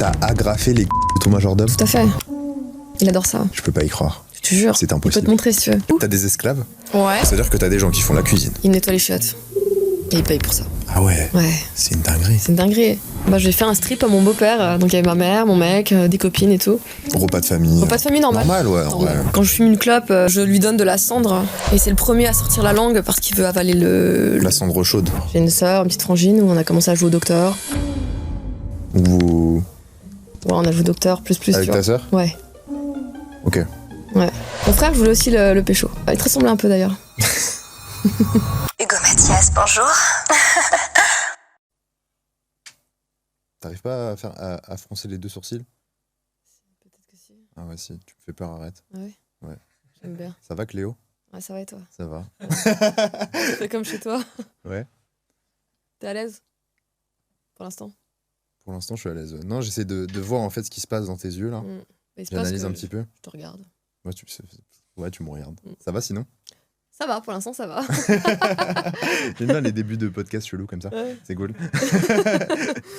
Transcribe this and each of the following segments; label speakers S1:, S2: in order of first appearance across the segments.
S1: T'as agrafé les de ton majordome?
S2: Tout à fait. Il adore ça.
S1: Je peux pas y croire.
S2: Je te jure.
S1: C'est
S2: Il peut
S1: impossible.
S2: te montrer si tu veux.
S1: T'as des esclaves?
S2: Ouais.
S1: C'est-à-dire que t'as des gens qui font la cuisine.
S2: Il nettoie les chiottes. Et il paye pour ça.
S1: Ah ouais?
S2: Ouais.
S1: C'est une dinguerie.
S2: C'est une dinguerie. Bah, j'ai fait un strip à mon beau-père. Donc il y avait ma mère, mon mec, des copines et tout.
S1: Repas de famille.
S2: Repas de famille normal.
S1: Normal, ouais. En vrai.
S2: Quand je fume une clope, je lui donne de la cendre. Et c'est le premier à sortir la langue parce qu'il veut avaler
S1: La cendre chaude.
S2: J'ai une sœur, une petite frangine, où on a commencé à jouer au docteur.
S1: Vous...
S2: Ouais, on a joué au docteur, plus,
S1: Avec
S2: tu vois.
S1: ta sœur?
S2: Ouais.
S1: Ok.
S2: Ouais. Mon frère voulait aussi le pécho. Il te ressemblait un peu d'ailleurs.
S3: Hugo Mathias, bonjour.
S1: T'arrives pas à froncer les deux sourcils?
S2: Peut-être que si.
S1: Ah ouais, si. Tu me fais peur, arrête.
S2: Ah ouais.
S1: Ouais.
S2: J'aime bien.
S1: Ça va, Cléo?
S2: Ouais, ça va et toi?
S1: Ça va.
S2: C'est comme chez toi.
S1: Ouais.
S2: T'es à l'aise? Pour l'instant?
S1: Pour l'instant, je suis à l'aise. Non, j'essaie de voir en fait ce qui se passe dans tes yeux là.
S2: Il se passe
S1: J'analyse
S2: que
S1: un petit peu.
S2: Je te regarde.
S1: Ouais, tu me regardes. Ça va sinon?
S2: Ça va, pour l'instant, ça va.
S1: J'aime bien les débuts de podcast chelous comme ça.
S2: Ouais.
S1: C'est cool.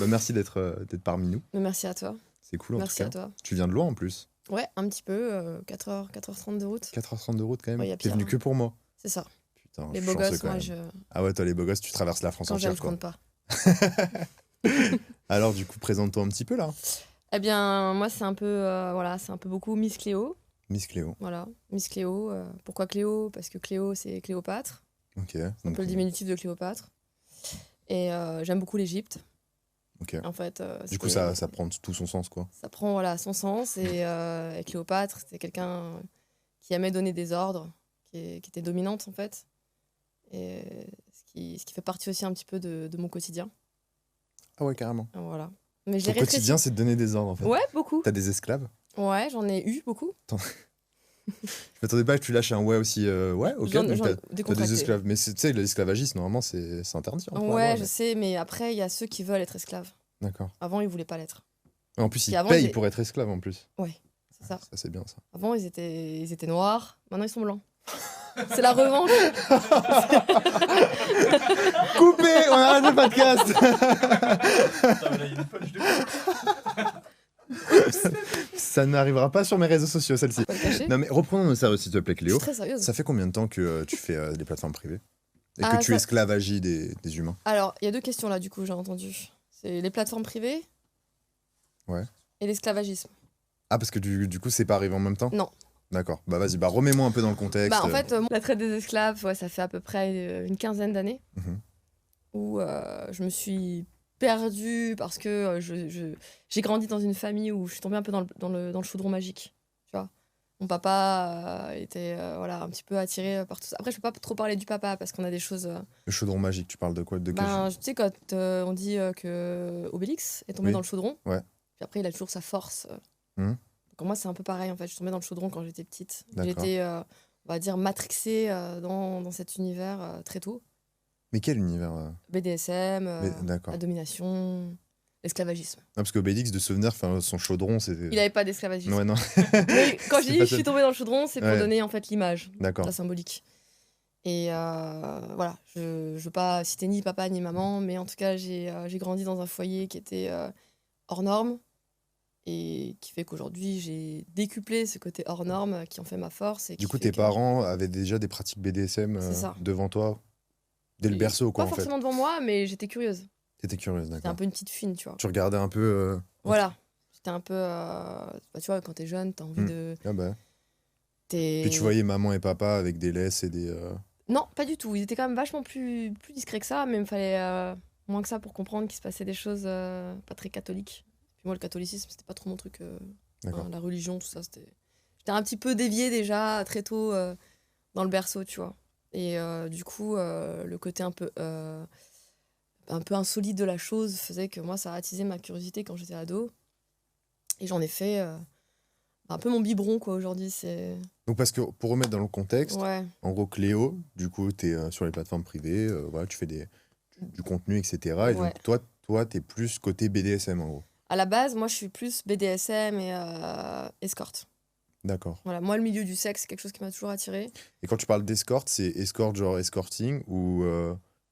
S1: Bah, merci d'être parmi nous.
S2: Mais merci à toi.
S1: C'est cool en
S2: Merci
S1: tout
S2: à
S1: cas.
S2: toi.
S1: Tu viens de loin en plus.
S2: Ouais, un petit peu. 4h30 de route.
S1: 4h30 de route quand même.
S2: Ouais, y a
S1: T'es
S2: pire,
S1: venu
S2: hein.
S1: que pour moi.
S2: C'est ça.
S1: Putain,
S2: Les
S1: je
S2: beaux
S1: suis chanceux
S2: gosses,
S1: quand
S2: moi,
S1: même. Ah ouais, toi les beaux gosses, tu traverses la France
S2: quand j'aime,
S1: entière
S2: je
S1: quoi.
S2: compte pas.
S1: Alors du coup, présente-toi un petit peu là.
S2: Eh bien, moi, c'est un peu, voilà, c'est un peu beaucoup Miss Cléo.
S1: Miss Cléo.
S2: Voilà, Miss Cléo. Pourquoi Cléo? Parce que Cléo, c'est Cléopâtre.
S1: Ok.
S2: C'est un
S1: donc,
S2: peu le diminutif de Cléopâtre. Et j'aime beaucoup l'Égypte.
S1: ok.
S2: En fait,
S1: Du coup, ça prend tout son sens quoi.
S2: ça prend voilà, son sens. Et Cléopâtre, c'était quelqu'un qui aimait donner des ordres, qui était dominante en fait. Et ce qui fait partie aussi un petit peu de mon quotidien.
S1: Ah ouais, carrément.
S2: Voilà. Mais je
S1: Ton
S2: l'ai rétréci.
S1: quotidien, c'est de donner des ordres en fait.
S2: Ouais, beaucoup.
S1: T'as des esclaves?
S2: Ouais, j'en ai eu beaucoup.
S1: Je m'attendais pas que tu lâches un ouais aussi. Ouais, ok.
S2: J'en-
S1: Donc
S2: j'en-
S1: t'as
S2: décontracté.
S1: des esclaves. Mais tu sais, l'esclavagisme, normalement, c'est interdit. en droit,
S2: Ouais, je
S1: mais-
S2: sais, mais après, il y a ceux qui veulent être esclaves.
S1: D'accord.
S2: Avant, ils voulaient pas l'être.
S1: En plus,
S2: Et
S1: ils
S2: avant,
S1: payent
S2: j'ai-
S1: pour être esclaves en plus.
S2: C'est ça.
S1: Ça, c'est bien ça.
S2: Avant, ils étaient noirs. Maintenant, ils sont blancs. C'est la revanche.
S1: Coupé, on arrête le podcast. Ça n'arrivera pas sur mes réseaux sociaux, celle-ci.
S2: Pas le cacher.
S1: Non mais reprenons nos sérieux s'il te plaît,
S2: Je
S1: Cléo.
S2: suis très sérieuse.
S1: Ça fait combien de temps que tu fais des plateformes privées et
S2: Ah,
S1: que tu
S2: ça-
S1: esclavagies des humains?
S2: Alors, il y a deux questions là, du coup, j'ai entendu. C'est les plateformes privées.
S1: Ouais.
S2: Et l'esclavagisme.
S1: Ah parce que du coup c'est pas arrivé en même temps?
S2: Non.
S1: D'accord. Bah vas-y, bah remets-moi un peu dans le contexte.
S2: Bah, en fait, la traite des esclaves, ouais, ça fait à peu près une quinzaine d'années
S1: Mhm.
S2: où je me suis perdue parce que j'ai grandi dans une famille où je suis tombée un peu dans le chaudron magique. Tu vois, mon papa était voilà, un petit peu attiré par tout ça. Après, je peux pas trop parler du papa parce qu'on a des choses.
S1: Le chaudron magique, tu parles de quoi? De quel
S2: Tu sais, quand on dit que Obélix est tombé
S1: Oui.
S2: dans le chaudron,
S1: Ouais.
S2: puis après, il a toujours sa force.
S1: Mhm.
S2: Donc, moi, c'est un peu pareil en fait. Je suis tombée dans le chaudron quand j'étais petite.
S1: D'accord.
S2: J'étais, on va dire, matrixée dans cet univers très tôt.
S1: Mais quel univers
S2: BDSM,
S1: D'accord.
S2: la domination, l'esclavagisme.
S1: Non, parce qu'Obélix, de souvenir, son chaudron, c'était...
S2: Il n'avait pas d'esclavagisme.
S1: Ouais, non.
S2: Mais quand je
S1: C'est
S2: dis
S1: pas
S2: je suis
S1: ça.
S2: tombée dans le chaudron, c'est pour
S1: Ouais.
S2: donner en fait l'image,
S1: D'accord.
S2: la symbolique. Et voilà, je veux pas citer ni papa ni maman, mais en tout cas, j'ai grandi dans un foyer qui était hors norme et qui fait qu'aujourd'hui, j'ai décuplé ce côté hors norme qui en fait ma force. Et
S1: Du
S2: qui
S1: coup,
S2: fait
S1: tes
S2: que-
S1: parents avaient déjà des pratiques BDSM
S2: C'est ça.
S1: devant toi, dès le berceau, quoi,
S2: Pas
S1: en fait.
S2: forcément devant moi, mais j'étais curieuse.
S1: T'étais curieuse,
S2: J'étais un
S1: d'accord.
S2: peu une petite fine, tu vois.
S1: Tu regardais un peu...
S2: Voilà. J'étais un peu. Tu vois, quand t'es jeune, t'as envie
S1: Hmm.
S2: de.
S1: Ah bah.
S2: T'es-
S1: Puis tu voyais maman et papa avec des laisses et des...
S2: Non, pas du tout. Ils étaient quand même vachement plus discrets que ça, mais il me fallait moins que ça pour comprendre qu'il se passait des choses pas très catholiques. Puis moi, le catholicisme, c'était pas trop mon truc.
S1: D'accord.
S2: La religion, tout ça, c'était. J'étais un petit peu déviée déjà très tôt dans le berceau, tu vois. Et du coup, le côté un peu insolite de la chose faisait que moi, ça a attisé ma curiosité quand j'étais ado. Et j'en ai fait un peu mon biberon, quoi, aujourd'hui. C'est.
S1: Donc parce que, pour remettre dans le contexte,
S2: Ouais.
S1: en gros, Cléo, du coup, t'es sur les plateformes privées, voilà, tu fais du contenu, etc. Et
S2: Ouais.
S1: donc, toi, t'es plus côté BDSM, en gros.
S2: À la base, moi, je suis plus BDSM et escorte.
S1: D'accord.
S2: Voilà, moi, le milieu du sexe, c'est quelque chose qui m'a toujours attiré.
S1: Et quand tu parles d'escorte, c'est escorte genre escorting ou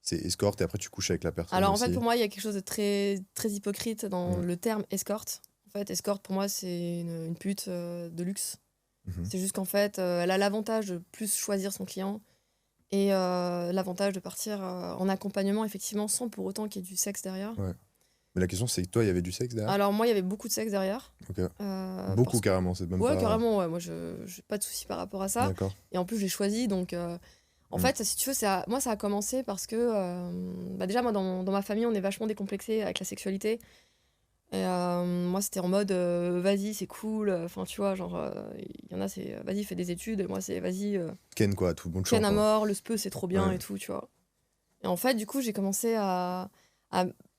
S1: c'est escorte et après tu couches avec la personne
S2: Alors, en
S1: aussi
S2: fait, pour moi, il y a quelque chose de très, très hypocrite dans
S1: Mm.
S2: le terme escorte. En En fait, escorte, pour moi, c'est une pute de luxe.
S1: Mhm.
S2: C'est juste qu'en fait, elle a l'avantage de plus choisir son client et l'avantage de partir en accompagnement, effectivement, sans pour autant qu'il y ait du sexe derrière.
S1: Ouais. Mais la question, c'est que toi, il y avait du sexe derrière?
S2: Alors, moi, il y avait beaucoup de sexe derrière.
S1: Ok.
S2: parce
S1: Beaucoup,
S2: que-
S1: carrément, c'est même
S2: Ouais,
S1: pas...
S2: carrément, ouais. Moi, je n'ai pas de souci par rapport à ça.
S1: D'accord.
S2: Et en plus, j'ai choisi. Donc, en fait, si tu veux, moi, ça a commencé parce que, déjà, moi, dans ma famille, on est vachement décomplexé avec la sexualité. Et moi, c'était en mode, vas-y, c'est cool. Enfin, tu vois, genre, il y en a, c'est, vas-y, fais des études. Et moi, c'est, vas-y,
S1: Ken, quoi, tout le monde chante.
S2: ken à
S1: quoi.
S2: mort, le speu, c'est trop bien
S1: Ouais.
S2: et tout, tu vois. Et en fait, du coup, j'ai commencé à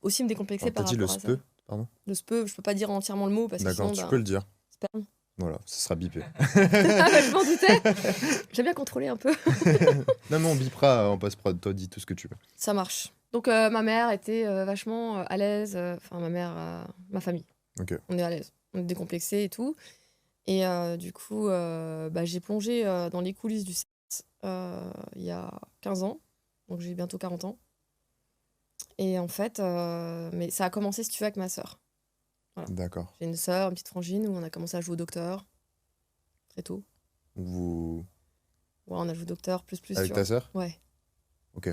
S2: aussi me décomplexer
S1: Alors, t'as
S2: par
S1: dit le
S2: rapport à ça.
S1: speu? Pardon?
S2: Le speu, je peux pas dire entièrement le mot parce que
S1: D'accord,
S2: sinon,
S1: tu peux le dire.
S2: sperme.
S1: Voilà, ce sera bipé.
S2: Ah, bah, je m'en doutais. J'aime bien contrôler un peu.
S1: Non, mais on bipera en post-prod. Toi, dis tout ce que tu veux.
S2: Ça marche. Donc, ma mère était vachement à l'aise. Enfin, ma famille.
S1: Ok.
S2: On est à l'aise. On est décomplexé et tout. Et du coup, j'ai plongé dans les coulisses du sexe il y a 15 ans. Donc, j'ai bientôt 40 ans. Et en fait, mais ça a commencé, si tu veux, avec ma sœur.
S1: D'accord.
S2: J'ai une sœur, une petite frangine, où on a commencé à jouer au docteur très tôt.
S1: Vous...
S2: Ouais, on a joué au docteur, plus,
S1: Avec
S2: tu
S1: ta
S2: vois.
S1: sœur?
S2: Ouais.
S1: Ok.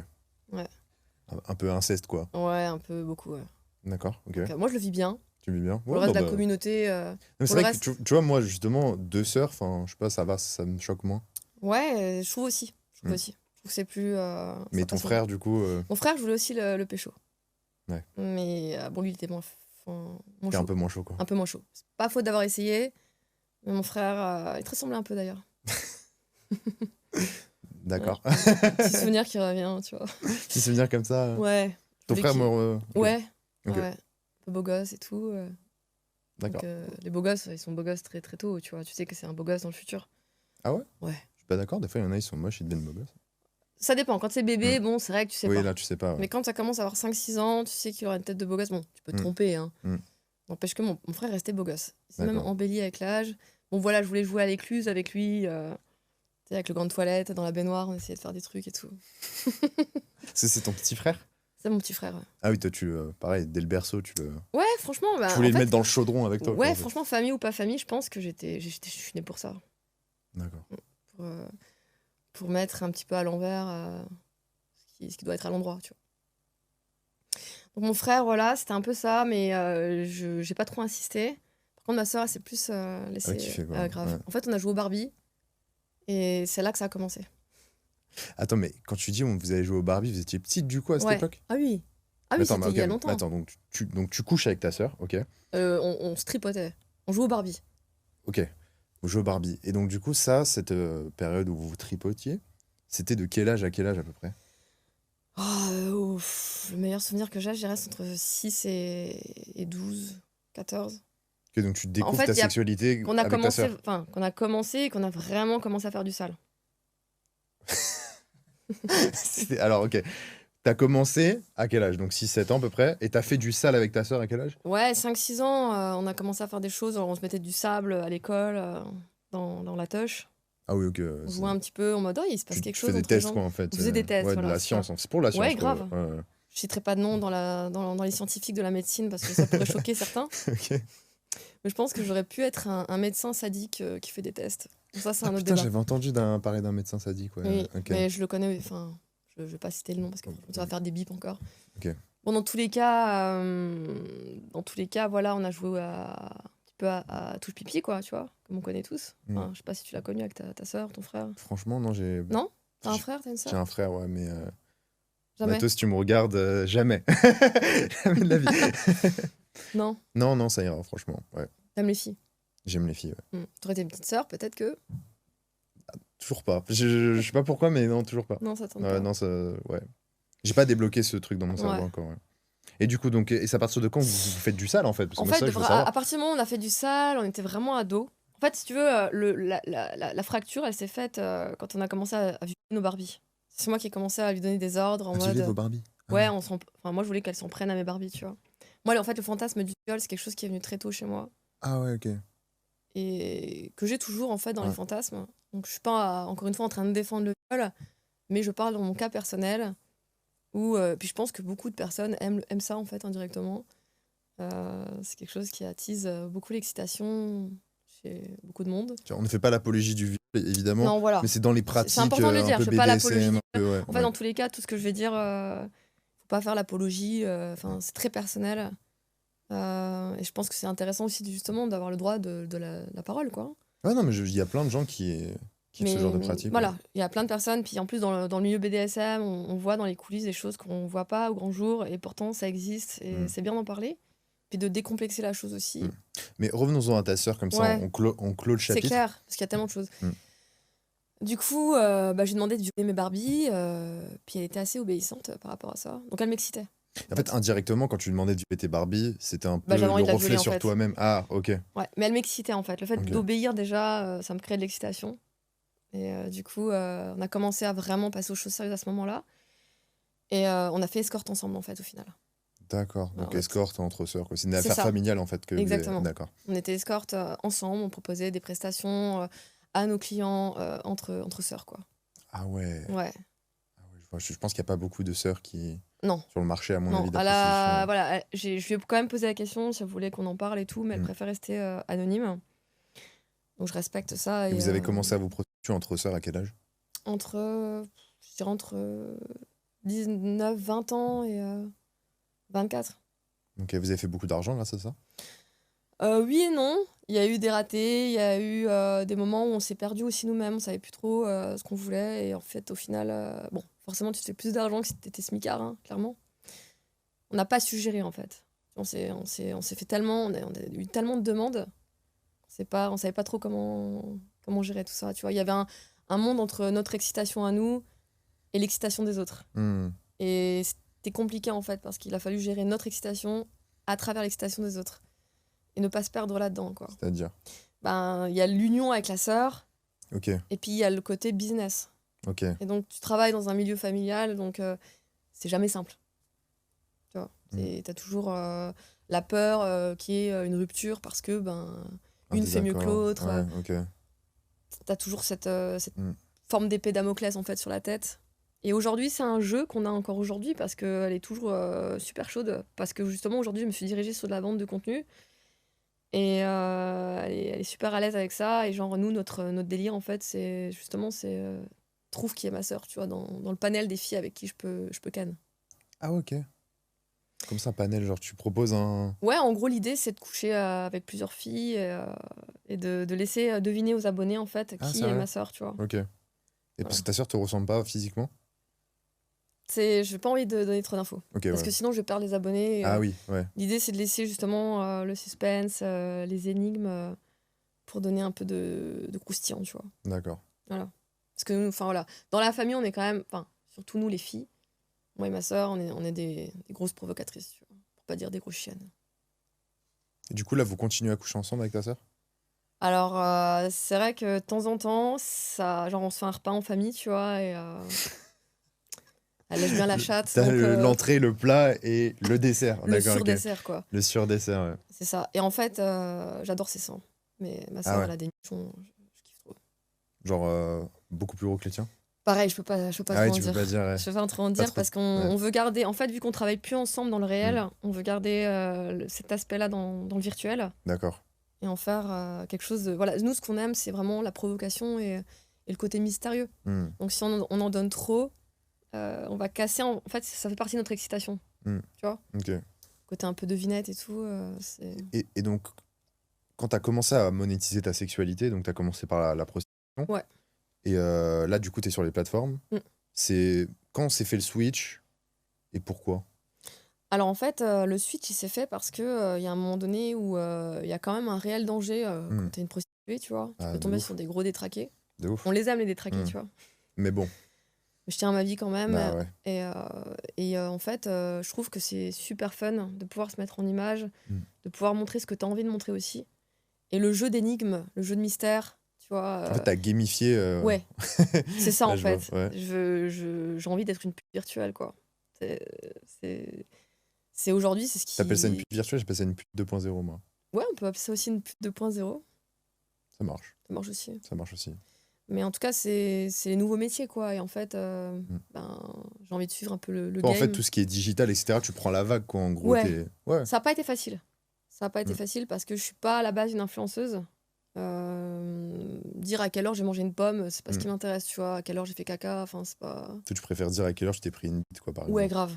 S2: Ouais.
S1: Un peu inceste, quoi.
S2: Ouais, un peu, beaucoup, ouais.
S1: D'accord, ok.
S2: Donc, moi, je le vis bien.
S1: Tu vis bien?
S2: Pour le
S1: Ouais,
S2: reste de
S1: bah,
S2: la communauté,
S1: non, mais c'est
S2: pour le
S1: vrai
S2: reste...
S1: que tu vois, moi, justement, 2 sœurs, enfin, je sais pas, ça va, ça me choque moins.
S2: Ouais, je trouve aussi. Je trouve
S1: Mm.
S2: aussi. Je trouve que c'est plus...
S1: Mais
S2: ça
S1: ton
S2: passe
S1: frère, du coup,
S2: Mon frère, je voulais aussi le pécho.
S1: Ouais.
S2: Mais bon, lui, il était moins
S1: t'es un peu moins chaud, quoi.
S2: un peu moins chaud. C'est pas faute d'avoir essayé, mais mon frère, il te ressemblait un peu d'ailleurs.
S1: D'accord.
S2: Petit souvenir qui revient, tu vois.
S1: Petit souvenir comme ça.
S2: Ouais.
S1: Ton
S2: Je voulais
S1: frère,
S2: qu'il-
S1: moi. Ok.
S2: Ouais.
S1: Ok.
S2: Ouais. Un peu beau gosse et tout.
S1: D'accord.
S2: Donc, les beaux gosses, ils sont beaux gosses très très tôt, tu vois. Tu sais que c'est un beau gosse dans le futur.
S1: Ah ouais?
S2: Ouais.
S1: Je suis pas d'accord, des fois, il y en a, ils sont moches, ils deviennent beaux gosses.
S2: Ça dépend. Quand c'est bébé, bon, c'est vrai que tu sais
S1: Oui,
S2: pas.
S1: là, tu sais pas. Ouais.
S2: Mais quand ça commence à avoir 5-6 ans, tu sais qu'il aura une tête de beau gosse. Bon, tu peux te tromper, hein. N'empêche que mon frère restait beau gosse. Il s'est même
S1: D'accord.
S2: embelli avec l'âge. Bon, voilà, je voulais jouer à l'écluse avec lui. Tu sais, avec le gant de toilette, dans la baignoire, on essayait de faire des trucs et tout.
S1: C'est ton petit frère?
S2: C'est mon petit frère, ouais.
S1: Ah oui, toi, pareil, dès le berceau, tu le.
S2: Ouais, franchement,
S1: Tu
S2: en
S1: voulais le
S2: fait,
S1: mettre dans le chaudron avec toi. quoi,
S2: ouais,
S1: en fait.
S2: franchement, famille ou pas famille, je pense que je suis née pour ça.
S1: D'accord.
S2: Pour mettre un petit peu à l'envers ce qui doit être à l'endroit, tu vois. Donc mon frère, voilà, c'était un peu ça, mais j'ai pas trop insisté. Par contre, ma soeur, elle s'est plus laissée
S1: kiffer, quoi.
S2: grave.
S1: Ouais.
S2: En fait, on a joué au Barbie et c'est là que ça a commencé.
S1: Attends, mais quand tu dis vous avez joué au Barbie, vous étiez petite du coup à cette
S2: Ouais.
S1: époque?
S2: Ah oui. Ah
S1: Mais
S2: oui,
S1: attends,
S2: c'était
S1: mais
S2: il y a
S1: ok,
S2: longtemps.
S1: Attends, donc tu couches avec ta sœur, ok?
S2: On se tripotait. On jouait au Barbie.
S1: Ok. Vous jouez au Barbie. Et donc, du coup, cette période où vous vous tripotiez, c'était de quel âge à quel âge à peu près?
S2: Le meilleur souvenir que j'ai, je dirais, c'est entre 6 et 12, 14.
S1: Ok, donc tu découvres
S2: fait,
S1: ta
S2: il y a-
S1: sexualité
S2: Qu'on a
S1: avec ta
S2: commencé,
S1: sœur.
S2: enfin, qu'on a commencé et qu'on a vraiment commencé à faire du sale.
S1: Alors, ok. T'as commencé à quel âge? Donc 6-7 ans à peu près. Et t'as fait du sale avec ta sœur à quel âge?
S2: Ouais, 5-6 ans, on a commencé à faire des choses. On se mettait du sable à l'école, dans la toche.
S1: Ah oui, ok.
S2: On jouait un petit peu en mode, oh, il se passe
S1: Tu
S2: quelque
S1: fais
S2: chose
S1: des
S2: entre les
S1: tests,
S2: gens.
S1: quoi, en fait.
S2: On faisait des tests,
S1: Ouais, de
S2: voilà,
S1: la
S2: c'est
S1: science.
S2: ça.
S1: C'est pour la science,
S2: Ouais,
S1: quoi.
S2: grave.
S1: Ouais.
S2: Je citerai pas de nom dans les scientifiques de la médecine parce que ça pourrait choquer certains.
S1: Ok.
S2: Mais je pense que j'aurais pu être un médecin sadique qui fait des tests. Donc ça, c'est un autre
S1: Putain,
S2: débat.
S1: j'avais entendu parler d'un médecin sadique, ouais.
S2: Oui,
S1: Ok.
S2: mais je le connais, enfin, je vais pas citer le nom parce que ça va faire des bips encore.
S1: Ok.
S2: Bon, dans tous les cas, voilà, on a joué un petit peu à touche pipi, quoi, tu vois, comme on connaît tous. Enfin, je sais pas si tu l'as connu avec ta soeur, ton frère.
S1: Franchement, non, j'ai.
S2: Non? T'as un frère, t'as une
S1: J'ai
S2: sœur?
S1: un frère, ouais, mais.
S2: Jamais?
S1: Matos, tu me regardes jamais. Jamais de la vie.
S2: Non?
S1: Non, ça ira, franchement. Ouais.
S2: T'aimes les filles?
S1: J'aime les filles, ouais.
S2: T'aurais été une petite sœur, peut-être que...
S1: Toujours pas. Je sais pas pourquoi, mais non, toujours pas.
S2: Non, ça tente pas.
S1: Non, ça. Ouais. J'ai pas débloqué ce truc dans mon cerveau
S2: Ouais.
S1: encore, ouais. Et du coup, donc, c'est à partir de quand vous faites du sale, en fait? Parce que
S2: En
S1: moi,
S2: fait,
S1: ça, je veux savoir.
S2: à partir du moment où on a fait du sale, on était vraiment ados. En fait, si tu veux, la fracture, elle s'est faite quand on a commencé à violer nos Barbies. C'est moi qui ai commencé à lui donner des ordres en
S1: Violer
S2: mode...
S1: vos Barbies? Ah
S2: Ouais, moi je voulais qu'elle s'en prenne à mes Barbies, tu vois. Moi, en fait, le fantasme du viol, c'est quelque chose qui est venu très tôt chez moi.
S1: Ah ouais, ok.
S2: Et que j'ai toujours, en fait, dans les
S1: Ouais.
S2: fantasmes. Donc, je suis pas, encore une fois, en train de défendre le viol, mais je parle dans mon cas personnel, où, puis je pense que beaucoup de personnes aiment ça, en fait, indirectement. C'est quelque chose qui attise beaucoup l'excitation chez beaucoup de monde.
S1: On ne fait pas l'apologie du viol, évidemment,
S2: Non, voilà.
S1: mais c'est dans les pratiques
S2: C'est important de le
S1: un
S2: dire,
S1: peu
S2: je fais pas l'apologie
S1: BDSM.
S2: du
S1: Ouais,
S2: En fait, dans tous les cas, tout ce que je vais dire, faut pas faire l'apologie. C'est très personnel. Et je pense que c'est intéressant aussi justement d'avoir le droit de la parole, quoi.
S1: Ouais, non, mais il y a plein de gens qui ont ce genre de pratique.
S2: Voilà, il y a plein de personnes. Puis en plus, dans le milieu BDSM, on voit dans les coulisses des choses qu'on voit pas au grand jour. Et pourtant, ça existe. Et c'est bien d'en parler. Puis de décomplexer la chose aussi.
S1: Mais revenons-en à ta sœur, comme ça, on clôt le chapitre.
S2: C'est clair, parce qu'il y a tellement de choses. Du coup, j'ai demandé de violer mes Barbies. Puis elle était assez obéissante par rapport à ça. Donc elle m'excitait.
S1: En fait, indirectement, quand tu demandais de violer tes Barbies, c'était un peu
S2: j'avais envie
S1: le
S2: de la
S1: reflet
S2: violer, en
S1: sur
S2: fait.
S1: toi-même. Ah, ok.
S2: Ouais, mais elle m'excitait en fait. Le fait
S1: Ok.
S2: d'obéir déjà, ça me créait de l'excitation. Et du coup, on a commencé à vraiment passer aux choses sérieuses à ce moment-là. Et on a fait escorte ensemble en fait au final.
S1: D'accord. Donc
S2: Alors,
S1: escorte entre sœurs, quoi. C'est une
S2: C'est
S1: affaire
S2: ça.
S1: familiale en fait que
S2: Exactement.
S1: D'accord.
S2: On était escorte ensemble, on proposait des prestations à nos clients entre sœurs quoi.
S1: Ah ouais.
S2: Ouais.
S1: Ah ouais, je pense qu'il n'y a pas beaucoup de sœurs qui
S2: Non.
S1: sur le marché, à mon
S2: Non,
S1: avis,
S2: voilà, je lui ai quand même posé la question si elle voulait qu'on en parle et tout, mais elle préfère rester anonyme. Donc je respecte ça.
S1: Et vous avez commencé à vous prostituer entre sœurs à quel âge?
S2: Je dirais entre 19, 20 ans et 24.
S1: Donc vous avez fait beaucoup d'argent grâce à ça?
S2: Oui et non. Il y a eu des ratés, il y a eu des moments où on s'est perdu aussi nous-mêmes, on savait plus trop ce qu'on voulait. Et en fait, au final, bon, forcément, tu te fais plus d'argent que si t'étais smicard, hein, clairement. On n'a pas su gérer, en fait. On s'est fait tellement, on a eu tellement de demandes, on savait pas trop comment gérer tout ça. Tu vois, il y avait un monde entre notre excitation à nous et l'excitation des autres. Et c'était compliqué, en fait, parce qu'il a fallu gérer notre excitation à travers l'excitation des autres. Et ne pas se perdre là-dedans, quoi.
S1: C'est-à-dire?
S2: Il y a l'union avec la sœur.
S1: Ok.
S2: Et puis il y a le côté business.
S1: Ok.
S2: Et donc tu travailles dans un milieu familial, donc c'est jamais simple. Tu vois, t'as toujours la peur qu'il y ait une rupture parce que une fait mieux que l'autre.
S1: Ouais, ok.
S2: T'as toujours cette forme d'épée Damoclès en fait sur la tête. Et aujourd'hui, c'est un jeu qu'on a encore aujourd'hui parce qu'elle est toujours super chaude. Parce que justement, aujourd'hui, je me suis dirigée sur de la vente de contenu. Et elle est super à l'aise avec ça. Et genre, nous, notre délire, en fait, c'est justement, trouve qui est ma sœur, tu vois, dans le panel des filles avec qui je peux canne.
S1: Ah, ok. Comme ça, panel, genre, tu proposes un.
S2: Ouais, en gros, l'idée, c'est de coucher avec plusieurs filles et de laisser deviner aux abonnés, en fait, qui est ma sœur, tu vois.
S1: Ok. Et parce que ta sœur te ressemble pas physiquement?
S2: J'ai pas envie de donner trop d'infos.
S1: Okay,
S2: parce que sinon, je perds les abonnés.
S1: Ah oui, ouais.
S2: L'idée, c'est de laisser justement le suspense, les énigmes, pour donner un peu de croustillant, tu vois.
S1: D'accord.
S2: Voilà. Parce que nous, enfin voilà, dans la famille, on est quand même, surtout nous les filles, moi et ma sœur, on est des grosses provocatrices, tu vois, pour pas dire des grosses chiennes.
S1: Et du coup, là, vous continuez à coucher ensemble avec ta sœur?
S2: Alors, c'est vrai que de temps en temps, genre, on se fait un repas en famille, tu vois, et elle lèche bien la chatte.
S1: T'as l'entrée, le plat et le dessert.
S2: Le surdessert, quoi.
S1: Le surdessert, ouais.
S2: C'est ça. Et en fait, j'adore ses seins. Mais ma sœur, elle a des nichons, je kiffe trop.
S1: Genre, beaucoup plus gros que les tiens?
S2: Pareil, je peux pas trop en dire.
S1: Ouais.
S2: Je peux pas trop en dire parce qu'on veut garder, en fait, vu qu'on travaille plus ensemble dans le réel, on veut garder cet aspect-là dans le virtuel.
S1: D'accord.
S2: Et en faire quelque chose de. Voilà, nous, ce qu'on aime, c'est vraiment la provocation et le côté mystérieux. Donc, si on en donne trop, on va casser. En fait, ça fait partie de notre excitation. Tu vois?
S1: Ok.
S2: Côté un peu devinette et tout.
S1: Et donc, quand tu as commencé à monétiser ta sexualité, donc tu as commencé par la prostitution.
S2: Ouais.
S1: Et là, du coup, tu es sur les plateformes. C'est quand s'est fait le switch et pourquoi?
S2: Alors en fait, le switch il s'est fait parce que y a un moment donné où il y a quand même un réel danger quand t'es une prostituée, tu vois. Tu peux tomber sur des gros détraqués.
S1: De ouf.
S2: On les aime les détraqués, tu vois.
S1: Mais bon.
S2: Je tiens à ma vie quand même.
S1: Bah ouais.
S2: Et en fait, je trouve que c'est super fun de pouvoir se mettre en image, de pouvoir montrer ce que t'as envie de montrer aussi. Et le jeu d'énigmes, le jeu de mystère, tu vois.
S1: En fait, t'as gamifié.
S2: Ouais, c'est ça
S1: Là,
S2: en
S1: je
S2: fait.
S1: vois, ouais.
S2: J'ai envie d'être une pute virtuelle, quoi. C'est aujourd'hui, c'est ce qui.
S1: T'appelles ça une pute virtuelle, j'appelle ça une pute 2.0, moi.
S2: Ouais, on peut appeler ça aussi une pute 2.0.
S1: Ça marche.
S2: Ça marche aussi.
S1: Ça marche aussi.
S2: Mais en tout cas, c'est les nouveaux métiers, quoi. Et en fait, j'ai envie de suivre un peu le game.
S1: En fait, tout ce qui est digital, etc., tu prends la vague, quoi. En gros,
S2: ouais. Ça n'a pas été facile. Ça n'a pas été facile parce que je suis pas à la base une influenceuse. Dire à quelle heure j'ai mangé une pomme, c'est pas ce qui m'intéresse, tu vois. À quelle heure j'ai fait caca, enfin, c'est pas.
S1: Toi, tu préfères dire à quelle heure je t'ai pris une bite, quoi, par
S2: Ouais,
S1: exemple.
S2: grave.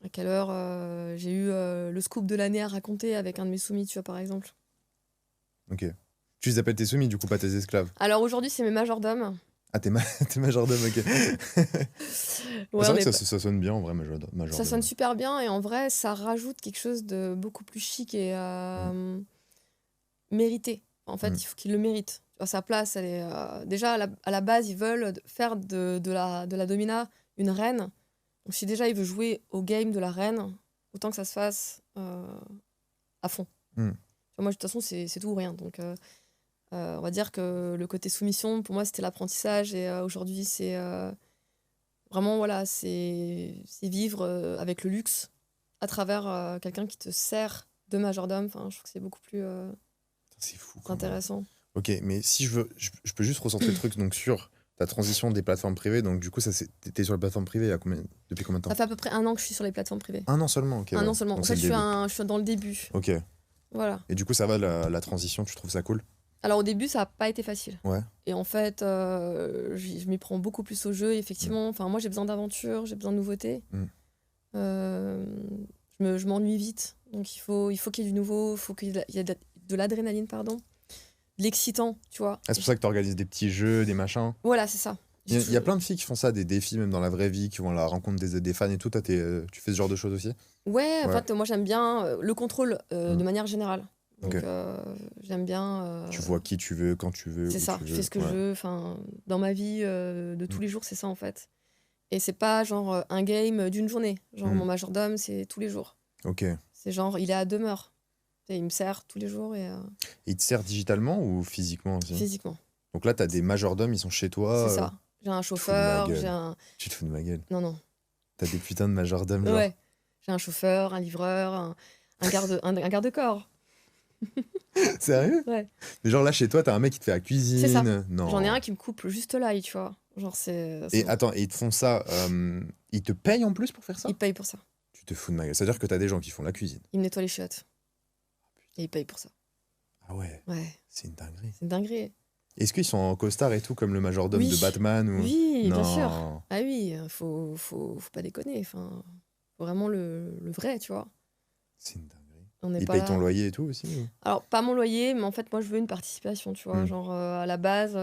S2: À quelle heure j'ai eu le scoop de l'année à raconter avec un de mes soumis, tu vois, par exemple.
S1: Ok. Tu les appelles tes soumis, du coup, pas tes esclaves.
S2: Alors aujourd'hui, c'est mes majordomes.
S1: Ah, t'es majordome, ok.
S2: Ouais,
S1: C'est
S2: on
S1: vrai
S2: est
S1: que
S2: pas-
S1: ça sonne bien, en vrai,
S2: ça
S1: majordome.
S2: sonne super bien et en vrai, ça rajoute quelque chose de beaucoup plus chic et mérité. En fait, il faut qu'ils le méritent. Tu vois, sa place, elle est déjà à la base, ils veulent faire de la domina une reine. Donc si déjà il veut jouer au game de la reine, autant que ça se fasse à fond. Tu vois, moi, de toute façon, c'est tout ou rien. Donc on va dire que le côté soumission, pour moi, c'était l'apprentissage et aujourd'hui, c'est vraiment, voilà, c'est vivre avec le luxe à travers quelqu'un qui te sert de majordome. Enfin, je trouve que c'est beaucoup plus
S1: C'est fou, quand même.
S2: intéressant.
S1: Ok, mais si je peux juste recentrer le truc donc, sur ta transition des plateformes privées. Donc, du coup, t'es sur les plateformes privées depuis combien de temps?
S2: Ça fait à peu près 1 an que je suis sur les plateformes privées.
S1: 1 an seulement, ok.
S2: 1 an seulement.
S1: Donc,
S2: En
S1: c'est
S2: fait,
S1: le début.
S2: je suis dans le début.
S1: Ok.
S2: Voilà.
S1: Et du coup, ça va, la transition, tu trouves ça cool?
S2: Alors au début, ça n'a pas été facile.
S1: Ouais.
S2: Et en fait, je m'y prends beaucoup plus au jeu. Et effectivement, enfin, moi, j'ai besoin d'aventure, j'ai besoin de nouveautés. Euh, je m'ennuie vite. Donc il faut qu'il y ait du nouveau, il faut qu'il y ait de l'adrénaline, pardon. De l'excitant, tu vois.
S1: Ah, c'est pour ça que tu organises des petits jeux, des machins.
S2: Voilà, c'est ça.
S1: Il y a plein de filles qui font ça, des défis, même dans la vraie vie, qui vont à la rencontre des fans et tout. Toi, tu fais ce genre de choses aussi?
S2: Ouais, en
S1: Ouais.
S2: fait, moi, j'aime bien le contrôle de manière générale. Donc,
S1: Ok.
S2: j'aime bien.
S1: Tu vois qui tu veux, quand tu veux.
S2: C'est
S1: où
S2: ça,
S1: tu
S2: je
S1: veux.
S2: fais ce que je
S1: Ouais.
S2: veux. Enfin, dans ma vie de tous les jours, c'est ça en fait. Et c'est pas genre un game d'une journée. Genre mon majordome, c'est tous les jours.
S1: Ok.
S2: C'est genre, il est à demeure. Et il me sert tous les jours et
S1: Et il te sert digitalement ou physiquement aussi?
S2: physiquement.
S1: Donc là, t'as des majordomes, ils sont chez toi.
S2: C'est ça. J'ai un
S1: tu te fous de ma
S2: chauffeur,
S1: gueule.
S2: j'ai un.
S1: Tu te fous de ma gueule.
S2: Non, non.
S1: T'as des putains de majordomes, genre.
S2: Ouais. J'ai un chauffeur, un livreur, un garde-corps.
S1: Sérieux?
S2: Ouais.
S1: Mais genre là, chez toi, t'as un mec qui te fait la cuisine.
S2: C'est ça.
S1: Non.
S2: J'en ai un qui me coupe juste l'ail, tu vois. Genre, c'est.
S1: Et attends, et ils te font ça. Ils te payent en plus pour faire ça?
S2: Il paye pour ça.
S1: Tu te fous de ma gueule. C'est-à-dire que t'as des gens qui font la cuisine.
S2: Il me nettoie les chiottes. Et il paye pour ça.
S1: Ah ouais,
S2: Ouais.
S1: c'est une dinguerie.
S2: C'est une dinguerie.
S1: Est-ce qu'ils sont en costard et tout, comme le majordome
S2: Oui.
S1: de Batman ou...
S2: Oui, bien sûr.
S1: Non.
S2: Ah oui, faut pas déconner. Enfin, faut vraiment le vrai, tu vois.
S1: C'est une dinguerie.
S2: On n'est
S1: Ils
S2: pas
S1: payent
S2: là.
S1: ton loyer et tout aussi ou...
S2: Alors, pas mon loyer, mais en fait, moi, je veux une participation, tu vois. Genre, à la base,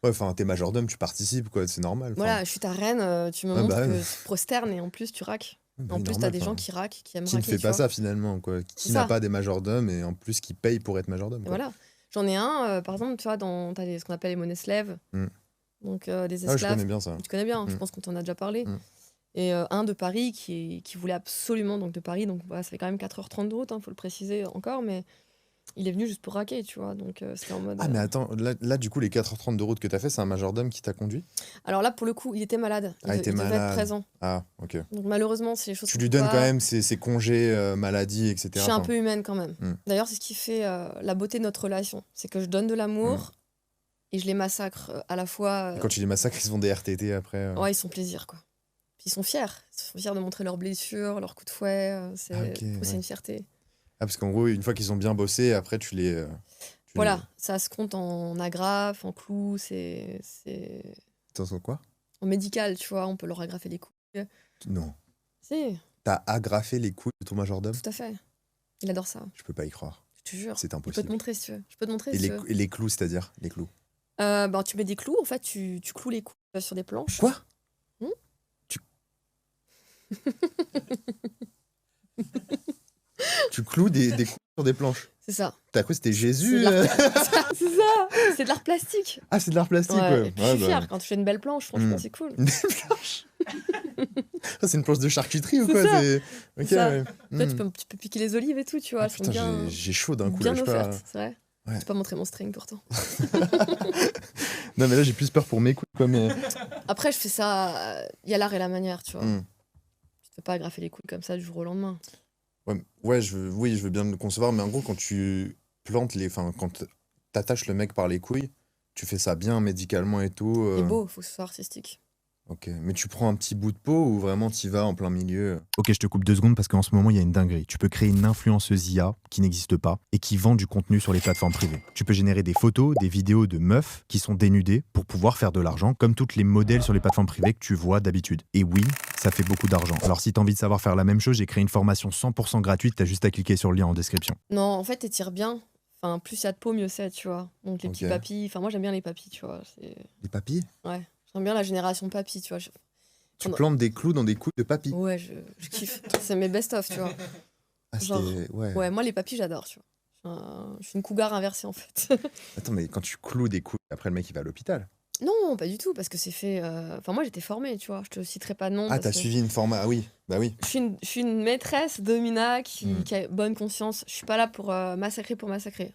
S1: Ouais, enfin, t'es majordome, tu participes, quoi, c'est normal. Enfin,
S2: voilà, je suis ta reine, tu me
S1: Ouais,
S2: montres
S1: bah,
S2: que
S1: ouais.
S2: tu prosternes et en plus, tu raques.
S1: bah
S2: En
S1: oui,
S2: plus,
S1: normal,
S2: t'as des
S1: enfin,
S2: gens qui raquent, qui aiment
S1: qui ne
S2: raquer,
S1: fait
S2: tu
S1: pas
S2: vois.
S1: ça finalement, quoi. Qui
S2: C'est
S1: n'a
S2: ça.
S1: pas des majordomes et en plus qui paye pour être majordome,
S2: Et
S1: quoi.
S2: voilà. J'en ai un, par exemple, tu vois, t'as ce qu'on appelle les monnaies slèves. Donc, des
S1: Ah ouais, je
S2: esclaves.
S1: connais bien ça.
S2: Tu connais bien, je pense qu'on t'en a déjà parlé. Et un de Paris qui voulait absolument, donc de Paris, donc voilà, ça fait quand même 4h30 de route, faut le préciser encore, mais il est venu juste pour raquer, tu vois, donc c'était en mode.
S1: Ah, mais attends, là, du coup, les 4h30 de route que t'as fait, c'est un majordome qui t'a conduit?
S2: Alors là, pour le coup, il était malade,
S1: Ah, il était
S2: il devait être
S1: malade.
S2: présent.
S1: Ah, ok.
S2: Donc malheureusement, c'est les choses
S1: Tu
S2: qu'on
S1: lui
S2: peut
S1: donnes
S2: pas-
S1: quand même ses congés, maladie, etc.
S2: Je suis un
S1: enfin.
S2: peu humaine quand même. D'ailleurs, c'est ce qui fait la beauté de notre relation, c'est que je donne de l'amour et je les massacre à la fois.
S1: Et quand tu les massacres, ils se font des RTT après.
S2: Ouais, ils sont plaisir, quoi. Puis ils sont fiers de montrer leurs blessures, leurs coups de fouet, c'est
S1: Ah, ok,
S2: c'est
S1: ouais.
S2: une fierté.
S1: Ah, parce qu'en gros, une fois qu'ils ont bien bossé, après, tu les.
S2: Voilà, ça se compte en agrafe, en clous, c'est
S1: Attends, quoi?
S2: en médical, tu vois, on peut leur agrafer les couilles.
S1: Non.
S2: Si,
S1: T'as agrafé les couilles de ton majordome?
S2: tout à fait. Il adore ça,
S1: Je peux pas y croire.
S2: je te jure.
S1: C'est
S2: Je peux te
S1: impossible.
S2: montrer si tu veux. Je peux te montrer
S1: Et
S2: si tu veux.
S1: les clous, c'est-à-dire? Les clous.
S2: Ben, tu mets des clous, en fait, tu cloues les couilles sur des planches.
S1: Quoi? Tu cloues des coups sur des planches.
S2: C'est ça.
S1: T'as quoi? C'était
S2: C'est
S1: Jésus?
S2: de l'art c'est ça. C'est de l'art plastique.
S1: Ah, c'est de l'art plastique,
S2: Ouais.
S1: ouais.
S2: Et puis je suis fière quand tu fais une belle planche, franchement, c'est cool.
S1: Des planches. Ah, c'est une planche de charcuterie ou
S2: C'est
S1: quoi?
S2: ça.
S1: Ok,
S2: ça.
S1: ouais.
S2: Toi, tu peux piquer les olives et tout, tu vois.
S1: Ah,
S2: elles sont
S1: putain,
S2: bien,
S1: j'ai chaud d'un coup.
S2: bien
S1: Là, je sais pas-
S2: offertes, c'est vrai.
S1: Ouais.
S2: Je peux pas montrer mon string pourtant.
S1: Non, mais là, j'ai plus peur pour mes couilles, quoi. Mais...
S2: Après, je fais ça. Il y a l'art et la manière, tu vois.
S1: Hmm.
S2: Tu peux pas agrafer les couilles comme ça du jour au lendemain.
S1: Ouais, je veux bien le concevoir, mais en gros, quand tu plantes les. Enfin, quand t'attaches le mec par les couilles, tu fais ça bien médicalement et tout.
S2: Et beau, faut que ce soit artistique.
S1: Ok, mais tu prends un petit bout de peau ou vraiment t'y vas en plein milieu? Ok, je te coupe 2 secondes parce qu'en ce moment, il y a une dinguerie. Tu peux créer une influenceuse IA qui n'existe pas et qui vend du contenu sur les plateformes privées. Tu peux générer des photos, des vidéos de meufs qui sont dénudées pour pouvoir faire de l'argent, comme toutes les modèles sur les plateformes privées que tu vois d'habitude. Et oui, ça fait beaucoup d'argent. Alors si t'as envie de savoir faire la même chose, j'ai créé une formation 100% gratuite, t'as juste à cliquer sur le lien en description.
S2: Non, en fait, t'étires bien. Enfin, plus il y a de peau, mieux c'est, tu vois. Donc les petits
S1: Ok.
S2: papis, enfin moi j'aime bien les papis, tu vois.
S1: Des papilles?
S2: Ouais, j'aime bien la génération papy, tu vois.
S1: Tu
S2: Pendant-
S1: plantes des clous dans des coups de papy.
S2: Ouais, je kiffe. C'est mes best-of, tu vois.
S1: Ah,
S2: Genre,
S1: c'était... Ouais.
S2: ouais, moi les papis j'adore, tu vois. Je suis une cougar inversée en fait.
S1: Attends, mais quand tu cloues des coups, après le mec il va à l'hôpital.
S2: Non, pas du tout, parce que c'est fait. Enfin, moi j'étais formée, tu vois. Je te citerai pas de nom.
S1: Ah,
S2: parce
S1: t'as
S2: que
S1: suivi une format. Ah oui, bah oui.
S2: je suis une maîtresse domina
S1: Mm.
S2: qui a bonne conscience. Je suis pas là pour massacrer.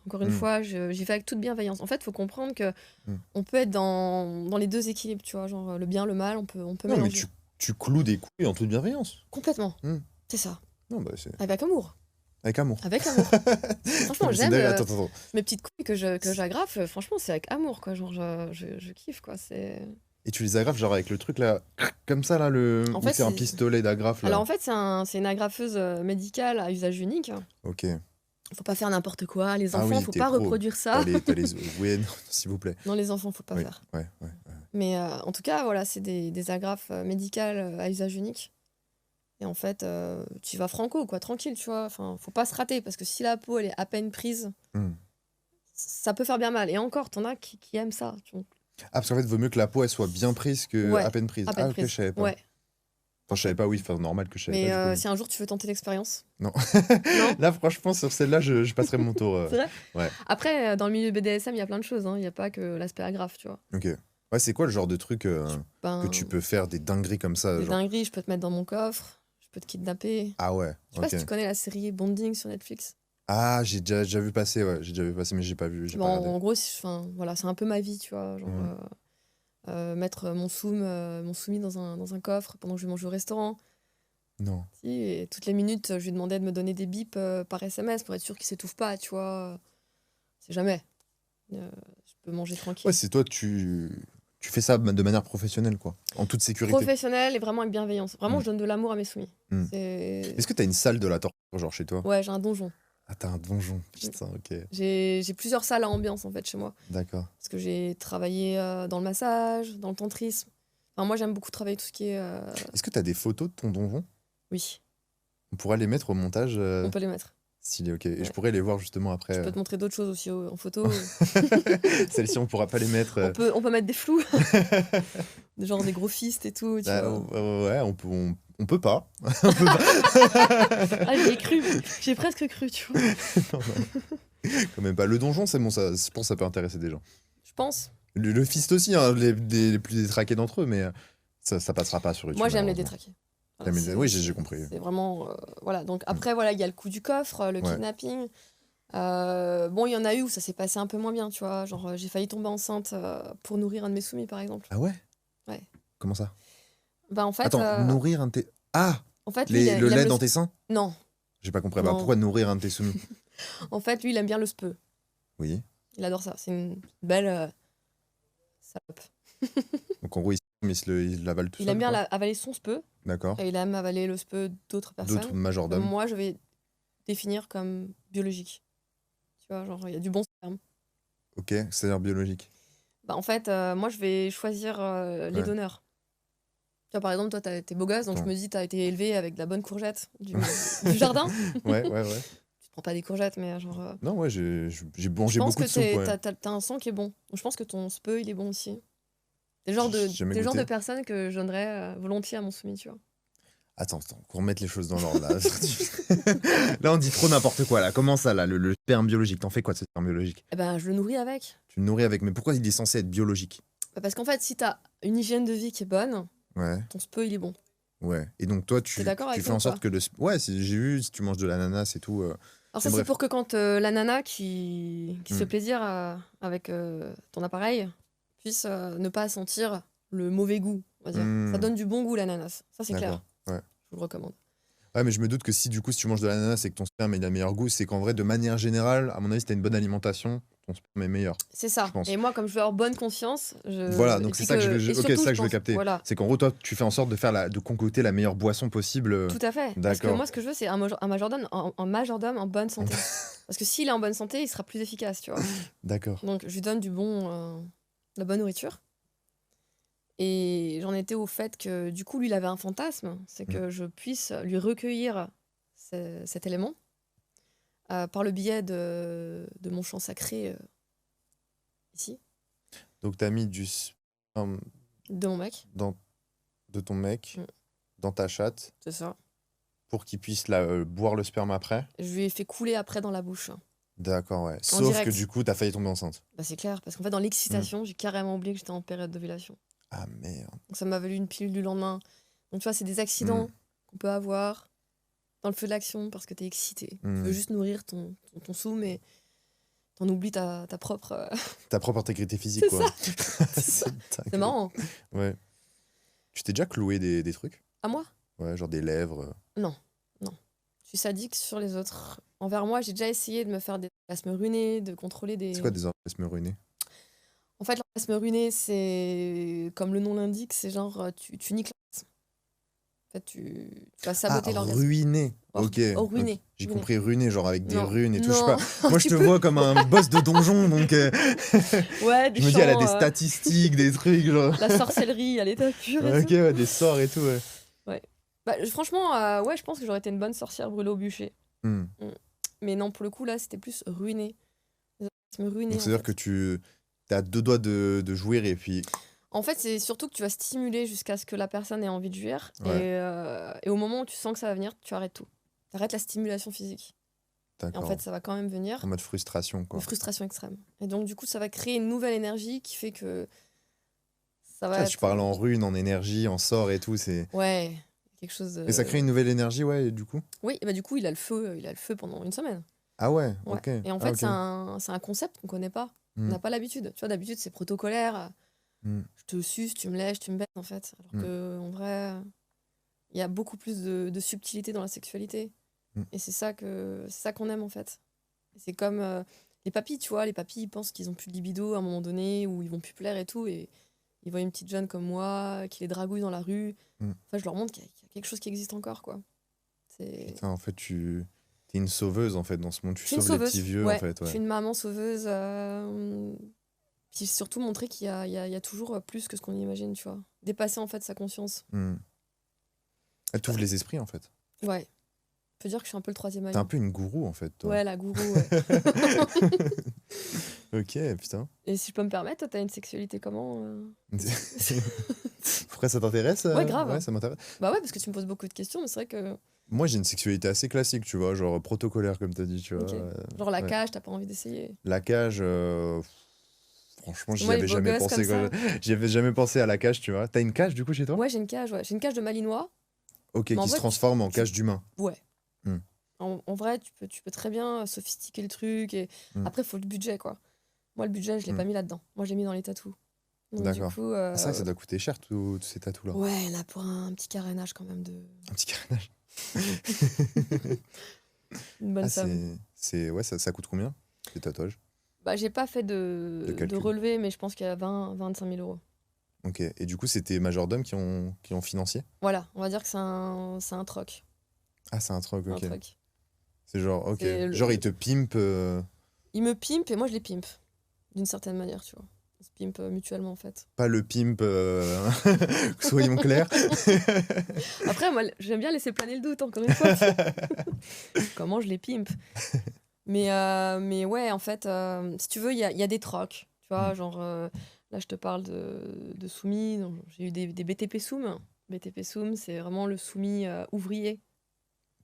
S2: Encore une
S1: Mm.
S2: fois, j'y vais avec toute bienveillance. En fait, il faut comprendre que
S1: Mm.
S2: on peut être dans les deux équilibres, tu vois. Genre le bien, le mal, on peut
S1: Non, mais
S2: mélanger.
S1: tu cloues des couilles en toute bienveillance.
S2: Complètement.
S1: Mm.
S2: C'est ça.
S1: Non, bah c'est...
S2: Avec amour.
S1: Avec amour.
S2: Avec amour. Franchement,
S1: Mais c'est
S2: j'aime
S1: dingue. Attends.
S2: mes petites couilles que j'agrafe. Franchement, c'est avec amour, quoi. Genre, je kiffe, quoi. C'est.
S1: Et tu les agrafes genre avec le truc là, comme ça là,
S2: En
S1: ou
S2: fait,
S1: c'est un
S2: c'est-
S1: pistolet d'agrafe là?
S2: Alors en fait, c'est une agrafeuse médicale à usage unique.
S1: Ok.
S2: Faut pas faire n'importe quoi. Les
S1: Ah
S2: enfants,
S1: oui,
S2: faut
S1: t'es
S2: pas
S1: pro.
S2: reproduire ça.
S1: T'as les... Ouais, non, s'il vous plaît.
S2: Non, les enfants, faut pas
S1: Oui,
S2: faire.
S1: ouais.
S2: Mais en tout cas, voilà, c'est des agrafes médicales à usage unique. Et en fait, tu vas franco, quoi, tranquille, tu vois. Enfin, faut pas se rater parce que si la peau, elle est à peine prise,
S1: Hmm.
S2: ça peut faire bien mal. Et encore, t'en as qui aiment ça.
S1: Ah, parce qu'en fait, vaut mieux que la peau elle soit bien prise que
S2: Ouais,
S1: à peine prise.
S2: à peine
S1: Ah, ok,
S2: prise.
S1: je savais pas.
S2: Ouais.
S1: Enfin, je savais pas, oui, enfin, normal que je savais
S2: Mais
S1: pas. Du coup.
S2: si un jour tu veux tenter l'expérience.
S1: Non.
S2: Non.
S1: Là, franchement, sur celle-là, je passerai mon tour.
S2: C'est vrai.
S1: Ouais.
S2: Après, dans le milieu BDSM, il y a plein de choses. Il n'y a pas que l'aspect agrafe, tu vois.
S1: Ok. Ouais, c'est quoi le genre de truc
S2: Ben,
S1: que tu peux faire des dingueries comme ça
S2: des
S1: genre...
S2: dingueries, je peux te mettre dans mon coffre, je peux te kidnapper.
S1: Ah ouais,
S2: Je sais pas
S1: ok.
S2: si tu connais la série Bonding sur Netflix.
S1: Ah, j'ai déjà vu passer, ouais. J'ai déjà vu passer, mais j'ai pas vu, j'ai
S2: Bon,
S1: pas regardé.
S2: en gros, voilà, c'est un peu ma vie, tu vois. Genre,
S1: Mhm.
S2: mettre mon soumis dans un coffre pendant que je vais manger au restaurant.
S1: Non.
S2: Si, et toutes les minutes, je lui demandais de me donner des bips par SMS pour être sûr qu'il s'étouffe pas, tu vois. C'est jamais. Je peux manger tranquille.
S1: Ouais, c'est toi, tu fais ça de manière professionnelle, quoi. En toute sécurité.
S2: Professionnel et vraiment avec bienveillance. Vraiment,
S1: Mm.
S2: je donne de l'amour à mes soumis.
S1: Mm.
S2: C'est...
S1: Est-ce que t'as une salle de la torture, genre chez toi?
S2: Ouais, j'ai un donjon.
S1: Ah, t'as un donjon. Putain, ok.
S2: J'ai plusieurs salles à ambiance, en fait, chez moi.
S1: D'accord.
S2: Parce que j'ai travaillé dans le massage, dans le tantrisme. Enfin, moi, j'aime beaucoup travailler tout ce qui est...
S1: Est-ce que t'as des photos de ton donjon?
S2: Oui,
S1: On pourra les mettre au montage
S2: on peut les mettre.
S1: stylé, ok. Et
S2: Ouais.
S1: je pourrais les voir justement après.
S2: Je peux te montrer d'autres choses aussi en photo.
S1: Celle-ci, on pourra pas les mettre.
S2: On peut mettre des flous. Genre des gros fistes et tout, tu
S1: Ah,
S2: vois.
S1: ouais, on peut pas.
S2: Ah, j'y ai cru. J'ai presque cru, tu vois.
S1: Non, quand même pas. Le donjon, c'est bon, ça, je pense que ça peut intéresser des gens.
S2: Je pense.
S1: Le fist aussi, hein, les plus détraqués d'entre eux, mais ça passera pas sur YouTube.
S2: Moi, j'aime les
S1: malheureusement.
S2: détraquer.
S1: T'aimes les-
S2: c'est-
S1: oui, j'ai compris.
S2: C'est vraiment... voilà. Donc après, voilà, il y a le coup du coffre, le
S1: Ouais.
S2: kidnapping. Bon, il y en a eu où ça s'est passé un peu moins bien, tu vois. Genre, j'ai failli tomber enceinte pour nourrir un de mes soumis, par exemple.
S1: Ah ouais?
S2: Ouais.
S1: Comment ça?
S2: Bah, en fait...
S1: Attends, nourrir un de tes... Ah!
S2: En fait, lui,
S1: Le
S2: il aime
S1: lait dans tes seins?
S2: Non.
S1: J'ai pas compris. Bah,
S2: Non.
S1: pourquoi nourrir un de tes soumis?
S2: En fait, lui, il aime bien le speu.
S1: Oui.
S2: Il adore ça. C'est une belle salope.
S1: Donc en gros, il l'avale tout
S2: Il
S1: seul.
S2: aime bien
S1: quoi.
S2: avaler son speu
S1: D'accord.
S2: et il aime avaler le speu d'autres
S1: D'autres
S2: personnes.
S1: majordomes.
S2: Moi, je vais définir comme biologique. Tu vois, genre, il y a du bon sperme.
S1: Ok, c'est-à-dire biologique.
S2: Bah, en fait, moi, je vais choisir les
S1: Ouais.
S2: donneurs. Tu vois, par exemple, toi, t'es beau gosse, donc je
S1: Ouais.
S2: me dis, t'as été élevé avec de la bonne courgette du jardin.
S1: Ouais.
S2: Tu te prends pas des courgettes, mais genre...
S1: Non, ouais, j'ai
S2: je
S1: mangé
S2: pense
S1: beaucoup
S2: que
S1: de soupe. Ouais.
S2: t'as un sang qui est bon. Donc, je pense que ton speu, il est bon aussi. T'es le genre
S1: J'ai jamais
S2: t'es le genre de
S1: goûté.
S2: personne que je donnerais volontiers à mon soumis, tu vois.
S1: Attends, qu'on remette les choses dans l'ordre là. Là, on dit trop n'importe quoi là. Comment ça là, le sperme biologique? T'en fais quoi de ce sperme biologique?
S2: Eh ben, je le nourris avec.
S1: Tu le nourris avec. Mais pourquoi il est censé être biologique?
S2: Bah, parce qu'en fait, si t'as une hygiène de vie qui est bonne,
S1: Ouais,
S2: ton speu, il est bon.
S1: ouais. Et donc toi,
S2: T'es d'accord
S1: tu
S2: avec
S1: fais
S2: moi
S1: en
S2: ou
S1: sorte
S2: pas
S1: que le. Ouais, j'ai vu, si tu manges de l'ananas et tout.
S2: Alors ça,
S1: Mais
S2: c'est
S1: bref.
S2: pour que quand la nana qui se fait
S1: Mm.
S2: plaisir avec ton appareil puisse ne pas sentir le mauvais goût, on va dire.
S1: Mm.
S2: Ça donne du bon goût, l'ananas. Ça, c'est clair.
S1: D'accord. Ouais.
S2: Je vous le recommande.
S1: Ouais, mais je me doute que si du coup, si tu manges de l'ananas et que ton sperme il a meilleur goût, c'est qu'en vrai, de manière générale, à mon avis, si t'as une bonne alimentation, ton sperme est meilleur.
S2: C'est ça.
S1: Je pense.
S2: Et moi, comme je veux avoir bonne conscience,
S1: Voilà,
S2: et
S1: donc
S2: puis
S1: c'est ça que je veux,
S2: et
S1: ok,
S2: surtout,
S1: c'est ça que je veux
S2: pense,
S1: capter.
S2: voilà,
S1: C'est qu'en gros, toi, tu fais en sorte de concocter la meilleure boisson possible.
S2: tout à fait. Parce que
S1: D'accord.
S2: moi, ce que je veux, c'est un majordome en bonne santé. Parce que s'il est en bonne santé, il sera plus efficace, tu vois.
S1: D'accord.
S2: Donc, je lui donne de la bonne nourriture. Et j'en étais au fait que, du coup, lui, il avait un fantasme, c'est que je puisse lui recueillir cet élément par le biais de mon chant sacré ici,
S1: Donc, t'as mis du sperme
S2: de mon mec.
S1: de ton mec
S2: Mm.
S1: dans ta chatte
S2: C'est ça.
S1: pour qu'il puisse boire le sperme après.
S2: Je lui ai fait couler après dans la bouche.
S1: D'accord, ouais.
S2: En
S1: Sauf
S2: direct.
S1: que du coup, t'as failli tomber enceinte.
S2: Bah, c'est clair, parce qu'en fait, dans l'excitation, j'ai carrément oublié que j'étais en période d'ovulation.
S1: Ah merde.
S2: Donc, ça m'a valu une pilule du lendemain. Donc, tu vois, c'est des accidents qu'on peut avoir dans le feu de l'action parce que t'es excité. Tu veux juste nourrir ton sou, mais t'en oublies ta propre.
S1: Ta propre intégrité physique,
S2: C'est
S1: quoi.
S2: ça.
S1: dingue.
S2: C'est marrant.
S1: Ouais. Tu t'es déjà cloué des trucs?
S2: À moi?
S1: Ouais, genre des lèvres.
S2: Non. Je suis sadique sur les autres. Envers moi, j'ai déjà essayé de me faire des orgasmes runés, de contrôler des.
S1: C'est quoi des orgasmes ruinés?
S2: En fait, l'orgasme ruiné, c'est comme le nom l'indique, c'est genre tu niques l'orgasme. En fait, tu vas saboter l'orgasme.
S1: Ruiné. Ok.
S2: Ruiné.
S1: Ok. J'ai compris ruiné, genre avec des
S2: Non.
S1: runes et tout. Je sais
S2: Non.
S1: pas. Moi, je te vois comme un boss de donjon, donc
S2: Ouais, des
S1: je me dis, elle a
S2: chants,
S1: des statistiques, des trucs, genre.
S2: la sorcellerie à l'état pur. Et
S1: Ok,
S2: tout.
S1: ouais, des sorts et tout, ouais.
S2: Bah, franchement, ouais, je pense que j'aurais été une bonne sorcière brûlée au bûcher.
S1: Hmm.
S2: Mais non, pour le coup, là, c'était plus ruiné. Des orgasmes ruinés,
S1: Donc,
S2: en
S1: c'est-à-dire
S2: fait.
S1: que tu as deux doigts de jouir et puis.
S2: En fait, c'est surtout que tu vas stimuler jusqu'à ce que la personne ait envie de jouir.
S1: Ouais.
S2: Et au moment où tu sens que ça va venir, tu arrêtes tout. Tu arrêtes la stimulation physique. Et en
S1: D'accord.
S2: fait, ça va quand même venir.
S1: En mode frustration, quoi.
S2: Une frustration extrême. Et donc, du coup, ça va créer une nouvelle énergie qui fait que ça va
S1: Ça,
S2: être...
S1: tu parles en runes, en énergie, en sort et tout. C'est...
S2: Ouais, quelque chose de...
S1: Et ça crée une nouvelle énergie, ouais, du coup?
S2: Oui, et bah du coup, il a le feu pendant une semaine.
S1: Ah ouais,
S2: Ouais.
S1: ok.
S2: Et en fait, c'est un concept qu'on connaît pas. On n'a pas l'habitude. Tu vois, d'habitude, c'est protocolaire. Je te suce, tu me lèches, tu me baises, en fait. Alors que, en vrai, il y a beaucoup plus de subtilité dans la sexualité. Et c'est ça qu'on aime, en fait. Et c'est comme les papis, tu vois. Les papis, ils pensent qu'ils ont plus de libido à un moment donné, ou ils vont plus plaire et tout. Et ils voient une petite jeune comme moi qui les dragouille dans la rue. Enfin, je leur montre qu'il y a quelque chose qui existe encore, quoi.
S1: Putain, en fait, t'es une sauveuse, en fait, dans ce monde. Tu
S2: Je suis une
S1: sauves les
S2: sauveuse,
S1: petits vieux,
S2: ouais.
S1: en fait.
S2: Je suis une maman sauveuse. Puis surtout montrer qu'il y a toujours plus que ce qu'on imagine, tu vois. Dépasser, en fait, sa conscience.
S1: Elle t'ouvre les esprits, en fait.
S2: Ouais. On peut dire que je suis un peu le troisième œil.
S1: T'es un peu une gourou, en fait, toi.
S2: Ouais, la gourou, ouais.
S1: Ok, putain.
S2: Et si je peux me permettre, toi, t'as une sexualité comment
S1: Pourquoi ça t'intéresse?
S2: Ouais, grave.
S1: Ouais, ça m'intéresse.
S2: Bah ouais, parce que tu me poses beaucoup de questions, mais c'est vrai que...
S1: Moi, j'ai une sexualité assez classique, tu vois, genre protocolaire, comme t'as dit, tu vois.
S2: Ok. Genre la
S1: ouais.
S2: cage, t'as pas envie d'essayer?
S1: La cage, franchement, j'y
S2: Moi, les
S1: avais
S2: beaux
S1: jamais
S2: gosses
S1: pensé.
S2: comme
S1: J'y avais jamais pensé à la cage, tu vois. T'as une cage, du coup, chez toi?
S2: Ouais, j'ai une cage, ouais. J'ai une cage de malinois.
S1: Ok,
S2: Mais en
S1: qui se
S2: vrai,
S1: transforme en cage d'humain.
S2: Ouais.
S1: Hmm.
S2: En vrai, tu peux très bien sophistiquer le truc. Et après, il faut le budget, quoi. Moi, le budget, je l'ai pas mis là-dedans. Moi, je l'ai mis dans les tatous. Donc,
S1: D'accord.
S2: Du coup,
S1: Ah, ça doit coûter cher, tous ces tatous-là.
S2: ouais, il y en a pour un petit carénage quand même de...
S1: Un petit carénage.
S2: Une bonne somme.
S1: Ouais, ça coûte combien, ces tatouages?
S2: Bah, j'ai pas fait de
S1: calcul.
S2: relevé, mais je pense qu'il y a 20-25 000 euros.
S1: Ok, et du coup, c'était majordome qui ont financé?
S2: Voilà, on va dire que c'est un troc.
S1: Ah, c'est un truc,
S2: Un
S1: ok.
S2: troc.
S1: C'est genre, ok.
S2: C'est
S1: Genre, ils te pimpent.
S2: Il me pimpe et moi, je les pimpe. D'une certaine manière, tu vois. On se pimpe mutuellement, en fait.
S1: Pas le pimp, soyons clairs.
S2: Après, moi, j'aime bien laisser planer le doute, encore une fois. Comment je les pimpe. Mais ouais, en fait, si tu veux, il y a des trocs. Tu vois, genre, là, je te parle de soumis. Donc, j'ai eu des BTP Soum. BTP Soum, c'est vraiment le soumis ouvrier.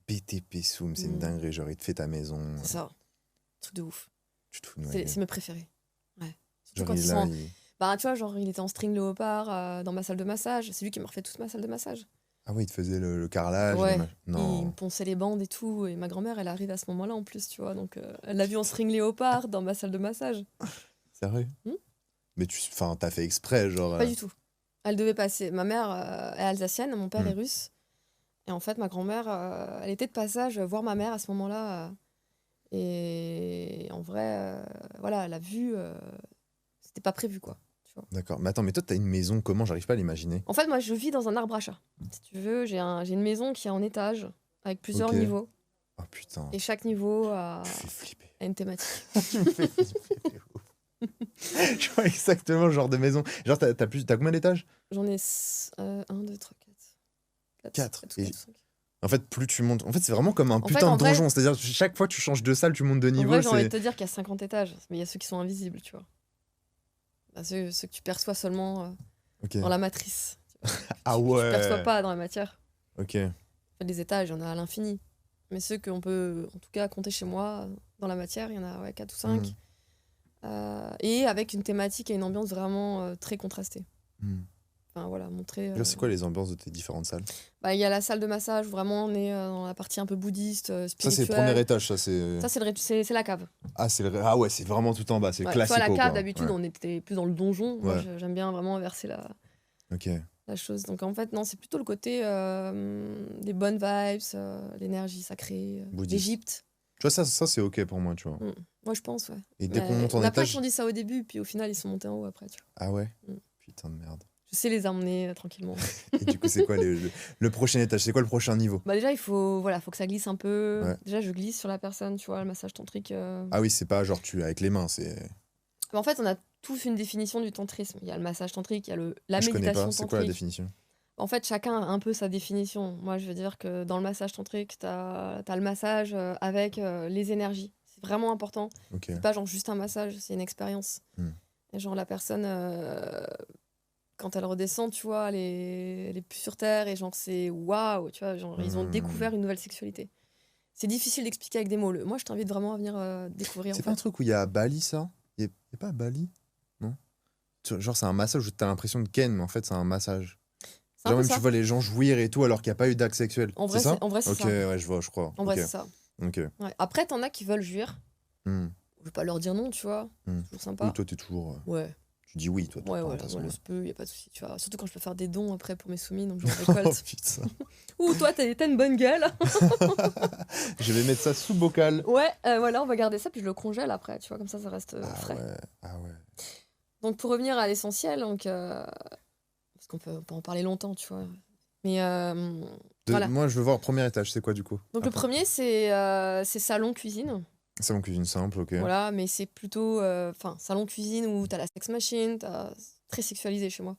S1: BTP Soum, c'est une dinguerie. Genre, il te fait ta maison.
S2: C'est ça. Truc de ouf.
S1: Tu te fous de ma gueule.
S2: C'est mes préférés. Ouais. Surtout
S1: Genre,
S2: quand
S1: il est
S2: ils
S1: là,
S2: sont... Bah, tu vois, genre, il était en string léopard dans ma salle de massage. C'est lui qui m'a refait toute ma salle de massage.
S1: Ah oui, il te faisait le carrelage.
S2: Ouais.
S1: Non.
S2: Il me ponçait les bandes et tout. Et ma grand-mère, elle arrive à ce moment-là en plus, tu vois. Donc, elle l'a vu en string léopard dans ma salle de massage.
S1: Sérieux? Mais t'as fait exprès, genre.
S2: Pas du tout. Elle devait passer. Ma mère est alsacienne, mon père est russe. Et en fait, ma grand-mère, elle était de passage voir ma mère à ce moment-là. Et en vrai, voilà, la vue, c'était pas prévu, quoi. Tu vois.
S1: D'accord. Mais attends, mais toi, t'as une maison, comment? J'arrive pas à l'imaginer.
S2: En fait, moi, je vis dans un arbre à chat. Si tu veux, j'ai une maison qui est en étage, avec plusieurs
S1: Ok.
S2: niveaux.
S1: Oh putain.
S2: Et chaque niveau
S1: Tu
S2: a
S1: me fais flipper.
S2: une thématique.
S1: Tu me fais flipper de ouf. Je vois exactement le genre de maison. Genre, t'as combien d'étages?
S2: J'en ai 1, 2, 3, 4.
S1: 4.
S2: 4 ou 5.
S1: En fait, plus tu montes. En fait, c'est vraiment comme un
S2: En fait,
S1: putain
S2: en
S1: de
S2: vrai-
S1: donjon. C'est-à-dire, chaque fois que tu changes de salle, tu montes de
S2: En
S1: niveau.
S2: vrai, j'ai envie de
S1: C'est.
S2: te dire qu'il y a 50 étages, mais il y a ceux qui sont invisibles, tu vois. Bah, ceux que tu perçois seulement
S1: Ok.
S2: dans la matrice.
S1: Ah
S2: Tu
S1: ouais.
S2: perçois pas dans la matière.
S1: Ok.
S2: En fait, les étages, il y en a à l'infini. Mais ceux qu'on peut, en tout cas, compter chez moi, dans la matière, il y en a 4 ou 5. Et avec une thématique et une ambiance vraiment très contrastée.
S1: Hmm.
S2: Enfin, voilà, montrer...
S1: Genre, c'est quoi les ambiances de tes différentes salles?
S2: Bah, il y a la salle de massage, où vraiment on est dans la partie un peu bouddhiste,
S1: Ça,
S2: spirituelle.
S1: c'est le premier étage. Ça, c'est.
S2: Ça, c'est la cave.
S1: Ah ouais, c'est vraiment tout en bas. C'est
S2: Ouais,
S1: classique.
S2: tu vois, la cave,
S1: quoi.
S2: d'habitude,
S1: Ouais.
S2: on était plus dans le donjon. Moi,
S1: Ouais.
S2: j'aime bien vraiment inverser
S1: Ok.
S2: la chose. Donc, en fait, non, c'est plutôt le côté des bonnes vibes, l'énergie sacrée,
S1: Bouddhiste.
S2: l'Égypte.
S1: Tu vois, ça c'est ok pour moi, tu vois.
S2: Moi, je pense, ouais.
S1: Et dès qu'on monte
S2: Il y
S1: en
S2: en a plein
S1: étage.
S2: qui ont dit ça au début, puis au final, ils sont montés en haut après, tu vois.
S1: Ah ouais?
S2: Mm.
S1: Putain de merde.
S2: Je sais les emmener tranquillement.
S1: Et du coup, c'est quoi le prochain étage? C'est quoi le prochain niveau?
S2: Bah, déjà, faut que ça glisse un peu.
S1: Ouais.
S2: Déjà, je glisse sur la personne, tu vois, le massage tantrique.
S1: Ah oui, c'est pas genre tu avec les mains, c'est.
S2: En fait, on a tous une définition du tantrisme. Il y a le massage tantrique, il y a la
S1: Je connais
S2: méditation
S1: pas. C'est quoi la
S2: tantrique.
S1: définition?
S2: En fait, chacun a un peu sa définition. Moi, je veux dire que dans le massage tantrique, t'as le massage avec les énergies. C'est vraiment important.
S1: Ok.
S2: C'est pas genre juste un massage, c'est une expérience.
S1: Hmm.
S2: Et genre la personne, quand elle redescend, tu vois, elle est plus sur Terre et genre c'est waouh, tu vois, genre ils ont découvert une nouvelle sexualité. C'est difficile d'expliquer avec des mots. Moi, je t'invite vraiment à venir découvrir.
S1: C'est
S2: En
S1: pas un
S2: fait.
S1: truc où il y a à Bali, ça? Il y a pas à Bali? Non? Genre, c'est un massage où t'as l'impression de ken, mais en fait, c'est un massage.
S2: C'est un
S1: Genre,
S2: peu
S1: même
S2: ça.
S1: tu vois les gens jouir et tout alors qu'il n'y a pas eu d'acte sexuel.
S2: En vrai,
S1: c'est ça?
S2: en vrai, c'est
S1: Ok,
S2: ça.
S1: ouais, je vois, je crois.
S2: En vrai,
S1: Ok.
S2: c'est ça.
S1: Ok.
S2: Ouais. Après, t'en as qui veulent jouir.
S1: Hmm.
S2: Je vais pas leur dire non, tu vois.
S1: Hmm.
S2: C'est toujours sympa.
S1: Oui, toi, t'es toujours.
S2: Ouais.
S1: Tu dis oui, toi.
S2: Ouais,
S1: de
S2: ouais,
S1: toute façon,
S2: moi, le
S1: ouais.
S2: speu, y a pas de souci, tu vois. Surtout quand je peux faire des dons après pour mes soumis, donc j'en
S1: Oh
S2: récolte.
S1: putain.
S2: Ouh, toi, t'as une bonne gueule.
S1: Je vais mettre ça sous bocal.
S2: Ouais, voilà, on va garder ça, puis je le congèle après, tu vois, comme ça reste
S1: Ah
S2: frais.
S1: ouais, ah ouais.
S2: Donc, pour revenir à l'essentiel, donc, parce qu'on peut en parler longtemps, tu vois. Mais voilà.
S1: Moi, je veux voir le premier étage, c'est quoi du coup?
S2: Donc, le
S1: Après.
S2: premier, c'est salon-cuisine.
S1: Salon cuisine simple, ok.
S2: Voilà, mais c'est plutôt salon-cuisine où t'as la sex machine, très sexualisé chez moi.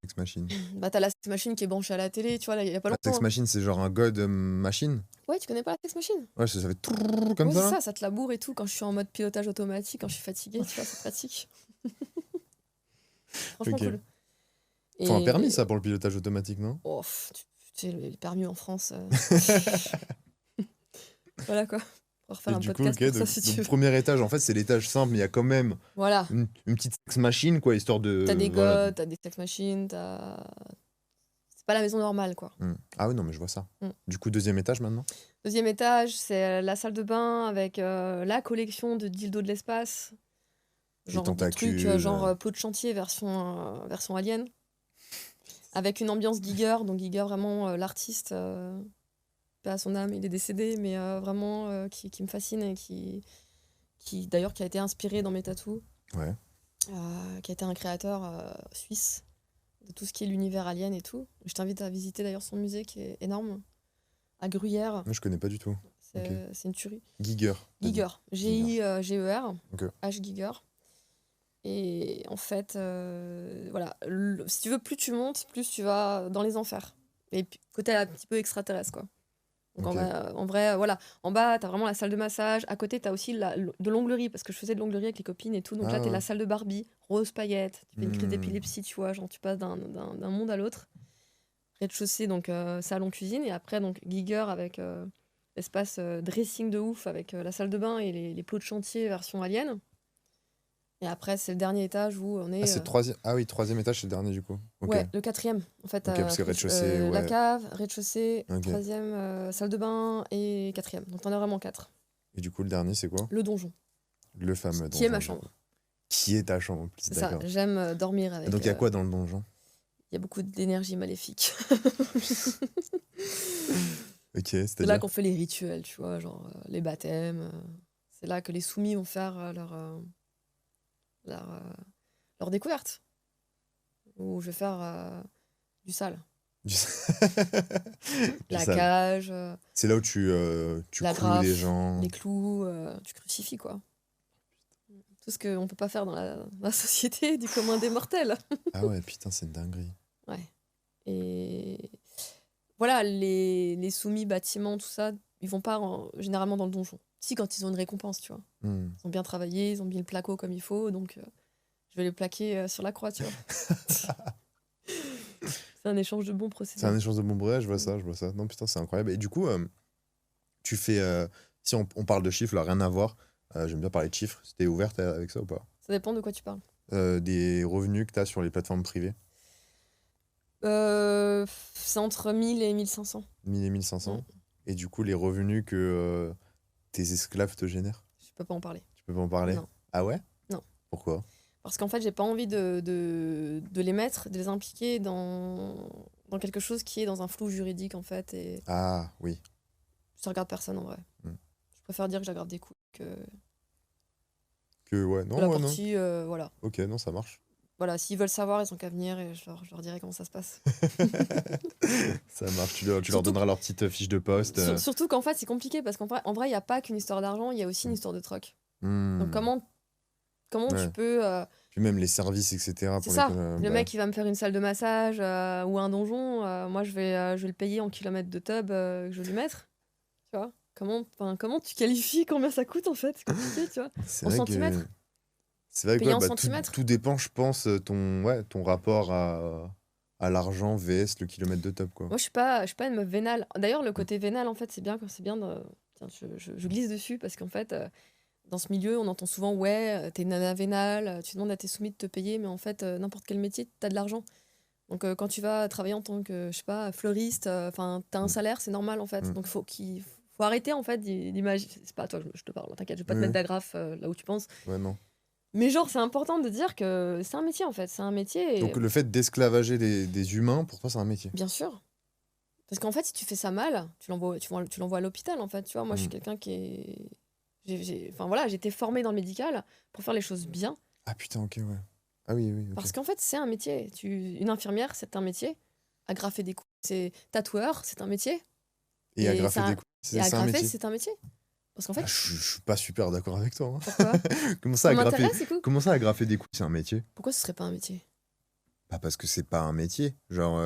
S1: Sex machine.
S2: Bah, t'as la sex machine qui est branchée à la télé, tu vois, là, il y a pas
S1: La
S2: longtemps.
S1: sex machine, c'est genre un god machine?
S2: Ouais, tu connais pas la sex machine?
S1: Ouais, ça fait trrrr comme
S2: Ouais,
S1: ça
S2: c'est
S1: là?
S2: ça te laboure et tout. Quand je suis en mode pilotage automatique, quand je suis fatiguée, tu vois, c'est pratique. Franchement,
S1: Ok.
S2: cool.
S1: Faut un
S2: Et-
S1: permis, ça, pour le pilotage automatique, non?
S2: Oh, tu sais, les permis en France. Voilà quoi. On va refaire
S1: Et
S2: un
S1: du coup,
S2: podcast
S1: ok,
S2: pour ça si tu
S1: donc
S2: veux.
S1: premier étage, en fait, c'est l'étage simple, mais il y a quand même
S2: Voilà.
S1: une petite sex machine, quoi, histoire de.
S2: T'as des
S1: voilà.
S2: godes, t'as des sex machines, c'est pas la maison normale quoi.
S1: Ah oui, non, mais je vois ça.
S2: Mm.
S1: Du coup, deuxième étage maintenant?
S2: Deuxième étage, c'est la salle de bain avec la collection de dildos de l'espace. Genre des
S1: tentacules.
S2: trucs genre peau de chantier version alien. Avec une ambiance Giger, donc Giger vraiment l'artiste, paix à son âme, il est décédé, mais vraiment qui me fascine et qui d'ailleurs qui a été inspiré dans mes tatous,
S1: Ouais.
S2: qui a été un créateur suisse de tout ce qui est l'univers alien et tout. Je t'invite à visiter d'ailleurs son musée qui est énorme, à Gruyère,
S1: Moi, je connais pas du tout.
S2: c'est une tuerie.
S1: Giger. t'as dit.
S2: Giger, G-I-G-E-R,
S1: Ok.
S2: H Giger. Et en fait, voilà, si tu veux, plus tu montes, plus tu vas dans les enfers. Et puis, côté un petit peu extraterrestre, quoi. Donc
S1: Ok.
S2: en vrai, voilà, en bas, t'as vraiment la salle de massage. À côté, t'as aussi de l'onglerie, parce que je faisais de l'onglerie avec les copines et tout. Donc
S1: Ah
S2: là, t'es
S1: ouais.
S2: la salle de Barbie, rose paillettes. Tu fais une crise
S1: Hmm.
S2: d'épilepsie, tu vois, genre tu passes d'un monde à l'autre. Rez-de-chaussée, donc salon cuisine. Et après, donc Giger avec l'espace dressing de ouf, avec la salle de bain et les plots de chantier version alien. Et après, c'est le dernier étage où on est.
S1: Ah, c'est le troisième. Ah oui, troisième étage, c'est le dernier du coup. Ok.
S2: Ouais, le quatrième. En fait,
S1: Ok, parce que rez-de-chaussée,
S2: la
S1: ouais.
S2: cave, rez-de-chaussée,
S1: Ok.
S2: troisième, salle de bain et quatrième. Donc t'en as vraiment 4.
S1: Et du coup, le dernier, c'est quoi?
S2: Le donjon,
S1: Le fameux
S2: qui est ma
S1: donjon, du
S2: chambre.
S1: coup. Qui est ta chambre en plus,
S2: C'est ça,
S1: d'accord.
S2: j'aime dormir avec.
S1: Et donc, il y a quoi dans le donjon?
S2: Il y a beaucoup d'énergie maléfique.
S1: Ok,
S2: C'est là
S1: c'est-à-dire?
S2: qu'on fait les rituels, tu vois, genre les baptêmes. C'est là que les soumis vont faire leur, leur découverte. Ou je vais faire du sale.
S1: Du-
S2: La
S1: sale.
S2: cage,
S1: C'est là où tu
S2: la
S1: cloues les
S2: graffe,
S1: gens.
S2: les clous, tu crucifies quoi. Tout ce qu'on peut pas faire dans la société du commun des mortels.
S1: Ah ouais, putain, c'est une dinguerie.
S2: Ouais. Et voilà, les soumis, bâtiments, tout ça, ils vont pas généralement dans le donjon. Si, quand ils ont une récompense, tu vois.
S1: Hmm.
S2: Ils ont bien travaillé, ils ont mis le placo comme il faut, donc je vais les plaquer sur la croix, tu vois. C'est un échange de bons procédés.
S1: C'est un échange de bons brevets, je vois ça, je vois ça. Non, putain, c'est incroyable. Et du coup, tu fais... si on parle de chiffres, là, rien à voir. J'aime bien parler de chiffres. C'était ouverte avec ça ou pas?
S2: Ça dépend de quoi tu parles.
S1: Des revenus que tu as sur les plateformes privées.
S2: C'est entre 1000 et 1500.
S1: 1000 et 1500.
S2: Mm.
S1: Et du coup, les revenus que tes esclaves te génèrent.
S2: Je peux pas en parler.
S1: Tu peux pas en parler?
S2: Non.
S1: Ah ouais?
S2: Non.
S1: Pourquoi?
S2: Parce qu'en fait, j'ai pas envie de les mettre, de les impliquer dans quelque chose qui est dans un flou juridique, en fait. Et
S1: Ah oui.
S2: ça regarde personne, en vrai.
S1: Mm.
S2: Je préfère dire que j'aggrave des coups que
S1: Ouais, non,
S2: la
S1: ouais, non.
S2: partie, voilà.
S1: Ok, non, ça marche.
S2: Voilà, s'ils veulent savoir, ils ont qu'à venir et je leur dirai comment ça se passe.
S1: Ça marche, tu leur
S2: Surtout-
S1: donneras leur petite fiche de poste.
S2: Surtout qu'en fait, c'est compliqué parce qu'en vrai, il n'y a pas qu'une histoire d'argent, il y a aussi une histoire de troc. Donc comment
S1: Ouais.
S2: tu peux...
S1: Puis même les services, etc.
S2: c'est
S1: pour
S2: ça,
S1: lesquels,
S2: le mec qui va me faire une salle de massage ou un donjon, moi je vais le payer en kilomètres de tub que je vais lui mettre. Tu vois, comment tu qualifies combien ça coûte en fait? C'est compliqué, tu vois.
S1: C'est
S2: En
S1: vrai
S2: centimètres.
S1: que... C'est vrai que
S2: Payer en
S1: tout
S2: centimètres.
S1: dépend, je pense, ton rapport à l'argent vs le kilomètre de top, quoi.
S2: Moi je suis pas une meuf vénale. D'ailleurs, le côté vénal, en fait, c'est bien de... Tiens, je glisse dessus parce qu'en fait, dans ce milieu, on entend souvent, ouais, t'es une nana vénale, tu demandes à tes soumis de te payer, mais en fait, n'importe quel métier, t'as de l'argent. Donc quand tu vas travailler en tant que, je sais pas, fleuriste, enfin, t'as un salaire, c'est normal en fait.
S1: Mm.
S2: Donc faut arrêter en fait d'imaginer. C'est pas à toi que je te parle, t'inquiète, je vais pas te
S1: Oui,
S2: mettre
S1: oui.
S2: d'agrafe là où tu penses.
S1: Ouais, non.
S2: Mais genre, c'est important de dire que c'est un métier en fait, c'est un métier. Et,
S1: Donc le fait d'esclavager des humains, pour toi, c'est un métier.
S2: bien sûr. Parce qu'en fait, si tu fais ça mal, tu l'envoies à l'hôpital en fait. Tu vois, moi, je suis
S1: Mm.
S2: quelqu'un qui est. Enfin voilà, j'ai été formée dans le médical pour faire les choses bien.
S1: Ah putain, ok, ouais. Ah oui, oui, ok.
S2: Parce qu'en fait, c'est un métier. Une infirmière, c'est un métier. Agrafer des coups, c'est tatoueur, c'est un métier.
S1: Et
S2: et
S1: agrafer
S2: ça-
S1: des coups,
S2: Et
S1: c'est un
S2: agrafer,
S1: métier.
S2: c'est un métier. Parce qu'en fait,
S1: Ah, je suis pas super d'accord avec toi. Hein.
S2: pourquoi
S1: Comment
S2: Ça
S1: ça, agrafer...
S2: m'intéresse, écoute.
S1: Comment ça, agrafer des coups, c'est un métier?
S2: Pourquoi ce serait pas un métier?
S1: Bah parce que c'est pas un métier. Genre,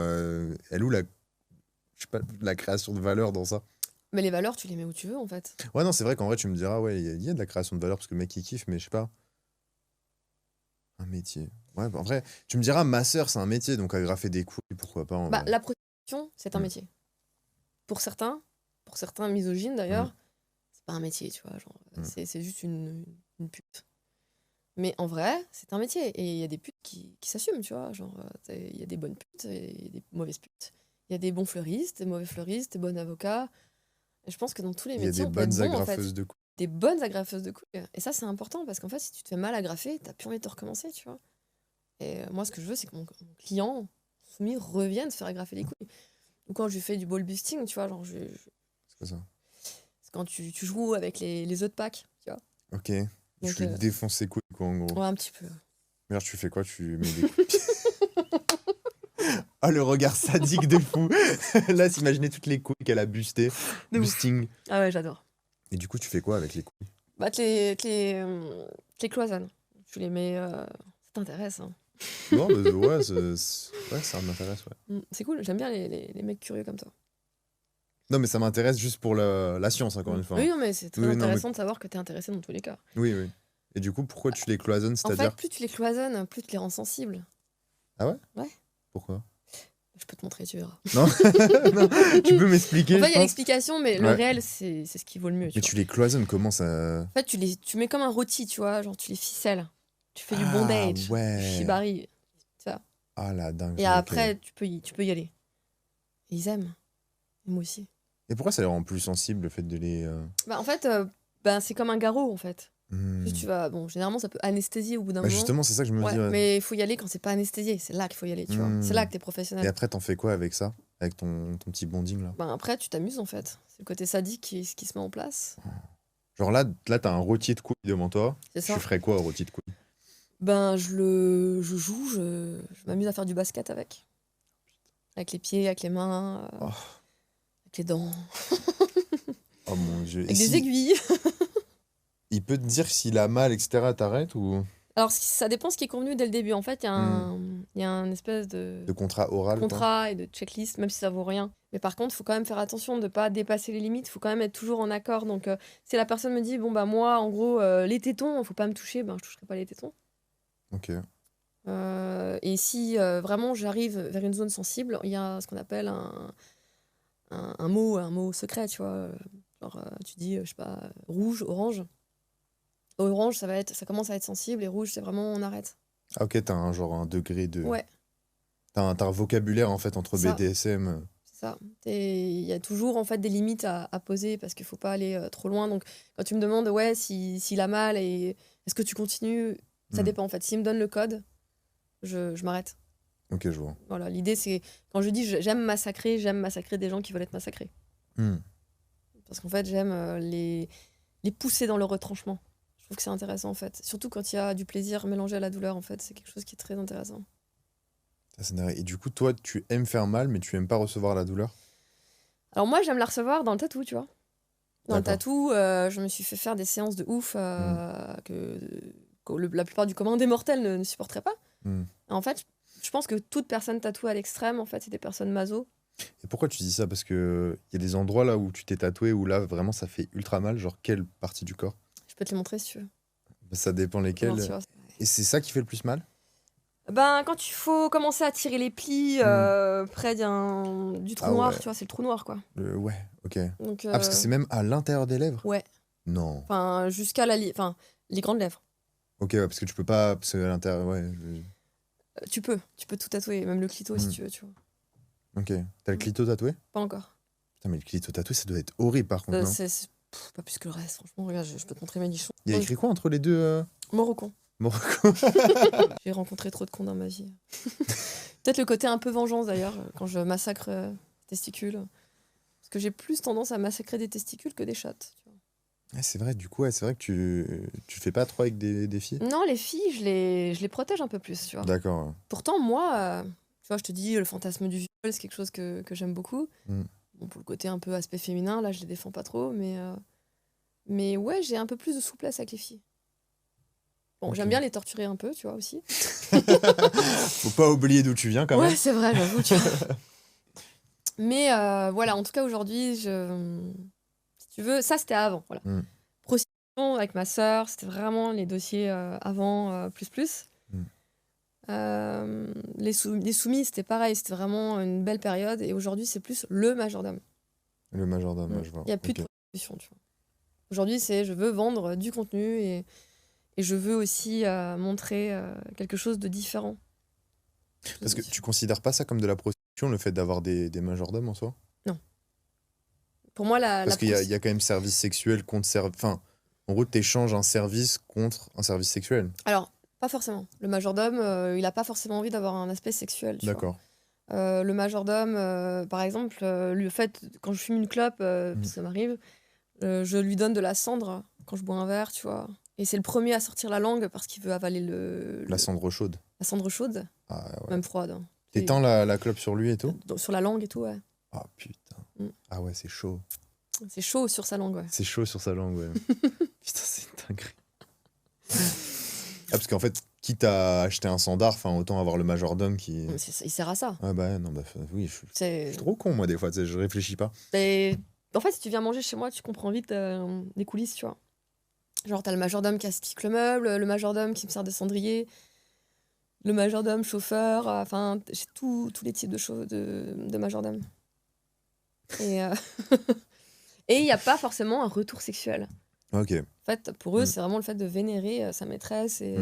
S1: elle où la... Je sais pas, la création de valeur dans ça?
S2: Mais les valeurs, tu les mets où tu veux, en fait.
S1: Ouais, non, c'est vrai qu'en vrai, tu me diras, ouais, il y a de la création de valeur parce que le mec, il kiffe, mais je sais pas. Un métier. Ouais, bah, en vrai, tu me diras, ma sœur, c'est un métier, donc agrafer des couilles, pourquoi pas, en
S2: Bah,
S1: vrai.
S2: la prostitution, c'est un
S1: Mm.
S2: métier. Pour certains misogynes d'ailleurs, c'est pas un métier, tu vois. Genre,
S1: Mm.
S2: c'est juste une pute. Mais en vrai, c'est un métier. Et il y a des putes qui s'assument, tu vois. Genre, il y a des bonnes putes et il y a des mauvaises putes. Il y a des bons fleuristes, des mauvais fleuristes, des bons avocats. Et je pense que dans tous les
S1: Il y a
S2: métiers,
S1: des
S2: on peut être
S1: bonnes
S2: bon, en fait.
S1: agrafeuses de couilles.
S2: Des bonnes agrafeuses de couilles. Et ça, c'est important parce qu'en fait, si tu te fais mal agrafer, t'as plus envie de recommencer, tu vois. Et moi, ce que je veux, c'est que mon client soumis revienne se faire agrafer les couilles. Ou quand je fais du ball busting, tu vois, genre,
S1: C'est quoi ça?
S2: c'est quand tu joues avec les œufs de Pâques, tu vois.
S1: Ok.
S2: Donc,
S1: Tu lui défonces ses couilles, quoi, en gros.
S2: Ouais, un petit peu.
S1: Mais alors, tu fais quoi? Tu mets des couilles. Ah, le regard sadique de fou. Là, s'imaginer toutes les couilles qu'elle a bustées.
S2: De ouf.
S1: Busting.
S2: Ah ouais, j'adore.
S1: Et du coup, tu fais quoi avec les couilles?
S2: Bah, tu les cloisonnes. Tu les mets. Ça t'intéresse, hein.
S1: Non, mais ouais, ouais, ça m'intéresse, ouais.
S2: C'est cool, j'aime bien les mecs curieux comme toi.
S1: Non, mais ça m'intéresse juste pour la science, encore une fois.
S2: Oui, non, mais c'est très
S1: Oui, non, mais-
S2: intéressant de savoir que t'es intéressé dans tous les cas.
S1: Oui, oui. Et du coup, pourquoi tu les cloisonnes,
S2: En
S1: c'est-à-dire?
S2: fait, plus tu les cloisonnes, plus tu les rends sensibles.
S1: Pourquoi?
S2: Je peux te montrer, tu verras.
S1: Non, non, tu peux m'expliquer,
S2: En fait,
S1: je
S2: il y a
S1: pense.
S2: l'explication, mais le
S1: Ouais.
S2: réel, c'est ce qui vaut le mieux.
S1: Mais tu les cloisonnes, comment ça?
S2: En fait, tu mets comme un rôti, tu vois, genre tu les ficelles. Tu fais du
S1: Ah,
S2: bondage,
S1: ouais.
S2: du shibari.
S1: Ah, la dingue.
S2: Et après, tu peux y aller. Et ils aiment. Et moi aussi.
S1: Et pourquoi ça les rend plus sensibles, le fait de les...
S2: Bah, en fait, c'est comme un garrot, en fait.
S1: Hmm.
S2: Juste, bon, généralement, ça peut anesthésier au bout d'un
S1: Bah,
S2: moment.
S1: justement, c'est ça que je me
S2: Ouais,
S1: dis. Ouais.
S2: mais il faut y aller quand c'est pas anesthésié. C'est là qu'il faut y aller, tu vois. C'est là que t'es
S1: Et
S2: professionnel.
S1: après, t'en fais quoi avec ça? Avec ton petit bonding, là?
S2: Ben, après, tu t'amuses, en fait. C'est le côté sadique qui se met en place.
S1: Genre là t'as un rôti de couilles devant toi.
S2: C'est
S1: Tu
S2: ça.
S1: ferais quoi au rôti de couilles?
S2: Ben, je joue, je m'amuse à faire du basket avec. Avec les pieds, avec les mains,
S1: Oh,
S2: avec les dents,
S1: oh mon Dieu. Et
S2: avec des
S1: si
S2: aiguilles.
S1: il peut te dire s'il a mal, etc., t'arrêtes ou
S2: Alors, ça dépend ce qui est convenu dès le début. En fait,
S1: Hmm.
S2: il y a un espèce de
S1: de contrat oral, quoi?
S2: contrat et de checklist, même si ça vaut rien. Mais par contre, il faut quand même faire attention de ne pas dépasser les limites. Il faut quand même être toujours en accord. Donc, si la personne me dit, bon, bah, moi, en gros, les tétons, il faut pas me toucher, ben, je toucherai pas les tétons.
S1: Ok.
S2: Et si vraiment j'arrive vers une zone sensible, il y a ce qu'on appelle un mot secret, tu vois. Genre, tu dis, je sais pas, rouge, orange. Orange, ça commence à être sensible, et rouge, c'est vraiment on arrête.
S1: Ah ok, t'as un genre un degré de...
S2: Ouais,
S1: T'as un vocabulaire en fait entre
S2: ça.
S1: BDSM.
S2: c'est ça. Et il y a toujours en fait des limites à poser parce qu'il faut pas aller trop loin. Donc, quand tu me demandes, ouais, s'il a mal et est-ce que tu continues, ça
S1: Hmm.
S2: dépend en fait. S'il me donne le code, je m'arrête.
S1: Ok, je vois.
S2: Voilà, l'idée c'est, quand je dis j'aime massacrer des gens qui veulent être massacrés.
S1: Hmm.
S2: Parce qu'en fait, j'aime les pousser dans le retranchement. Je trouve que c'est intéressant en fait. Surtout quand il y a du plaisir mélangé à la douleur en fait. C'est quelque chose qui est très intéressant.
S1: Ça, c'est narré. Et du coup, toi, tu aimes faire mal, mais tu aimes pas recevoir la douleur?
S2: Alors moi, j'aime la recevoir dans le tatou, tu vois. Dans le
S1: D'accord.
S2: tatou, je me suis fait faire des séances de ouf que la plupart du commun des mortels ne supporterait pas.
S1: Hmm.
S2: En fait, je pense que toute personne tatouée à l'extrême, en fait, c'est des personnes maso.
S1: Et pourquoi tu dis ça? Parce que il y a des endroits là où tu t'es tatoué où là vraiment ça fait ultra mal. Genre quelle partie du corps?
S2: Je peux te les montrer si tu veux.
S1: Ça dépend
S2: Comment tu
S1: lesquels.
S2: vois.
S1: Et c'est ça qui fait le plus mal?
S2: Ben, quand il faut commencer à tirer les plis près du trou
S1: Ah
S2: noir,
S1: ouais.
S2: tu vois, c'est le trou noir, quoi.
S1: Ouais, ok.
S2: Donc,
S1: Ah, parce que c'est même à l'intérieur des lèvres?
S2: ouais,
S1: Non.
S2: enfin, jusqu'à enfin, les grandes lèvres.
S1: Ok, ouais, parce que tu peux pas. Parce que à l'intérieur, ouais.
S2: Tu peux tout tatouer, même le clito si tu veux, tu vois.
S1: Ok. T'as le clito tatoué?
S2: Pas encore.
S1: Putain, mais le clito tatoué, ça doit être horrible par contre, non?
S2: C'est pas plus que le reste, franchement. Regarde, je peux te montrer mes nichons.
S1: Il y a écrit quoi entre les deux
S2: Mort au con.
S1: Morocco?
S2: J'ai rencontré trop de cons dans ma vie. Peut-être le côté un peu vengeance d'ailleurs, quand je massacre testicules. Parce que j'ai plus tendance à massacrer des testicules que des chattes. Tu vois.
S1: Ah, c'est vrai, du coup, ouais, c'est vrai que tu fais pas trop avec des filles?
S2: Non, les filles, je les protège un peu plus, tu vois.
S1: D'accord.
S2: Pourtant, moi, tu vois, je te dis, le fantasme du viol, c'est quelque chose que j'aime beaucoup.
S1: Mm.
S2: Bon, pour le côté un peu aspect féminin, là, je les défends pas trop, mais ouais, j'ai un peu plus de souplesse avec les filles. Bon,
S1: Ok.
S2: j'aime bien les torturer un peu, tu vois, aussi.
S1: Faut pas oublier d'où tu viens quand
S2: Ouais,
S1: même.
S2: c'est vrai, j'avoue, tu vois. Mais voilà, en tout cas, aujourd'hui, si tu veux, ça, c'était avant, voilà.
S1: Mm.
S2: Prostitution avec ma sœur, c'était vraiment les dossiers avant, plus.
S1: Mm.
S2: Les soumis, c'était pareil, c'était vraiment une belle période. Et aujourd'hui, c'est plus le majordome.
S1: Le majordome,
S2: Mm.
S1: je vois.
S2: Il n'y a plus
S1: Ok.
S2: de prostitution, tu vois. Aujourd'hui, c'est je veux vendre du contenu et je veux aussi montrer quelque chose de différent.
S1: Parce que tu considères pas ça comme de la prostitution, le fait d'avoir des majordomes en soi?
S2: Pour moi,
S1: Parce qu'il y a quand même service sexuel contre service. Enfin, en gros, t'échanges un service contre un service sexuel.
S2: Alors, pas forcément. Le majordome, il n'a pas forcément envie d'avoir un aspect sexuel. Tu vois.
S1: D'accord.
S2: Le majordome, par exemple, le fait, quand je fume une clope, ça m'arrive, je lui donne de la cendre quand je bois un verre, tu vois. Et c'est le premier à sortir la langue parce qu'il veut avaler
S1: La cendre chaude.
S2: la cendre chaude,
S1: Ah ouais.
S2: même froide. Hein.
S1: T'étends la clope sur lui et tout?
S2: Sur la langue et tout, ouais.
S1: Ah putain.
S2: Mm.
S1: Ah ouais, c'est chaud.
S2: C'est chaud sur sa langue, ouais.
S1: C'est chaud sur sa langue, ouais. Putain, c'est une dinguerie. Ah, parce qu'en fait, quitte à acheter un sandar, enfin, autant avoir le majordome qui.
S2: Il sert à ça.
S1: Ah bah non, bah oui, je suis
S2: C'est...
S1: trop con, moi, des fois, tu sais, je réfléchis pas.
S2: Et en fait, si tu viens manger chez moi, tu comprends vite les coulisses, tu vois. Genre, t'as le majordome qui aspire le meuble, le majordome qui me sert de cendrier, le majordome chauffeur, enfin, j'ai tous les types de majordome. Et et il n'y a pas forcément un retour sexuel.
S1: Ok.
S2: En fait, pour eux,
S1: Mm.
S2: c'est vraiment le fait de vénérer sa maîtresse et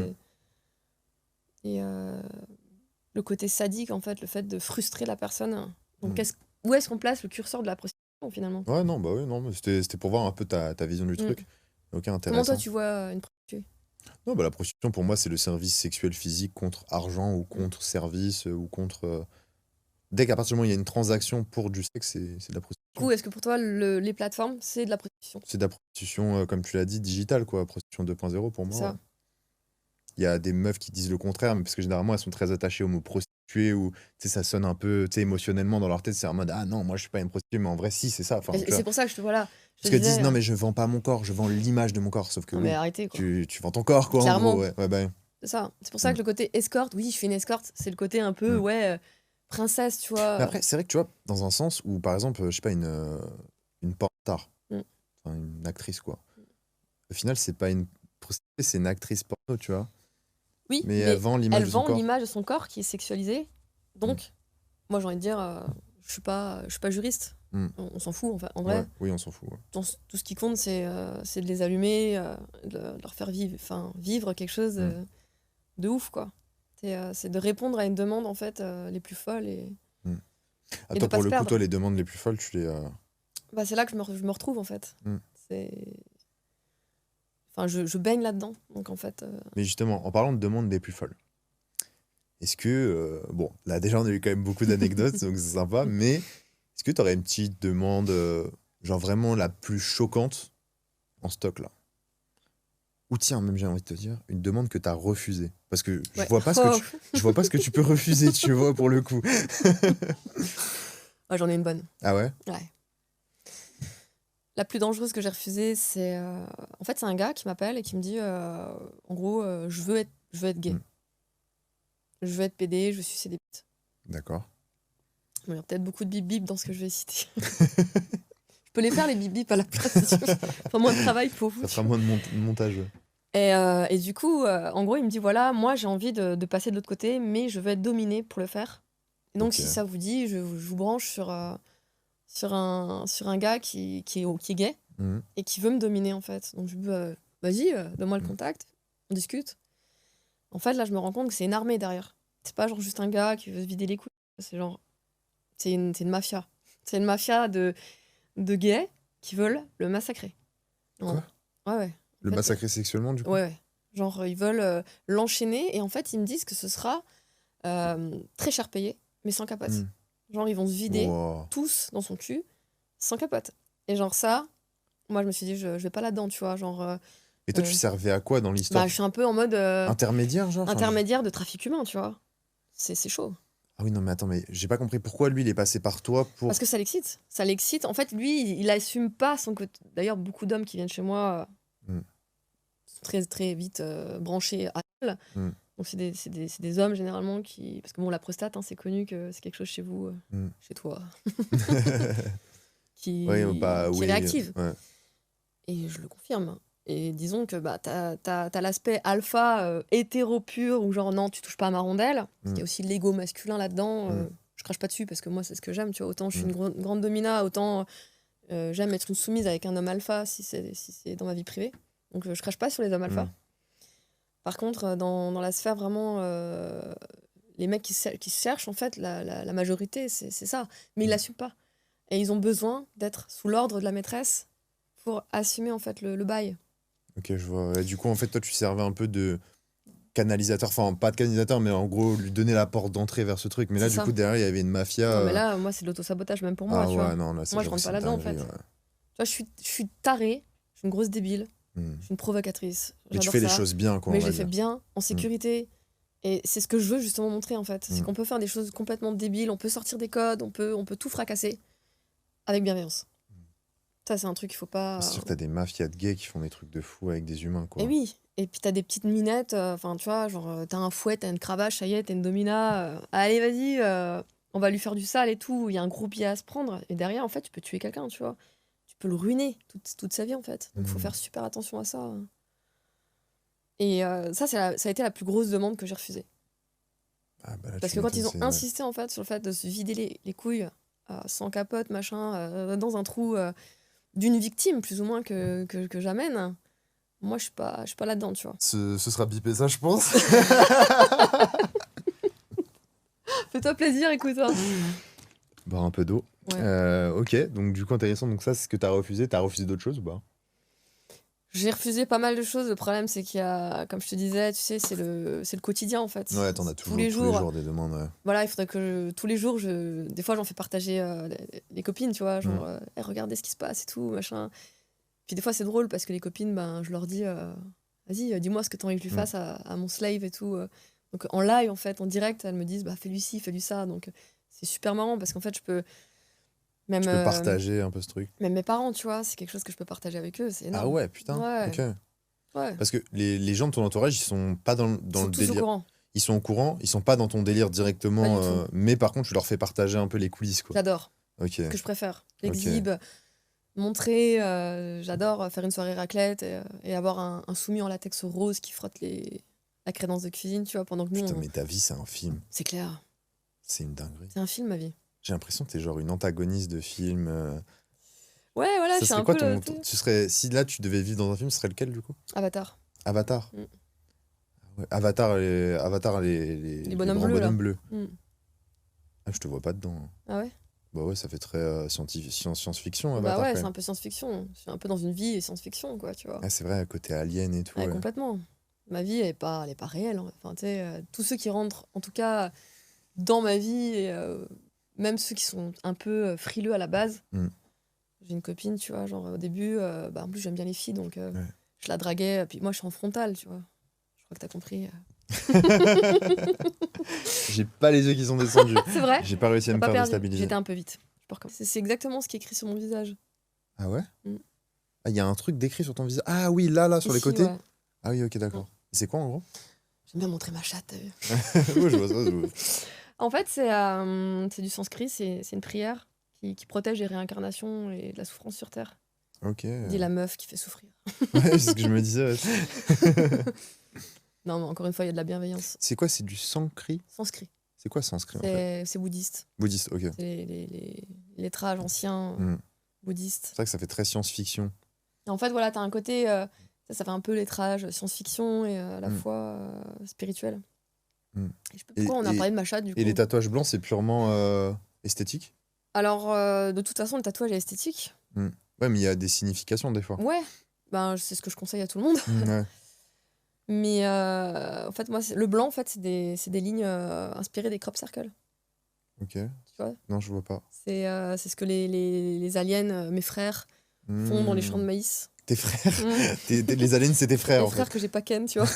S2: le côté sadique, en fait, le fait de frustrer la personne. Donc, où est-ce qu'on place le curseur de la prostitution, finalement?
S1: Ouais, non, bah oui, non, mais c'était pour voir un peu ta vision du truc. Ok, intéressant.
S2: Comment toi, tu vois une prostituée?
S1: Non, bah la prostitution, pour moi, c'est le service sexuel physique contre argent ou contre service ou contre. Dès qu'à partir du moment où il y a une transaction pour du sexe, c'est de la prostitution.
S2: Du coup, est-ce que pour toi, les plateformes, c'est de la prostitution?
S1: C'est de la prostitution, comme tu l'as dit, digitale, quoi. Prostitution 2.0 pour moi.
S2: Ça.
S1: Ouais. Il y a des meufs qui disent le contraire, mais parce que généralement, elles sont très attachées au mot prostituée ou ça sonne un peu émotionnellement dans leur tête. C'est en mode ah non, moi je suis pas une prostituée, mais en vrai, si, c'est ça. Enfin,
S2: Et c'est pour ça que je te voilà. Je
S1: parce
S2: te
S1: qu'elles disent
S2: disais,
S1: non, mais je vends pas mon corps, je vends l'image de mon corps. Sauf que
S2: non,
S1: oui,
S2: mais arrêtez quoi.
S1: tu vends ton corps, quoi, en
S2: Clairement.
S1: gros. Ouais, bah,
S2: C'est ça. C'est pour ça que le côté escorte, oui, je fais une escorte, c'est le côté un peu,
S1: Mm.
S2: princesse, tu vois.
S1: Mais après, c'est vrai que tu vois, dans un sens où, par exemple, je sais pas, une porn star,
S2: Mm.
S1: enfin, une actrice, quoi. Au final, c'est pas une prostituée, c'est une actrice porno, tu vois.
S2: Oui,
S1: Mais elle vend l'image
S2: elle
S1: de son
S2: vend
S1: corps.
S2: l'image de son corps qui est sexualisé. Donc, moi, j'ai envie de dire, je suis pas juriste.
S1: Mm.
S2: On s'en fout, en vrai.
S1: Ouais, oui, on s'en fout. Ouais.
S2: Tout ce qui compte, c'est de les allumer, de leur faire vivre quelque chose de ouf, quoi. C'est de répondre à une demande, en fait, les plus folles. Et de
S1: Attends,
S2: pas
S1: pour
S2: se
S1: le coup,
S2: perdre.
S1: toi, les demandes les plus folles, tu les.
S2: Bah, c'est là que je me retrouve, en fait.
S1: Mm.
S2: Enfin, je baigne là-dedans. Donc, en fait.
S1: Mais justement, en parlant de demandes les plus folles, est-ce que. Bon, là, déjà, on a eu quand même beaucoup d'anecdotes, donc c'est sympa, mais est-ce que tu aurais une petite demande, genre vraiment la plus choquante en stock, là? Ou tiens, même j'ai envie de te dire, une demande que tu as refusée. Parce que je
S2: Ouais.
S1: vois pas je vois pas ce que tu peux refuser, tu vois, pour le coup.
S2: Ouais, j'en ai une bonne.
S1: Ah ouais?
S2: Ouais. La plus dangereuse que j'ai refusée, c'est. En fait, c'est un gars qui m'appelle et qui me dit en gros, je veux être gay.
S1: Mm.
S2: Je veux être PD, je veux sucer des bites.
S1: D'accord.
S2: Bon, il y a peut-être beaucoup de bip-bip dans ce que je vais citer. Je peux les faire, les bip-bip à la place. Si tu veux. Enfin, moins de travail pour vous.
S1: Ça fera moins de montage.
S2: Et du coup, en gros, il me dit voilà, moi j'ai envie de passer de l'autre côté, mais je veux être dominée pour le faire. Et donc,
S1: Ok.
S2: si ça vous dit, je vous branche sur un gars qui est gay
S1: Mhm.
S2: et qui veut me dominer, en fait. Donc, je lui dis vas-y, donne-moi le contact, on discute. En fait, là, je me rends compte que c'est une armée derrière. C'est pas genre juste un gars qui veut se vider les couilles. C'est genre. C'est une mafia. C'est une mafia de gays qui veulent le massacrer.
S1: Quoi?
S2: Ouais.
S1: Le
S2: En fait,
S1: massacrer sexuellement, du coup?
S2: Ouais. Genre, ils veulent l'enchaîner et en fait, ils me disent que ce sera très cher payé, mais sans capote.
S1: Mm.
S2: Genre, ils vont se vider
S1: Wow.
S2: tous dans son cul, sans capote. Et genre, ça, moi, je me suis dit, je vais pas là-dedans, tu vois. Genre,
S1: Et toi, tu servais à quoi dans l'histoire?
S2: bah, je suis un peu en mode
S1: Intermédiaire, genre? Enfin,
S2: intermédiaire de trafic humain, tu vois. C'est chaud.
S1: Ah oui, non, mais attends, mais j'ai pas compris pourquoi lui, il est passé par toi pour.
S2: Parce que ça l'excite. Ça l'excite. En fait, lui, il assume pas son côté. D'ailleurs, beaucoup d'hommes qui viennent chez moi sont très, très vite branchés à elle.
S1: Mm.
S2: Donc, c'est des hommes généralement qui. Parce que bon, la prostate, hein, c'est connu que c'est quelque chose chez vous, chez toi, qui réactive.
S1: Ouais.
S2: Et je le confirme. Et disons que bah, t'as l'aspect alpha hétéro pur où genre non, tu touches pas à ma rondelle. Il y a aussi l'ego masculin là-dedans. Je crache pas dessus parce que moi, c'est ce que j'aime. Tu vois, autant je suis une grande domina, autant j'aime être une soumise avec un homme alpha si c'est dans ma vie privée. Donc je crache pas sur les hommes alpha. Par contre, dans la sphère vraiment, les mecs qui se cherchent, en fait, la majorité, c'est ça. Mais ils l'assument pas. Et ils ont besoin d'être sous l'ordre de la maîtresse pour assumer en fait le bail.
S1: Ok, je vois. Et du coup, en fait, toi, tu servais un peu de canalisateur. Enfin, pas de canalisateur, mais en gros, lui donner la porte d'entrée vers ce truc. Mais là,
S2: C'est
S1: du
S2: ça.
S1: coup, derrière, il y avait une mafia.
S2: Non, mais là, moi, c'est de l'autosabotage même pour moi.
S1: Ah
S2: tu
S1: ouais,
S2: vois.
S1: non, là,
S2: Moi, je rentre pas là-dedans, en fait. Tu vois, je suis tarée, je suis une grosse débile, je suis une provocatrice.
S1: Mais tu
S2: J'adore
S1: fais les
S2: ça.
S1: choses bien, quoi.
S2: Mais
S1: on
S2: je
S1: va
S2: les fais
S1: dire.
S2: bien, en sécurité. Et c'est ce que je veux justement montrer, en fait. C'est qu'on peut faire des choses complètement débiles, on peut sortir des codes, on peut tout fracasser avec bienveillance. Ça, c'est un truc qu'il faut pas.
S1: C'est sûr que t'as des mafias de gays qui font des trucs de fou avec des humains, quoi.
S2: Et oui, et puis t'as des petites minettes, enfin tu vois, genre t'as un fouet, t'as une cravache, ça y est, t'as une domina, allez vas-y, on va lui faire du sale et tout, il y a un gros billet à se prendre, et derrière en fait tu peux tuer quelqu'un, tu vois. Tu peux le ruiner toute sa vie en fait, donc faut faire super attention à ça. Et ça, ça a été la plus grosse demande que j'ai refusée.
S1: Ah, bah là,
S2: Parce
S1: tu
S2: que quand
S1: m'étonnes,
S2: ils ont
S1: c'est-
S2: insisté en fait sur le fait de se vider les couilles sans capote, machin, dans un trou d'une victime plus ou moins que j'amène, moi je suis pas là-dedans, tu vois.
S1: Ce sera bipé, ça, je pense.
S2: Fais-toi plaisir, écoute-toi.
S1: Boire un peu d'eau.
S2: Ouais.
S1: Ok, donc du coup, intéressant. Donc ça, c'est ce que t'as refusé. T'as refusé d'autres choses ou pas?
S2: J'ai refusé pas mal de choses. Le problème, c'est qu'il y a, comme je te disais, tu sais, c'est le quotidien en fait.
S1: Ouais, t'en as
S2: Tous
S1: toujours
S2: les jours.
S1: des demandes. Ouais.
S2: Voilà, il faudrait que tous les jours, des fois, j'en fais partager les copines, tu vois, genre, hey, regardez ce qui se passe et tout, machin. Puis des fois, c'est drôle parce que les copines, ben, je leur dis, vas-y, dis-moi ce que t'as envie que je lui fasse à mon slave et tout. Donc en live, en fait, en direct, elles me disent, bah fais-lui ci, fais-lui ça. Donc c'est super marrant parce qu'en fait, je peux. Même,
S1: Tu peux partager un peu ce truc.
S2: même mes parents, tu vois, c'est quelque chose que je peux partager avec eux, c'est énorme.
S1: Ah ouais, putain.
S2: Ouais.
S1: Ok.
S2: Ouais.
S1: Parce que les gens de ton entourage, ils sont pas dans
S2: Ils sont
S1: le
S2: tous
S1: délire.
S2: au courant.
S1: Ils sont au courant, ils sont pas dans ton délire directement.
S2: Pas du tout.
S1: Mais par contre, tu leur fais partager un peu les coulisses, quoi.
S2: J'adore.
S1: Ok.
S2: Ce que je préfère. L'exhibe, montrer, j'adore faire une soirée raclette et avoir un soumis en latex rose qui frotte la crédence de cuisine, tu vois, pendant que nous,
S1: Putain, mais ta vie, c'est un film.
S2: c'est clair.
S1: C'est une dinguerie.
S2: C'est un film, ma vie.
S1: J'ai l'impression que t'es genre une antagoniste de film.
S2: Ouais, voilà,
S1: Ça
S2: je suis
S1: serait
S2: un
S1: quoi
S2: peu...
S1: tu serais, si là, tu devais vivre dans un film, ce serait lequel, du coup?
S2: Avatar.
S1: Avatar.
S2: Mm.
S1: Ouais, Avatar, les
S2: bonhommes
S1: grands
S2: bleus, là.
S1: bonhommes bleus.
S2: Mm.
S1: Ah, je te vois pas dedans.
S2: Ah ouais?
S1: Bah ouais, ça fait très science-fiction,
S2: Bah
S1: Avatar,
S2: ouais,
S1: quand
S2: c'est
S1: même.
S2: un peu science-fiction. Je suis un peu dans une vie et science-fiction, quoi, tu vois.
S1: Ah, c'est vrai, côté alien et tout.
S2: Ouais,
S1: Ouais.
S2: complètement. Ma vie, elle est pas réelle. Hein. Enfin, tu sais, tous ceux qui rentrent, en tout cas, dans ma vie, et, même ceux qui sont un peu frileux à la base.
S1: Mm.
S2: J'ai une copine, tu vois, genre au début, bah, en plus j'aime bien les filles, donc
S1: Ouais.
S2: je la draguais. Puis moi, je suis en frontale, tu vois. Je crois que t'as compris.
S1: J'ai pas les yeux qui sont descendus.
S2: C'est vrai?
S1: J'ai pas réussi à
S2: T'as
S1: me
S2: pas
S1: faire
S2: perdu.
S1: déstabiliser.
S2: J'étais un peu vite. Je peux recommencer. C'est exactement ce qui est écrit sur mon visage.
S1: Ah ouais?
S2: Mm.
S1: Ah, il y a un truc décrit sur ton visage. Ah oui, là, sur les
S2: Ici,
S1: côtés.
S2: ouais.
S1: Ah oui, ok, d'accord. Et c'est quoi en gros?
S2: J'aime bien montrer ma chatte, t'as vu.
S1: Ouais, je vois ça, je vois.
S2: En fait, c'est du sanskrit, c'est une prière qui protège les réincarnations et de la souffrance sur Terre.
S1: Ok.
S2: Dit la meuf qui fait souffrir.
S1: Ouais, c'est ce que je me disais. Ouais.
S2: Non, mais encore une fois, il y a de la bienveillance.
S1: C'est quoi? C'est du sanskrit?
S2: Sanskrit.
S1: C'est quoi sanskrit en fait?
S2: C'est bouddhiste.
S1: Bouddhiste, ok.
S2: C'est les lettrages anciens
S1: Mm.
S2: bouddhistes.
S1: C'est vrai que ça fait très science-fiction.
S2: Et en fait, voilà, t'as un côté. Ça fait un peu lettrage science-fiction et à la
S1: Mm.
S2: fois spirituel.
S1: Mm.
S2: Et je sais pas pourquoi on a
S1: Et-
S2: parlé de ma chatte, du coup.
S1: Et les tatouages blancs, c'est purement esthétique?
S2: Alors, de toute façon, le tatouage est esthétique.
S1: Ouais, mais il y a des significations des fois.
S2: Ouais, ben, c'est ce que je conseille à tout le monde.
S1: Ouais.
S2: Mais en fait, moi, le blanc, en fait, c'est des lignes inspirées des crop circles.
S1: Ok.
S2: Tu vois?
S1: Non, je vois pas.
S2: C'est ce que les aliens, mes frères, font dans les champs de maïs.
S1: Tes frères?
S2: Mm.
S1: Les aliens, c'est tes frères
S2: Les
S1: en
S2: frères
S1: fait.
S2: que j'ai pas ken, tu vois.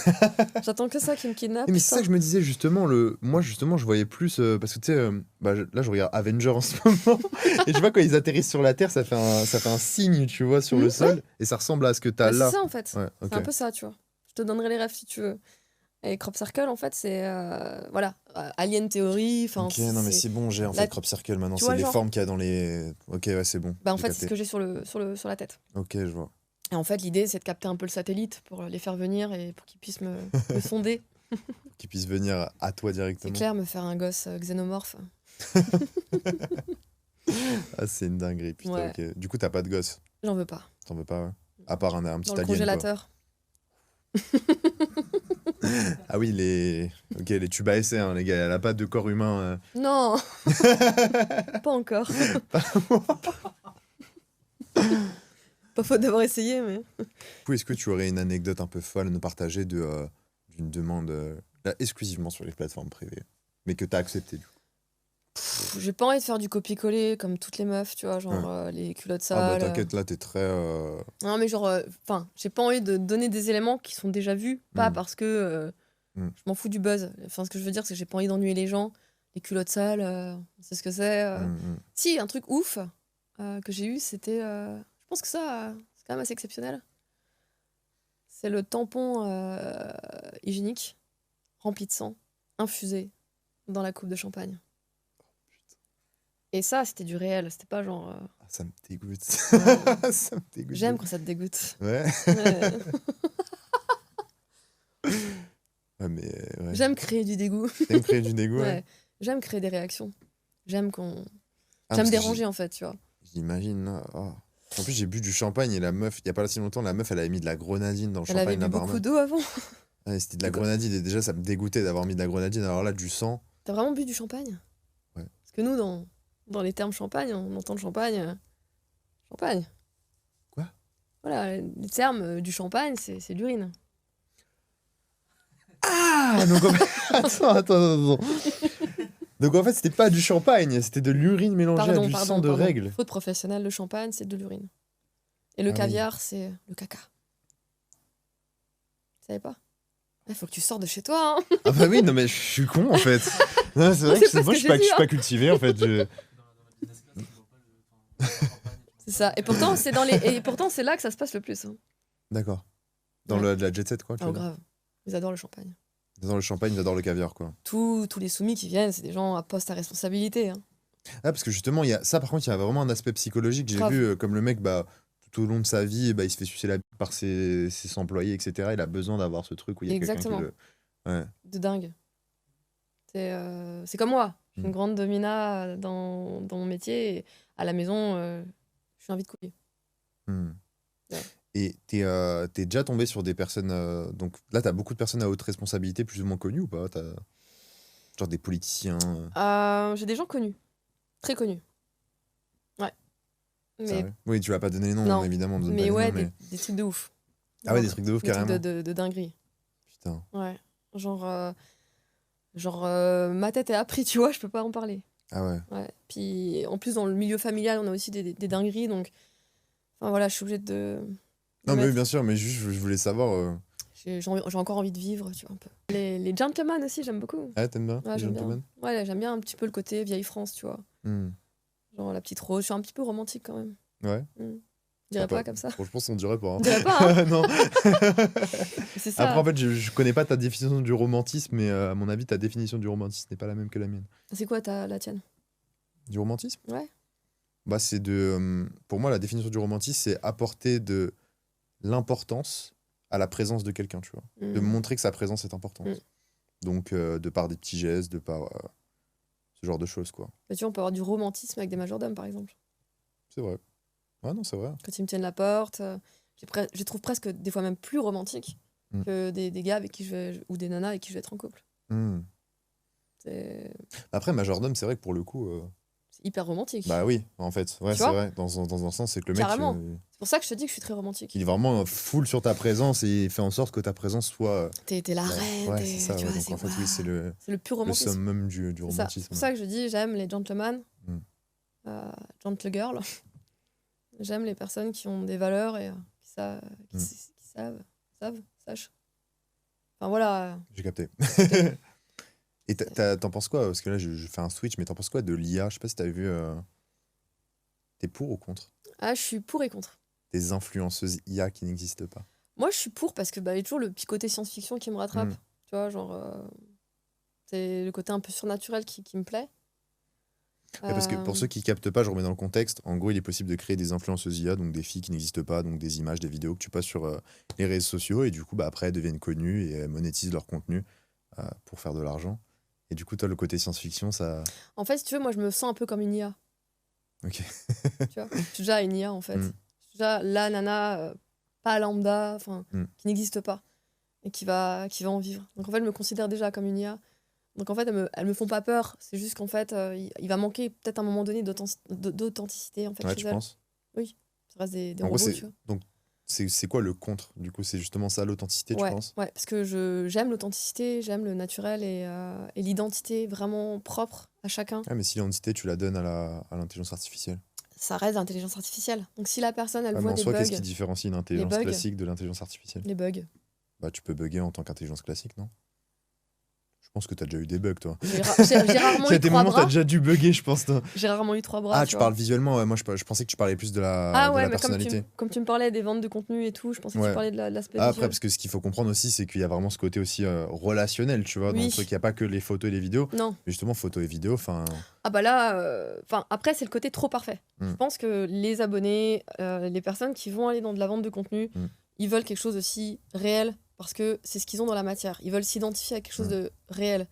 S2: J'attends que ça qui me kidnappe.
S1: Mais c'est ça que je me disais justement. Moi, justement, je voyais plus. Parce que tu sais, là, je regarde Avenger en ce moment. Et je vois quand ils atterrissent sur la Terre, ça fait un signe, tu vois, sur le sol. Et ça ressemble à ce que t'as
S2: Bah,
S1: là.
S2: c'est ça, en fait.
S1: Ouais, ok.
S2: C'est un peu ça, tu vois. Je te donnerai les rêves si tu veux. Et crop circle, en fait, c'est. Voilà. Alien Theory.
S1: Ok, non, mais c'est bon, j'ai en
S2: Là,
S1: fait crop circle maintenant.
S2: tu
S1: C'est
S2: vois,
S1: les
S2: genre-
S1: formes qu'il y a dans les. Ok, ouais, c'est bon.
S2: Bah, en
S1: j'ai
S2: fait, c'est ce
S1: capté.
S2: que j'ai sur la tête.
S1: Ok, je vois.
S2: Et en fait, l'idée, c'est de capter un peu le satellite pour les faire venir et pour qu'ils puissent me sonder.
S1: Qu'ils puissent venir à toi
S2: C'est
S1: directement.
S2: clair, me faire un gosse xénomorphe.
S1: Ah, c'est une dinguerie, putain,
S2: Ouais.
S1: ok. Du coup, t'as pas de gosse.
S2: J'en veux pas.
S1: T'en veux pas, ouais. À part un petit
S2: Dans le
S1: alien. Quoi.
S2: congélateur.
S1: Ah oui, les tubes à essai, hein, les gars. Elle a pas de corps humain.
S2: Non Pas encore. Pas faute d'avoir essayé, mais.
S1: Du coup, est-ce que tu aurais une anecdote un peu folle à nous partager d'une demande là, exclusivement sur les plateformes privées, mais que t'as accepté du coup?
S2: J'ai pas envie de faire du copier-coller comme toutes les meufs, tu vois, genre les culottes
S1: Ah bah
S2: sales.
S1: t'inquiète, là, t'es très.
S2: Non, mais genre, enfin, j'ai pas envie de donner des éléments qui sont déjà vus, pas parce que je m'en fous du buzz. Enfin, ce que je veux dire, c'est que j'ai pas envie d'ennuyer les gens. Les culottes sales, on sait ce que c'est. Si, un truc ouf que j'ai eu, c'était. Je pense que ça, c'est quand même assez exceptionnel. C'est le tampon hygiénique rempli de sang, infusé dans la coupe de champagne. Et ça, c'était du réel, c'était pas genre.
S1: Ah, ça me dégoûte.
S2: Ouais.
S1: Ça me dégoûte.
S2: J'aime quand ça te dégoûte.
S1: Ouais.
S2: Ouais.
S1: Ouais, mais. Ouais.
S2: J'aime créer du dégoût.
S1: T'aimes créer du dégoût, ouais.
S2: Ouais. J'aime créer des réactions. J'aime qu'on.
S1: Ah,
S2: J'aime
S1: parce que
S2: déranger en fait, tu vois.
S1: j'imagine, là. Oh. En plus, j'ai bu du champagne et la meuf, il y a pas si longtemps, la meuf, elle avait mis de la grenadine dans le
S2: Elle avait
S1: champagne,
S2: bu
S1: la
S2: beaucoup
S1: barman.
S2: d'eau avant.
S1: Ouais, c'était de la
S2: Quoi
S1: grenadine et déjà, ça me dégoûtait d'avoir mis de la grenadine. Alors là, du sang.
S2: T'as vraiment bu du champagne?
S1: Ouais.
S2: Parce que nous, dans les termes champagne, on entend le champagne. Champagne.
S1: Quoi?
S2: Voilà, le terme du champagne, c'est l'urine.
S1: Ah, donc en fait... attends. Donc en fait, c'était pas du champagne, c'était de l'urine mélangée à du sang de règle.
S2: Faute professionnelle, le champagne, c'est de l'urine. Et le caviar, c'est le caca. Tu savais pas? Il faut que tu sors de chez toi. Hein.
S1: Ah bah oui, non mais je suis con en fait. Non, c'est vrai que moi je suis pas cultivé en fait.
S2: C'est ça. Et pourtant, c'est là que ça se passe le plus. Hein.
S1: D'accord. Dans la jet set quoi.
S2: Oh grave. Ils adorent le champagne.
S1: Ils adorent le champagne, ils adorent le caviar quoi.
S2: Tous les soumis qui viennent, c'est des gens à poste à responsabilité. Hein.
S1: Ah parce que justement, il y a ça par contre, il y a vraiment un aspect psychologique. J'ai vu comme le mec tout au long de sa vie, il se fait sucer la bite par ses employés, etc. Il a besoin d'avoir ce truc où il y a quelqu'un qui le... Ouais.
S2: De dingue. C'est comme moi. Je suis une grande domina dans mon métier. Et à la maison, je suis envie de couiller.
S1: Ouais. Et t'es déjà tombé sur des personnes... donc là, t'as beaucoup de personnes à haute responsabilité, plus ou moins connues ou pas? Genre des politiciens
S2: J'ai des gens connus. Très connus. Ouais. Mais...
S1: Oui, tu vas pas donner les noms,
S2: non.
S1: Évidemment.
S2: Mais ouais, des trucs de ouf.
S1: Ah ouais, des trucs de ouf, carrément.
S2: Des trucs de dinguerie.
S1: Putain.
S2: Ouais. Genre ma tête est appris, tu vois, je peux pas en parler.
S1: Ah ouais.
S2: Ouais. Puis en plus, dans le milieu familial, on a aussi des dingueries, donc... Enfin voilà, je suis obligée de...
S1: Non, mais oui, bien sûr, mais juste, je voulais savoir...
S2: J'ai encore envie de vivre, tu vois, un peu. Les gentlemen aussi, j'aime beaucoup.
S1: Ah, t'aimes bien
S2: ouais,
S1: les gentlemen?
S2: Ouais, j'aime bien un petit peu le côté vieille France, tu vois. Genre la petite rose, je suis un petit peu romantique quand même.
S1: Ouais.
S2: Je dirais pas comme ça.
S1: Je pense qu'on dirait pas. Hein.
S2: On dirait pas, hein.
S1: Non.
S2: C'est ça.
S1: Après, en fait, je connais pas ta définition du romantisme, mais à mon avis, ta définition du romantisme n'est pas la même que la mienne.
S2: C'est quoi la tienne?
S1: Du romantisme?
S2: Ouais.
S1: Bah, c'est pour moi, la définition du romantisme, c'est apporter de l'importance à la présence de quelqu'un, tu vois. De montrer que sa présence est importante. Donc, de par des petits gestes, de par ce genre de choses, quoi.
S2: Bah, tu vois, on peut avoir du romantisme avec des majordomes, par exemple.
S1: C'est vrai. Ouais, non, c'est vrai.
S2: Quand ils me tiennent la porte, je les trouve presque des fois même plus romantiques que des gars avec qui ou des nanas avec qui je vais être en couple.
S1: Après, majordome, c'est vrai que pour le coup...
S2: C'est hyper romantique.
S1: Bah oui, en fait. Ouais, c'est vrai. Dans un sens, c'est que le
S2: Carrément.
S1: mec...
S2: C'est pour ça que je te dis que je suis très romantique.
S1: Il est vraiment full sur ta présence et il fait en sorte que ta présence soit...
S2: T'es la reine.
S1: Ouais, c'est ça.
S2: Tu vois,
S1: donc en fait, oui, c'est le
S2: pur romantisme.
S1: Le summum du romantisme.
S2: C'est pour ça que je dis j'aime les gentlemen, gentle girl. J'aime les personnes qui ont des valeurs et qui savent. Enfin voilà.
S1: J'ai capté. Et t'en penses quoi? Parce que là, je fais un switch, mais t'en penses quoi de l'IA? Je sais pas si t'avais vu... T'es pour ou contre?
S2: Ah, je suis pour et contre.
S1: Des influenceuses IA qui n'existent pas.
S2: Moi, je suis pour parce que il y a toujours le petit côté science-fiction qui me rattrape. Tu vois, genre... c'est le côté un peu surnaturel qui me plaît.
S1: Ouais, parce que pour ceux qui captent pas, je remets dans le contexte. En gros, il est possible de créer des influenceuses IA, donc des filles qui n'existent pas, donc des images, des vidéos que tu passes sur les réseaux sociaux, et du coup, après, elles deviennent connues et elles monétisent leur contenu pour faire de l'argent. Et du coup, toi, le côté science-fiction, ça...
S2: En fait, si tu veux, moi, je me sens un peu comme une IA.
S1: Ok.
S2: Tu vois, je suis déjà une IA, en fait. Je suis déjà la nana, pas lambda, qui n'existe pas, et qui va en vivre. Donc, en fait, je me considère déjà comme une IA. Donc en fait, elles me font pas peur. C'est juste qu'en fait, il va manquer peut-être à un moment donné d'authenticité. En fait,
S1: ouais, tu penses?
S2: Oui, ça reste des robots, tu vois.
S1: Donc c'est quoi le contre? Du coup, c'est justement ça, l'authenticité, tu penses?
S2: Ouais, parce que j'aime l'authenticité, j'aime le naturel et l'identité vraiment propre à chacun.
S1: Ah, mais si l'identité, tu la donnes à l'intelligence artificielle?
S2: Ça reste l'intelligence artificielle. Donc si la personne, elle voit des bugs...
S1: Qu'est-ce qui différencie une intelligence classique de l'intelligence artificielle?
S2: Les bugs.
S1: Bah, tu peux bugger en tant qu'intelligence classique, non? Je pense que t'as déjà eu des bugs, toi.
S2: J'ai rarement eu 3 bras.
S1: T'as déjà dû bugger, je pense, toi.
S2: J'ai rarement eu 3 bras.
S1: Ah, tu parles visuellement. Ouais, moi, je pensais que tu parlais plus de la personnalité.
S2: Comme tu me parlais des ventes de contenu et tout, je pensais que tu parlais de l'aspect visuel.
S1: Après, parce que ce qu'il faut comprendre aussi, c'est qu'il y a vraiment ce côté aussi relationnel, tu vois, dans le truc. Il n'y a pas que les photos et les vidéos.
S2: Non.
S1: Mais justement, photos et vidéos, enfin...
S2: Ah bah là, après, c'est le côté trop parfait. Je pense que les abonnés, les personnes qui vont aller dans de la vente de contenu, ils veulent quelque chose aussi réel, parce que c'est ce qu'ils ont dans la matière. Ils veulent s'identifier à quelque chose de réel.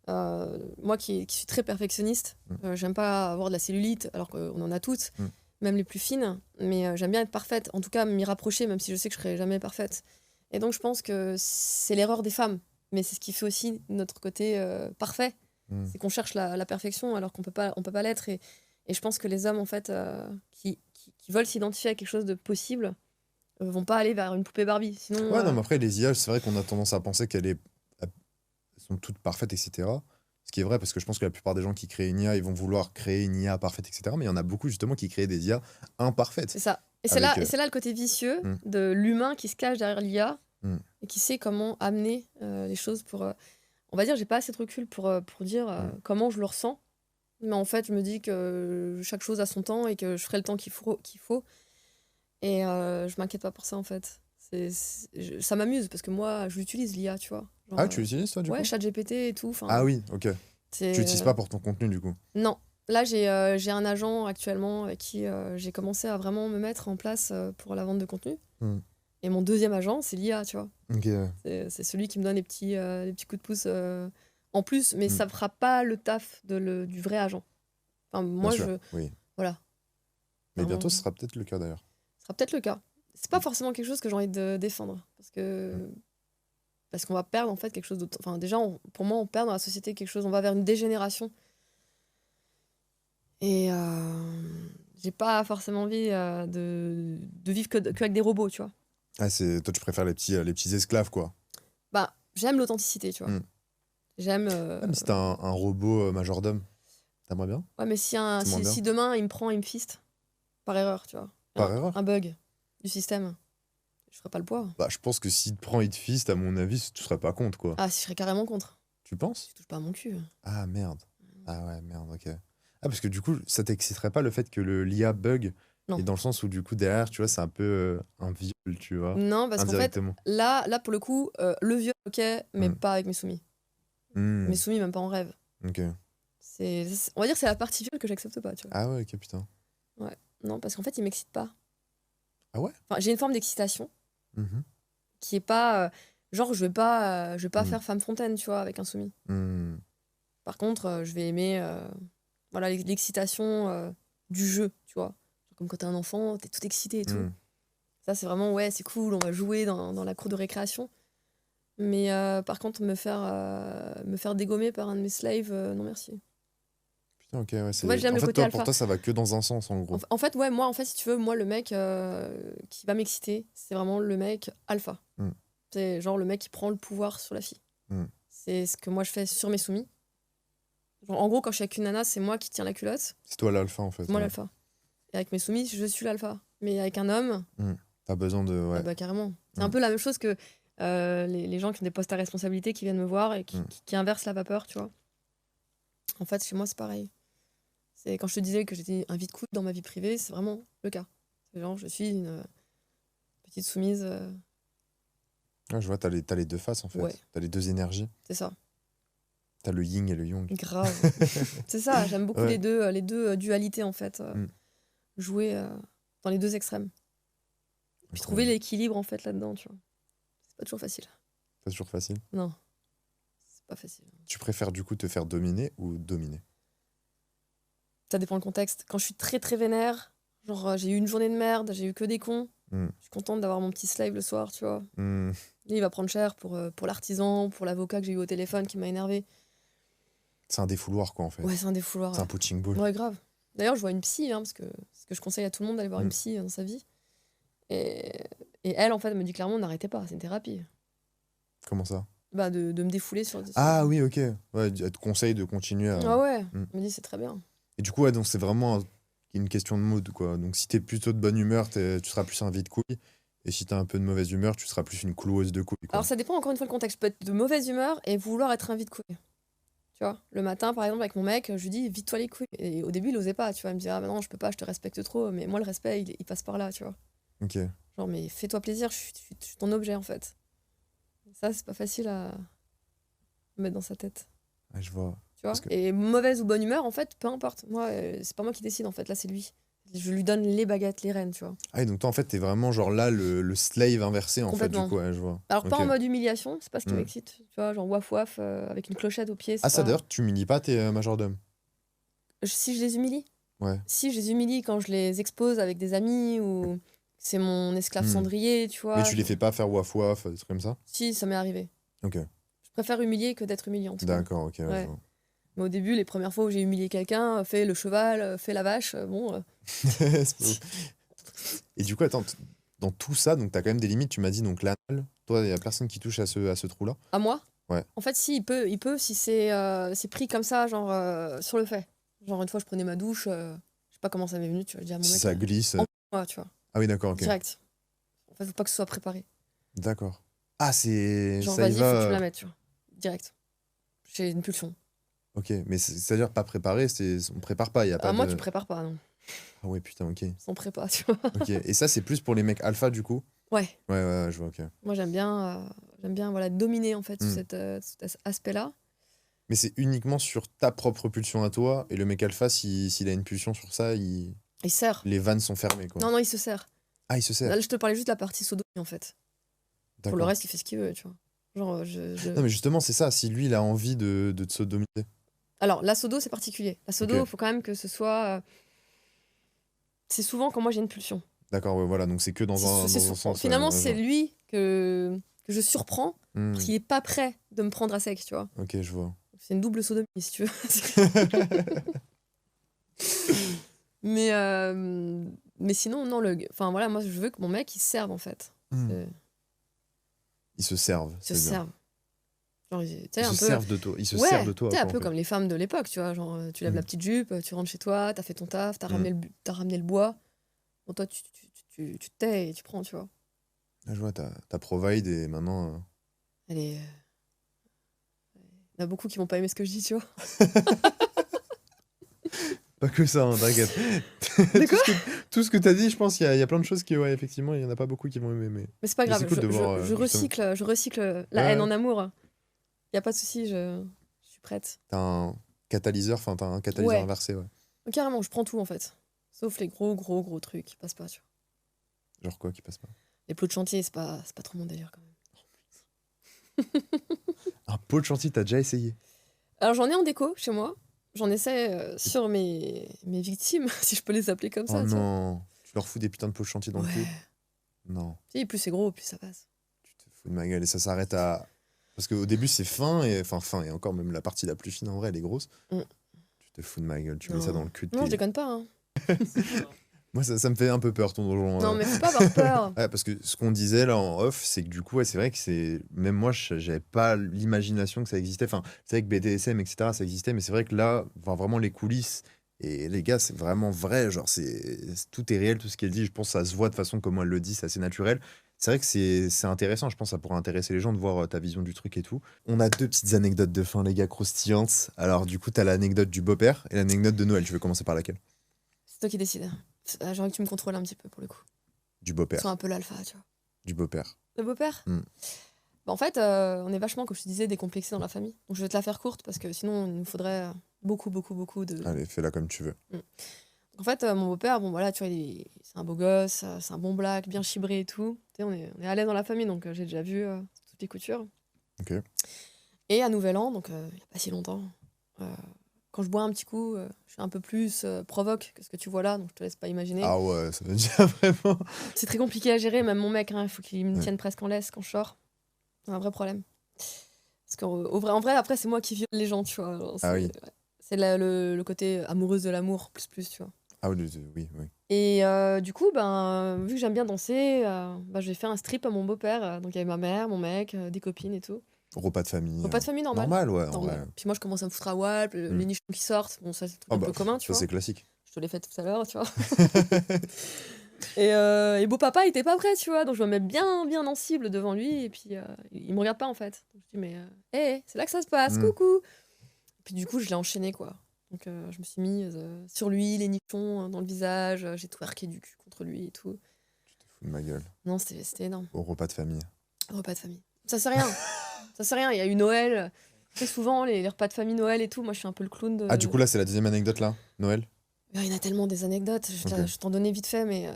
S2: Moi qui suis très perfectionniste, j'aime pas avoir de la cellulite alors qu'on en a toutes, même les plus fines, mais j'aime bien être parfaite, en tout cas m'y rapprocher, même si je sais que je serai jamais parfaite. Et donc je pense que c'est l'erreur des femmes, mais c'est ce qui fait aussi notre côté parfait, c'est qu'on cherche la perfection alors qu'on peut pas l'être, et je pense que les hommes en fait qui veulent s'identifier à quelque chose de possible, vont pas aller vers une poupée Barbie. Sinon,
S1: Ouais, non, mais après, les IA, c'est vrai qu'on a tendance à penser elles sont toutes parfaites, etc. Ce qui est vrai, parce que je pense que la plupart des gens qui créent une IA, ils vont vouloir créer une IA parfaite, etc. Mais il y en a beaucoup, justement, qui créent des IA imparfaites.
S2: c'est ça. Et
S1: Avec,
S2: c'est là le côté vicieux
S1: Hmm.
S2: de l'humain qui se cache derrière l'IA
S1: Hmm.
S2: et qui sait comment amener les choses pour. On va dire, j'ai pas assez de recul pour dire comment je le ressens. Mais en fait, je me dis que chaque chose a son temps et que je ferai le temps qu'il faut. Et je m'inquiète pas pour ça, en fait. Ça m'amuse parce que moi, je l'utilise, l'IA, tu vois. Genre,
S1: Ah, tu l'utilises, toi, du
S2: ouais,
S1: coup?
S2: ChatGPT et tout.
S1: Ah oui, ok.
S2: C'est,
S1: Tu l'utilises pas pour ton contenu, du coup?
S2: Non. Là, j'ai un agent actuellement avec qui j'ai commencé à vraiment me mettre en place pour la vente de contenu.
S1: Hmm.
S2: Et mon deuxième agent, c'est l'IA, tu vois.
S1: Ok, ouais.
S2: C'est celui qui me donne les petits coups de pouce en plus, mais
S1: Mm.
S2: ça fera pas le taf du vrai agent. Enfin, moi,
S1: Bien sûr, oui.
S2: Voilà.
S1: Mais
S2: Vraiment,
S1: bientôt, ce sera peut-être le cas, d'ailleurs.
S2: ce sera peut-être le cas. C'est pas forcément quelque chose que j'ai envie de défendre. Parce qu'on va perdre, en fait, quelque chose d'autre. Enfin, déjà, pour moi, on perd dans la société quelque chose. On va vers une dégénération. Et j'ai pas forcément envie de vivre qu'avec des robots, tu vois.
S1: Ah, toi, tu préfères les petits esclaves, quoi.
S2: Bah, j'aime l'authenticité, tu vois.
S1: Mm.
S2: J'aime.
S1: Ah, mais si t'as un robot majordome, t'aimerais bien?
S2: Ouais, mais
S1: C'est moins bien.
S2: si demain il me prend, il me fiste, par erreur, tu vois.
S1: Par erreur?
S2: Un bug du système, je ferais pas le poids.
S1: Bah, je pense que s'il te prend, il te fiste, à mon avis, tu serais pas contre, quoi.
S2: Ah, si je serais carrément contre.
S1: Tu penses?
S2: Tu touches pas à mon cul.
S1: Ah, merde. Ah ouais, merde, ok. Ah, parce que du coup, ça t'exciterait pas le fait que l'IA bug?
S2: Non.
S1: Et dans le sens où, du coup, derrière, tu vois, c'est un peu un viol, tu vois,
S2: Non, parce qu'en fait,
S1: indirectement.
S2: là, pour le coup, le viol, ok, mais
S1: Mm.
S2: pas avec mes soumis.
S1: Hmm,
S2: Mes soumis, même pas en rêve.
S1: ok.
S2: On va dire que c'est la partie viol que j'accepte pas, tu vois.
S1: Ah ouais, ok, putain.
S2: Non, parce qu'en fait, il m'excite pas.
S1: Ah ouais?
S2: Enfin, j'ai une forme d'excitation
S1: Mhm.
S2: qui est pas. Genre, je vais pas
S1: Mm.
S2: faire femme fontaine, tu vois, avec un soumis.
S1: Hmm.
S2: Par contre, je vais aimer voilà, l'excitation du jeu, tu vois. Comme quand t'es un enfant, t'es tout excité et tout.
S1: Hmm.
S2: Ça, c'est vraiment, ouais, c'est cool, on va jouer dans la cour de récréation. Mais par contre, me faire dégommer par un de mes slaves, non merci.
S1: Putain, ok, ouais,
S2: Ouais, j'aime
S1: en
S2: le
S1: fait,
S2: côté
S1: toi, pour
S2: alpha.
S1: toi, ça va que dans un sens, en gros.
S2: En fait, ouais, moi, en fait, si tu veux, moi, le mec qui va m'exciter, c'est vraiment le mec alpha.
S1: Mm.
S2: C'est genre le mec qui prend le pouvoir sur la fille.
S1: Mm.
S2: C'est ce que moi, je fais sur mes soumis. Genre, en gros, quand je suis avec une nana, c'est moi qui tiens la culotte.
S1: C'est toi l'alpha, en fait.
S2: C'est moi
S1: Ouais.
S2: l'alpha. Et avec mes soumis, je suis l'alpha. Mais avec un homme,
S1: T'as besoin de. Ouais.
S2: ah bah carrément. C'est
S1: Mm.
S2: un peu la même chose que les gens qui ont des postes à responsabilité qui viennent me voir et qui inversent la vapeur, tu vois. En fait, chez moi, c'est pareil. C'est quand je te disais que j'étais un vide-coude dans ma vie privée, c'est vraiment le cas. C'est genre, je suis une petite soumise.
S1: Ouais, je vois, t'as les deux faces, en fait.
S2: Ouais.
S1: T'as les deux énergies.
S2: C'est ça.
S1: T'as le yin et le yang.
S2: Grave. C'est ça, j'aime beaucoup
S1: Ouais.
S2: les deux dualités, en fait. Jouer dans les deux extrêmes. Puis trouver l'équilibre, en fait, là-dedans, tu vois. C'est pas toujours facile.
S1: C'est toujours facile.
S2: Non. C'est pas facile.
S1: Tu préfères, du coup, te faire dominer ou dominer?
S2: Ça dépend le contexte. Quand je suis très très vénère, genre j'ai eu une journée de merde, j'ai eu que des cons, je suis contente d'avoir mon petit slave le soir, tu vois.
S1: Hmm.
S2: Lui, il va prendre cher pour l'artisan, pour l'avocat que j'ai eu au téléphone qui m'a énervé.
S1: C'est un défouloir, quoi, en fait.
S2: Ouais, c'est un défouloir.
S1: C'est un punching ball.
S2: Ouais, grave. D'ailleurs, je vois une psy, parce que je conseille à tout le monde d'aller voir une psy dans sa vie. Et elle, en fait, elle me dit clairement, n'arrêtez pas, c'est une thérapie.
S1: Comment ça?
S2: Bah, de me défouler sur...
S1: Ah oui, ok. Ouais, elle te conseille de continuer à.
S2: Ah ouais, elle me dit, c'est très bien.
S1: Et du coup, ouais, donc c'est vraiment une question de mood, quoi. Donc si t'es plutôt de bonne humeur, tu seras plus un vide-couille. Et si t'as un peu de mauvaise humeur, tu seras plus une cloueuse de couilles, quoi.
S2: Alors, ça dépend encore une fois le contexte. Je peux être de mauvaise humeur et vouloir être un vide-couille. Tu vois, le matin, par exemple, avec mon mec, je lui dis, vide-toi les couilles. Et au début, il osait pas, tu vois. Il me disait, ah, bah non, je peux pas, je te respecte trop. Mais moi, le respect, il passe par là, tu vois.
S1: Ok.
S2: Genre, mais fais-toi plaisir, je suis ton objet, en fait. Ça, c'est pas facile à mettre dans sa tête.
S1: Ouais, je vois.
S2: Tu vois.
S1: Que...
S2: Et mauvaise ou bonne humeur, en fait, peu importe. Moi, c'est pas moi qui décide, en fait. Là, c'est lui. Je lui donne les baguettes, les rênes, tu vois.
S1: Ah, et donc toi, en fait, t'es vraiment genre là, le slave inversé, en fait, du coup, ouais, je vois.
S2: Alors, pas
S1: Ok.
S2: en mode humiliation, c'est pas ce qui m'excite. Tu vois, genre waf waf, avec une clochette au pied.
S1: Ah, ça
S2: pas...
S1: d'ailleurs, tu humilies pas tes majordomes?
S2: Si je les humilie?
S1: Ouais.
S2: Si je les humilie quand je les expose avec des amis ou c'est mon esclave cendrier, tu vois.
S1: Mais tu les fais pas faire waf waf, des trucs comme ça?
S2: Si, ça m'est arrivé.
S1: Ok.
S2: Je préfère humilier que d'être humiliante.
S1: D'accord, ok, ouais,
S2: Ouais.
S1: je vois.
S2: Mais au début, les premières fois où j'ai humilié quelqu'un, fait le cheval, fait la vache, bon.
S1: C'est pas ouf. Et du coup, attends, dans tout ça, donc t'as quand même des limites. Tu m'as dit, donc l'anal, toi, il y a personne qui touche à ce trou-là.
S2: À moi?
S1: Ouais.
S2: En fait, si, il peut si c'est pris comme ça, genre sur le fait. Genre, une fois, je prenais ma douche, je sais pas comment ça m'est venu, tu vois, je dis à mon
S1: Si
S2: mec,
S1: ça glisse.
S2: moi, tu vois,
S1: Ah oui, d'accord, ok.
S2: direct. En fait, faut pas que ce soit préparé.
S1: D'accord. Ah, c'est.
S2: Genre,
S1: Ça y
S2: vas-y, faut que tu me
S1: va.
S2: la mettes, tu vois, direct. J'ai une pulsion.
S1: Ok, mais c'est-à-dire pas préparé, on prépare pas, il y a pas
S2: Moi,
S1: de.
S2: tu prépares pas, non.
S1: Ah ouais, putain, ok.
S2: Sans prépa, tu vois.
S1: Ok. Et ça, c'est plus pour les mecs alpha, du coup?
S2: Ouais.
S1: Ouais, je vois, ok.
S2: Moi, j'aime bien voilà, dominer, en fait,
S1: Hmm.
S2: cet aspect-là.
S1: Mais c'est uniquement sur ta propre pulsion à toi, et le mec alpha, s'il a une pulsion sur ça,
S2: Il sert.
S1: les vannes sont fermées, quoi.
S2: Non, il se sert.
S1: Ah, il se sert.
S2: Là, je te parlais juste de la partie sodomie, en fait. Pour le
S1: D'accord.
S2: reste, il fait ce qu'il veut, tu vois. Genre,
S1: Non, mais justement, c'est ça. Si lui, il a envie de te sodomiser.
S2: Alors, la sodo, c'est particulier. La sodo, il
S1: Ok.
S2: faut quand même que ce soit... C'est souvent quand moi, j'ai une pulsion.
S1: D'accord, ouais, voilà. Donc c'est que dans un sens.
S2: Finalement, c'est
S1: genre.
S2: lui que je surprends
S1: Hmm.
S2: parce qu'il est pas prêt de me prendre à sec, tu vois.
S1: Ok, je vois.
S2: C'est une double sodomie, si tu veux. Mais sinon, non, enfin voilà, moi, je veux que mon mec, il se serve, en fait.
S1: Hmm.
S2: C'est-
S1: Ils se servent.
S2: Il se
S1: c'est bien.
S2: serve. Genre, tu sais,
S1: Ils
S2: un
S1: se
S2: peu...
S1: servent de toi. Ils se
S2: Ouais,
S1: servent de toi.
S2: tu sais, un
S1: quoi, en
S2: peu
S1: fait.
S2: comme les femmes de l'époque, tu vois. Genre, tu lèves la petite jupe, tu rentres chez toi, t'as fait ton taf, t'as t'as ramené le bois. Bon, toi, tu te tais et tu prends, tu vois.
S1: Ah, je vois, t'as provide et maintenant.
S2: Elle est... Il y en a beaucoup qui vont pas aimer ce que je dis, tu vois.
S1: Pas que ça, hein, t'inquiète.
S2: De quoi
S1: Tout ce que t'as dit, je pense qu'il y a plein de choses qui, ouais, effectivement, il y en a pas beaucoup qui vont aimer. Mais
S2: Mais c'est pas
S1: Mais
S2: grave,
S1: c'est cool de voir,
S2: je recycle la
S1: Ouais.
S2: haine en amour. Y a pas de souci, je suis prête.
S1: t'as un catalyseur
S2: Ouais.
S1: inversé, ouais.
S2: Donc, carrément, je prends tout, en fait. Sauf les gros trucs qui passent pas, tu vois.
S1: Genre quoi qui passe pas?
S2: Les plots de chantier, c'est pas trop mon délire, quand même.
S1: Un pot de chantier, t'as déjà essayé?
S2: Alors, j'en ai en déco, chez moi. J'en essaie sur mes victimes, si je peux les appeler comme ça,
S1: Oh
S2: tu vois.
S1: non, tu leur fous des putains de pots de chantier dans le cul?
S2: Ouais.
S1: Non,
S2: Tu sais, plus c'est gros, plus ça passe.
S1: tu te fous de ma gueule et ça s'arrête à. Parce qu'au début c'est fin et encore même la partie la plus fine en vrai elle est grosse.
S2: Mm.
S1: Tu te fous de ma gueule, tu mets ça dans le cul de
S2: Non,
S1: tes-
S2: je déconne pas, hein.
S1: Moi ça me fait un peu peur ton donjon.
S2: Non, mais faut pas avoir peur.
S1: Ouais, parce que ce qu'on disait là en off, c'est que du coup, ouais, c'est vrai que c'est. Même moi, j'avais pas l'imagination que ça existait. Enfin, c'est vrai que BDSM, etc., ça existait, mais c'est vrai que là, enfin, vraiment les coulisses. Et les gars, c'est vraiment vrai. Genre, tout est réel, tout ce qu'elle dit. Je pense que ça se voit de façon comme elle le dit, c'est assez naturel. C'est vrai que c'est intéressant. Je pense que ça pourrait intéresser les gens de voir ta vision du truc et tout. On a deux petites anecdotes de fin, les gars, croustillantes. Alors, du coup, t'as l'anecdote du beau-père et l'anecdote de Noël. Tu veux commencer par laquelle?
S2: C'est toi qui décides. J'ai envie que tu me contrôles un petit peu, pour le coup.
S1: Du beau-père.
S2: Sois un peu l'alpha, tu vois.
S1: Du beau-père.
S2: Le beau-père
S1: Mm.
S2: Bah, en fait, on est vachement, comme je te disais, décomplexé dans la famille. Donc je vais te la faire courte parce que sinon, il nous faudrait beaucoup de.
S1: Allez, fais-la comme tu veux.
S2: En fait, mon beau-père, bon voilà, tu vois, c'est un beau gosse, c'est un bon black, bien chibré et tout. Tu sais, on est à l'aise dans la famille, donc j'ai déjà vu toutes les coutures.
S1: Ok.
S2: Et à Nouvel An, donc il n'y a pas si longtemps, quand je bois un petit coup, je suis un peu plus provoque que ce que tu vois là, donc je te laisse pas imaginer.
S1: Ah ouais, ça veut dire vraiment.
S2: C'est très compliqué à gérer, même mon mec, il faut qu'il me
S1: Ouais.
S2: tienne presque en laisse quand je sors. C'est un vrai problème. Parce en vrai, après, c'est moi qui viole les gens, tu vois. Genre,
S1: Ah oui.
S2: ouais. C'est le côté amoureuse de l'amour, plus, tu vois.
S1: Ah oui, oui.
S2: Et du coup, vu que j'aime bien danser, j'ai fait un strip à mon beau-père. Donc il y avait ma mère, mon mec, des copines et tout.
S1: Repas de famille.
S2: Repas de famille normal.
S1: Normal, ouais. en
S2: Normal.
S1: vrai.
S2: Puis moi, je commence à me foutre à Walp, les nichons qui sortent. Bon, ça, c'est
S1: Ah
S2: un
S1: bah,
S2: peu commun, tu
S1: ça
S2: vois.
S1: c'est classique.
S2: Je te l'ai fait tout à l'heure, tu vois. Et beau papa, il était pas prêt, tu vois. Donc je me mets bien en cible devant lui. Et puis il me regarde pas, en fait. Donc je dis, mais hé, c'est là que ça se passe, coucou. Et puis du coup, je l'ai enchaîné, quoi. Donc je me suis mis sur lui, les nichons dans le visage. J'ai twerké du cul contre lui et tout.
S1: Tu te fous de ma gueule.
S2: Non, c'était énorme.
S1: Au repas de famille.
S2: Repas de famille. Ça c'est rien. Ça c'est rien. Il y a eu Noël. Très souvent, les repas de famille Noël et tout. Moi, je suis un peu le clown de.
S1: Ah, du coup, là, c'est la deuxième anecdote, là? Noël?
S2: Il y en a tellement des anecdotes.
S1: Ok.
S2: Je t'en donnais vite fait, mais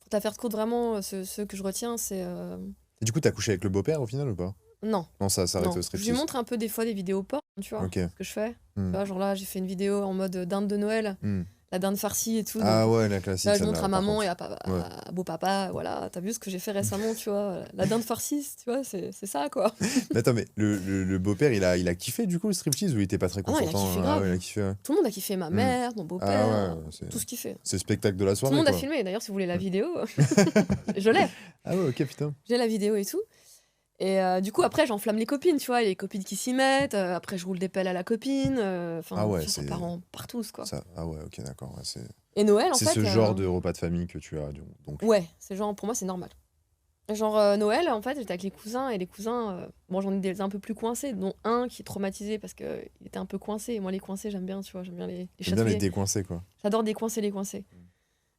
S2: pour ta faire courte, vraiment, ceux que je retiens, c'est.
S1: Et du coup, t'as couché avec le beau-père au final ou pas?
S2: Non.
S1: Non, ça s'arrête
S2: non.
S1: au
S2: Je
S1: striptease.
S2: lui montre un peu des fois des vidéos porn, tu vois,
S1: Ok.
S2: ce que je fais.
S1: Hmm.
S2: Tu vois, genre là, j'ai fait une vidéo en mode dinde de Noël.
S1: Hmm.
S2: la dinde farcie et tout.
S1: Ah
S2: Donc,
S1: ouais, la classique.
S2: là, je
S1: celle-là,
S2: montre à
S1: par
S2: maman
S1: contre.
S2: et
S1: Ouais.
S2: à beau papa, voilà, t'as vu ce que j'ai fait récemment, tu vois. La dinde farcie, tu vois, c'est ça, quoi.
S1: Mais attends, mais le beau-père, il a kiffé du coup le striptease ou il était pas très
S2: Ah non, il a
S1: consentant?
S2: kiffé
S1: Ah ouais,
S2: grave.
S1: il a kiffé, ouais.
S2: Tout le monde a kiffé, ma mère, mon
S1: Ah
S2: beau-père,
S1: ouais,
S2: tout ce qu'il fait.
S1: c'est le spectacle de la
S2: Tout le
S1: soirée,
S2: monde a
S1: quoi.
S2: filmé, d'ailleurs, si vous voulez la
S1: Mm.
S2: vidéo, je l'ai.
S1: Ah ouais, ok, putain.
S2: J'ai la vidéo et tout. Et du coup, après, j'enflamme les copines, tu vois, les copines qui s'y mettent. Après, je roule des pelles à la copine. Enfin,
S1: Ah ouais,
S2: ça
S1: c'est
S2: part en partout, quoi.
S1: ça. Ah ouais, ok, d'accord. Ouais,
S2: Et Noël, en
S1: c'est
S2: fait.
S1: ce genre de repas de famille que tu as, donc.
S2: Ouais, c'est genre, pour moi, c'est normal. Genre, Noël, en fait, j'étais avec les cousins. Et les cousins, bon, j'en ai des un peu plus coincés, dont un qui est traumatisé parce qu'il était un peu coincé. Et moi, les coincés, j'aime bien, tu vois, j'aime bien les
S1: J'aime bien les
S2: chatouiller.
S1: décoincer, quoi.
S2: J'adore décoincer les coincés.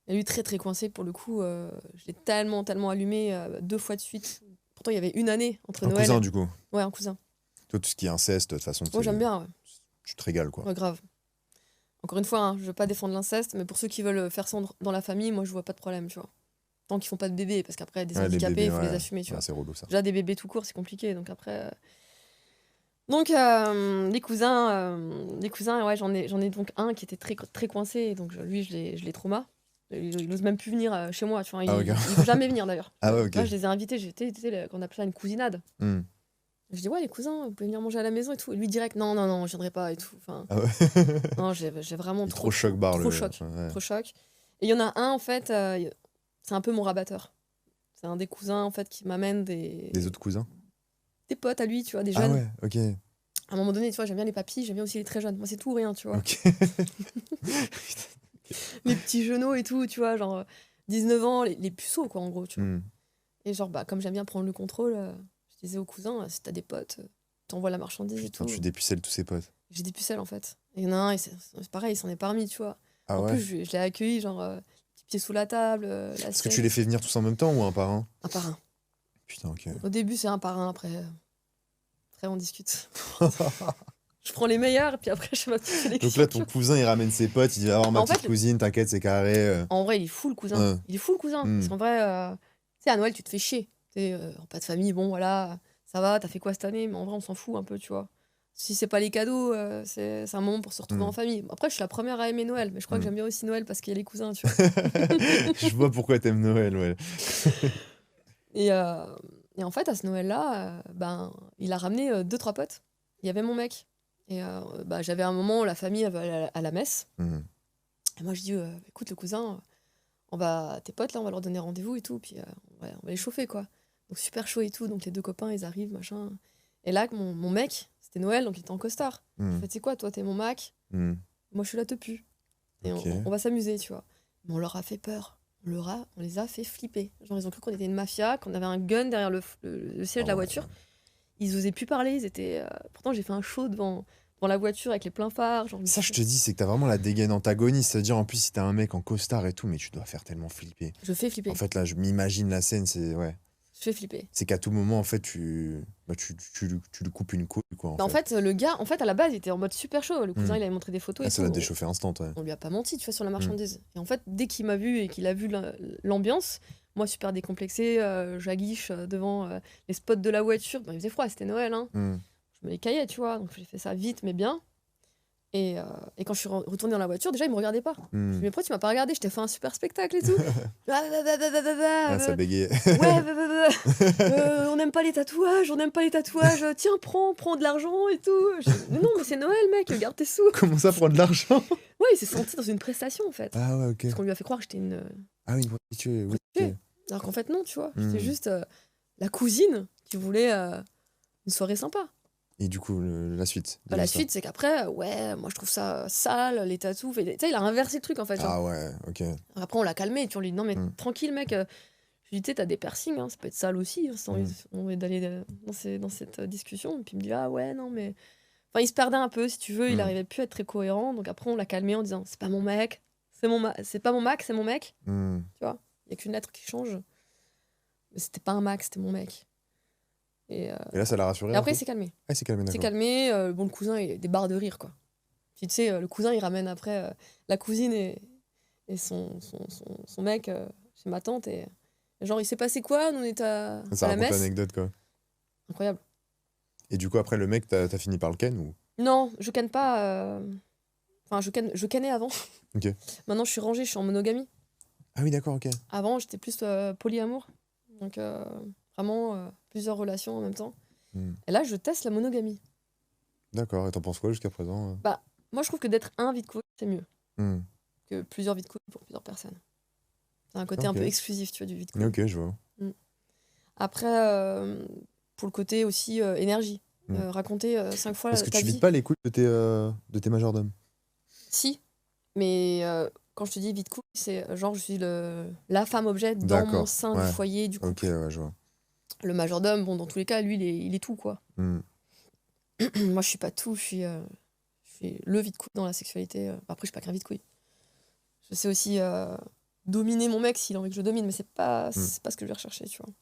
S2: Et lui, très, très coincé, pour le coup. Je l'ai tellement, tellement allumé 2 fois de suite. Pourtant, il y avait une année entre
S1: Un
S2: Noël.
S1: cousin, du coup.
S2: Ouais, un cousin.
S1: Toi, tout ce qui est inceste, de toute façon,
S2: Moi, j'aime bien, ouais.
S1: tu te régales, quoi.
S2: Ouais, grave. Encore une fois, hein, je veux pas défendre l'inceste, mais pour ceux qui veulent faire ça dans la famille, moi je vois pas de problème, tu vois. Tant qu'ils font pas de bébés, parce qu'après, des
S1: Ouais, les
S2: handicapés,
S1: bébés,
S2: il faut
S1: ouais.
S2: les assumer, tu
S1: Ouais,
S2: vois.
S1: c'est relou, ça.
S2: Déjà, des bébés tout court, c'est compliqué, donc après. Donc, les cousins, ouais, j'en ai donc un qui était très, très coincé, et donc lui, je l'ai trauma. Il ose même plus venir chez moi, tu vois.
S1: Ah, ok.
S2: Il veut jamais venir d'ailleurs.
S1: Ah ouais, ok.
S2: Là, je les ai invités, on appelle ça une cousinade.
S1: Hmm.
S2: Je dis, ouais, les cousins, vous pouvez venir manger à la maison et tout. Et lui, direct, non, non, non, je viendrai pas et tout. Enfin,
S1: Ah ouais.
S2: non, j'ai vraiment
S1: Il est
S2: trop,
S1: trop choc barre,
S2: trop choc.
S1: Ouais.
S2: Trop choc. Et il y en a un, en fait, c'est un peu mon rabatteur. C'est un des cousins, en fait, qui m'amène
S1: Des autres cousins?
S2: des potes à lui, tu vois, des
S1: Ah
S2: jeunes.
S1: ouais, ok.
S2: À un moment donné, tu vois, j'aime bien les papis, j'aime bien aussi les très jeunes. Moi, c'est tout ou rien, tu vois.
S1: Ok.
S2: Les petits genoux et tout, tu vois, genre 19 ans, les puceaux, quoi, en gros, tu vois.
S1: Hmm.
S2: Et genre, bah, comme j'aime bien prendre le contrôle, je disais aux cousins, si t'as des potes, t'envoies la marchandise et
S1: Putain,
S2: tout.
S1: tu dépucelles tous ses potes.
S2: J'ai des pucelles, en fait. Et il y en a un, c'est pareil, il s'en est parmi, tu vois.
S1: Ah
S2: En
S1: ouais?
S2: plus, je l'ai accueilli, genre, petit pied sous la table,
S1: Est-ce que tu les fais venir tous en même temps ou un par un?
S2: un par un.
S1: Putain, ok.
S2: Au début, c'est un par un, après on discute. Je prends les meilleurs, et puis après, je fais ma petite sélection.
S1: Donc là, ton cousin, il ramène ses potes, il dit, ah, ma
S2: En
S1: petite
S2: fait,
S1: cousine, t'inquiète, c'est carré.
S2: En vrai, il est fou, le cousin.
S1: Ouais.
S2: Il est fou, le cousin.
S1: Mm.
S2: Parce qu'en vrai, tu sais, à Noël, tu te fais chier. Tu sais, repas de famille, bon, voilà, ça va, t'as fait quoi cette année? Mais en vrai, on s'en fout un peu, tu vois. Si c'est pas les cadeaux, c'est un moment pour se retrouver
S1: Mm.
S2: en famille. Après, je suis la première à aimer Noël, mais je crois que
S1: Mm.
S2: j'aime bien aussi Noël parce qu'il y a les cousins, tu vois.
S1: Je vois pourquoi t'aimes Noël, ouais.
S2: Et en fait, à ce Noël-là, ben, il a ramené 2-3 potes. Il y avait mon mec. Et bah, j'avais un moment, la famille elle va aller à la messe.
S1: Mm.
S2: Et moi, je dis, écoute, le cousin, tes potes, là, on va leur donner rendez-vous et tout. Puis on va les chauffer, quoi. Donc, super chaud et tout. Donc, les 2 copains, ils arrivent, machin. Et là, mon mec, c'était Noël, donc il était en costard.
S1: Mm.
S2: Je fais, tu sais quoi, toi, t'es mon Mac.
S1: Mm.
S2: Moi, je suis la tepu. Et
S1: Ok.
S2: on va s'amuser, tu vois. Mais on leur a fait peur. On les a fait flipper. Genre, ils ont cru qu'on était une mafia, qu'on avait un gun derrière le siège de la
S1: Oh,
S2: voiture. Ils osaient plus parler. Ils étaient. Pourtant, j'ai fait un show devant la voiture avec les pleins phares. Genre,
S1: Ça, je te dis, c'est que t'as vraiment la dégaine antagoniste. C'est-à-dire, en plus, si t'as un mec en costard et tout, mais tu dois faire tellement flipper.
S2: je fais flipper.
S1: En fait, là, je m'imagine la scène, c'est. Ouais.
S2: Je fais flipper.
S1: C'est qu'à tout moment, en fait, tu lui coupes une couille, quoi.
S2: En fait, le gars, à la base, il était en mode super chaud. Le cousin,
S1: Mm.
S2: il avait montré des photos
S1: Ah,
S2: et
S1: ça
S2: tout.
S1: l'a déchauffé instant, ouais.
S2: On lui a pas menti, tu vois, sur la marchandise. Et en fait, dès qu'il m'a vu et qu'il a vu l'ambiance, moi, super décomplexée, j'aguiche devant les spots de la voiture. Bon, il faisait froid, c'était Noël, hein.
S1: Mm.
S2: Je me les caillais, tu vois. Donc, j'ai fait ça vite, mais bien. Et quand je suis retournée dans la voiture, déjà, il me regardait pas. Je me
S1: Mm.
S2: dis, mais pourquoi tu m'as pas regardé? Je t'ai fait un super spectacle et tout.
S1: Ah, ça bégayait.
S2: Ouais, on n'aime pas les tatouages, on n'aime pas les tatouages. Tiens, prends de l'argent et tout. Mais non, mais c'est Noël, mec, garde tes sous.
S1: Comment ça, prendre de l'argent?
S2: Ouais, il s'est senti dans une prestation, en fait.
S1: Ah ouais, ok.
S2: Parce qu'on lui a fait croire que j'étais une
S1: Ah oui, une prostituée, oui.
S2: prostituée.
S1: ok.
S2: Alors qu'en fait, non, tu vois.
S1: Mm.
S2: J'étais juste la cousine qui voulait une soirée sympa.
S1: Et du coup, la suite. de
S2: Bah, la
S1: l'histoire.
S2: suite, c'est qu'après, ouais, moi je trouve ça sale, les tatous. Tu sais, il a inversé le truc, en fait. Genre.
S1: Ah ouais, ok.
S2: Après, on l'a calmé, tu vois, on lui dit non, mais
S1: Mm.
S2: tranquille, mec. Je lui dis, tu sais, t'as des piercings, hein, ça peut être sale aussi, hein, si t'as envie d'aller dans cette discussion. Et puis il me dit, ah ouais, non, mais. Enfin, il se perdait un peu, si tu veux, il
S1: Mm.
S2: arrivait plus à être très cohérent. Donc après, on l'a calmé en disant, c'est pas mon mec, c'est pas mon Mac, c'est mon mec.
S1: Mm.
S2: Il y a qu'une lettre qui change. Mais c'était pas un Mac, c'était mon mec. Et
S1: Et là, ça l'a rassuré.
S2: après,
S1: un
S2: il
S1: peu
S2: s'est calmé.
S1: Ah, il s'est calmé,
S2: Il s'est
S1: d'accord.
S2: calmé. Bon, le cousin, il a des barres de rire, quoi. Puis tu sais, le cousin, il ramène après la cousine et son mec chez ma tante. Et genre, il s'est passé quoi? Nous, on était à
S1: Ça
S2: la
S1: raconte
S2: messe.
S1: l'anecdote, quoi.
S2: Incroyable.
S1: Et du coup, après, le mec, t'as fini par le ken ou?
S2: Non, je canne pas. Enfin, je cannais avant.
S1: Ok.
S2: Maintenant, je suis rangée, je suis en monogamie.
S1: Ah oui, d'accord, ok.
S2: Avant, j'étais plus polyamour. Donc, vraiment, plusieurs relations en même temps. Et là, je teste la monogamie.
S1: D'accord, et t'en penses quoi jusqu'à présent?
S2: Bah, moi, je trouve que d'être un vide couille, c'est mieux
S1: Hmm.
S2: que plusieurs vides couilles pour plusieurs personnes. C'est un côté un
S1: Ok.
S2: peu exclusif, tu vois, du vide couille.
S1: Ok, je vois.
S2: Après, pour le côté aussi énergie. Raconter 5 fois
S1: Est-ce que
S2: ta
S1: tu
S2: vie.
S1: vides pas les couilles de tes majordomes?
S2: Si, mais quand je te dis vide couille, c'est genre je suis la femme objet dans mon
S1: D'accord,
S2: sein
S1: ouais.
S2: du foyer, du
S1: Ok,
S2: couple.
S1: ouais, je vois.
S2: Le majordome, bon, dans tous les cas, lui, il est tout, quoi.
S1: Hmm.
S2: Moi, je suis pas tout, je suis le vide couille dans la sexualité. Après, je suis pas qu'un vide couille. Je sais aussi dominer mon mec s'il a envie que je le domine, mais c'est pas ce que je vais rechercher, tu vois.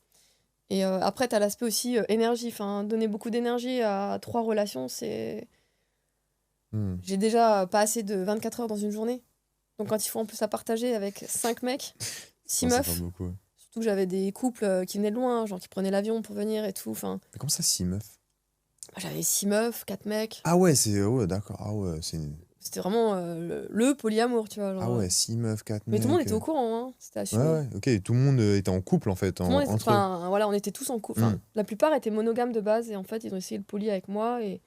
S2: Et après, t'as l'aspect aussi énergie. Enfin, donner beaucoup d'énergie à 3 relations, c'est. J'ai déjà pas assez de 24 heures dans une journée. Donc, quand il faut en plus à partager avec 5 mecs, 6
S1: Non, c'est
S2: meufs,
S1: pas beaucoup, ouais.
S2: surtout que j'avais des couples qui venaient de loin, genre qui prenaient l'avion pour venir et tout. Enfin,
S1: Mais comment ça, 6 meufs?
S2: j'avais 6 meufs, 4 mecs.
S1: Ah ouais, ouais, d'accord. Ah ouais,
S2: C'était vraiment le polyamour, tu vois. Genre,
S1: Ah ouais, 6 meufs, 4
S2: mais tout le monde
S1: mecs.
S2: était au courant, hein. C'était
S1: Ouais,
S2: assumé.
S1: ouais, ok. Et tout le monde était en couple, en fait,
S2: Tout le monde était-
S1: entre eux.
S2: Enfin, voilà, on était tous en couple. Enfin, la plupart étaient monogames de base et en fait, ils ont essayé le poly avec moi. Et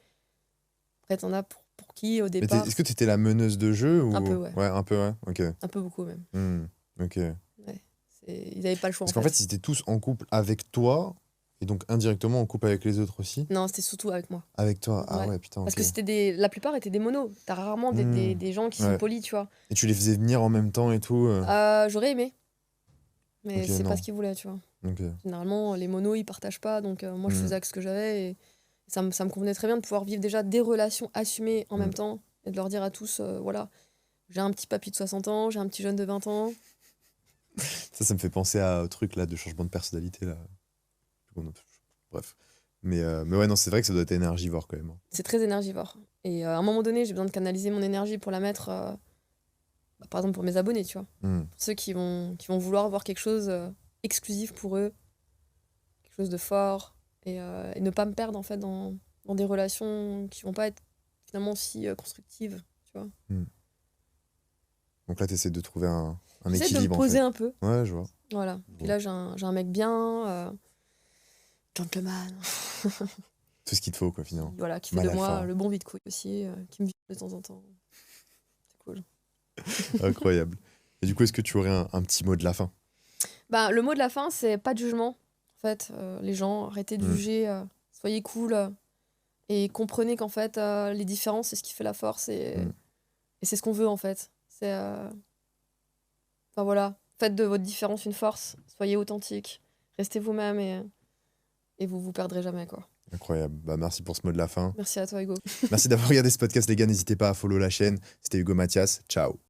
S2: après, t'en as pour qui au
S1: Mais
S2: départ.
S1: est-ce que t'étais la meneuse de jeu ou...
S2: Un peu, ouais.
S1: Ouais, un peu, ouais. Ok.
S2: Un peu beaucoup même.
S1: Ok.
S2: Ouais. Ils n'avaient pas le choix.
S1: Parce qu'en fait, ils étaient tous en couple avec toi, et donc indirectement en couple avec les autres aussi.
S2: Non, c'était surtout avec moi.
S1: Avec toi. Ah
S2: Ouais.
S1: ouais, putain.
S2: Parce
S1: ok.
S2: que la plupart étaient des monos. T'as rarement des gens qui sont
S1: Ouais.
S2: polis, tu vois.
S1: Et tu les faisais venir en même temps et tout.
S2: J'aurais aimé. Mais
S1: Ok,
S2: c'est
S1: non.
S2: pas ce qu'ils voulaient, tu vois.
S1: Ok.
S2: Généralement, les monos, ils partagent pas. Donc, moi, je faisais avec ce que j'avais. Et ça me convenait très bien de pouvoir vivre déjà des relations assumées en même temps. Et de leur dire à tous, voilà, j'ai un petit papy de 60 ans, j'ai un petit jeune de 20 ans.
S1: Ça me fait penser au truc là de changement de personnalité là. Bref. Mais ouais, non, c'est vrai que ça doit être énergivore quand même.
S2: C'est très énergivore. Et à un moment donné, j'ai besoin de canaliser mon énergie pour la mettre, par exemple, pour mes abonnés, tu vois. Pour ceux qui vont vouloir avoir quelque chose exclusif pour eux, quelque chose de fort, et ne pas me perdre, en fait, dans des relations qui vont pas être finalement si constructives, tu vois.
S1: Donc là, tu essaies de trouver un
S2: J'essaie de me
S1: équilibre en
S2: poser
S1: fait.
S2: un peu.
S1: Ouais, je vois.
S2: Voilà. Puis là, j'ai un mec bien, gentleman,
S1: Tout ce qu'il te faut quoi finalement.
S2: voilà, qui fait de moi le bon vide couille aussi, qui me vide de temps en temps. C'est cool.
S1: Incroyable. Et du coup, est-ce que tu aurais un petit mot de la fin?
S2: Bah, le mot de la fin, c'est pas de jugement. En fait, les gens, arrêtez de juger, soyez cool et comprenez qu'en fait, les différences, c'est ce qui fait la force et c'est ce qu'on veut en fait. C'est. Enfin voilà, faites de votre différence une force, soyez authentique, restez vous-même et vous perdrez jamais, quoi.
S1: Incroyable. Bah, merci pour ce mot de la fin.
S2: Merci à toi, Hugo.
S1: Merci d'avoir regardé ce podcast, les gars. N'hésitez pas à follow la chaîne. C'était Hugo Mathias. Ciao.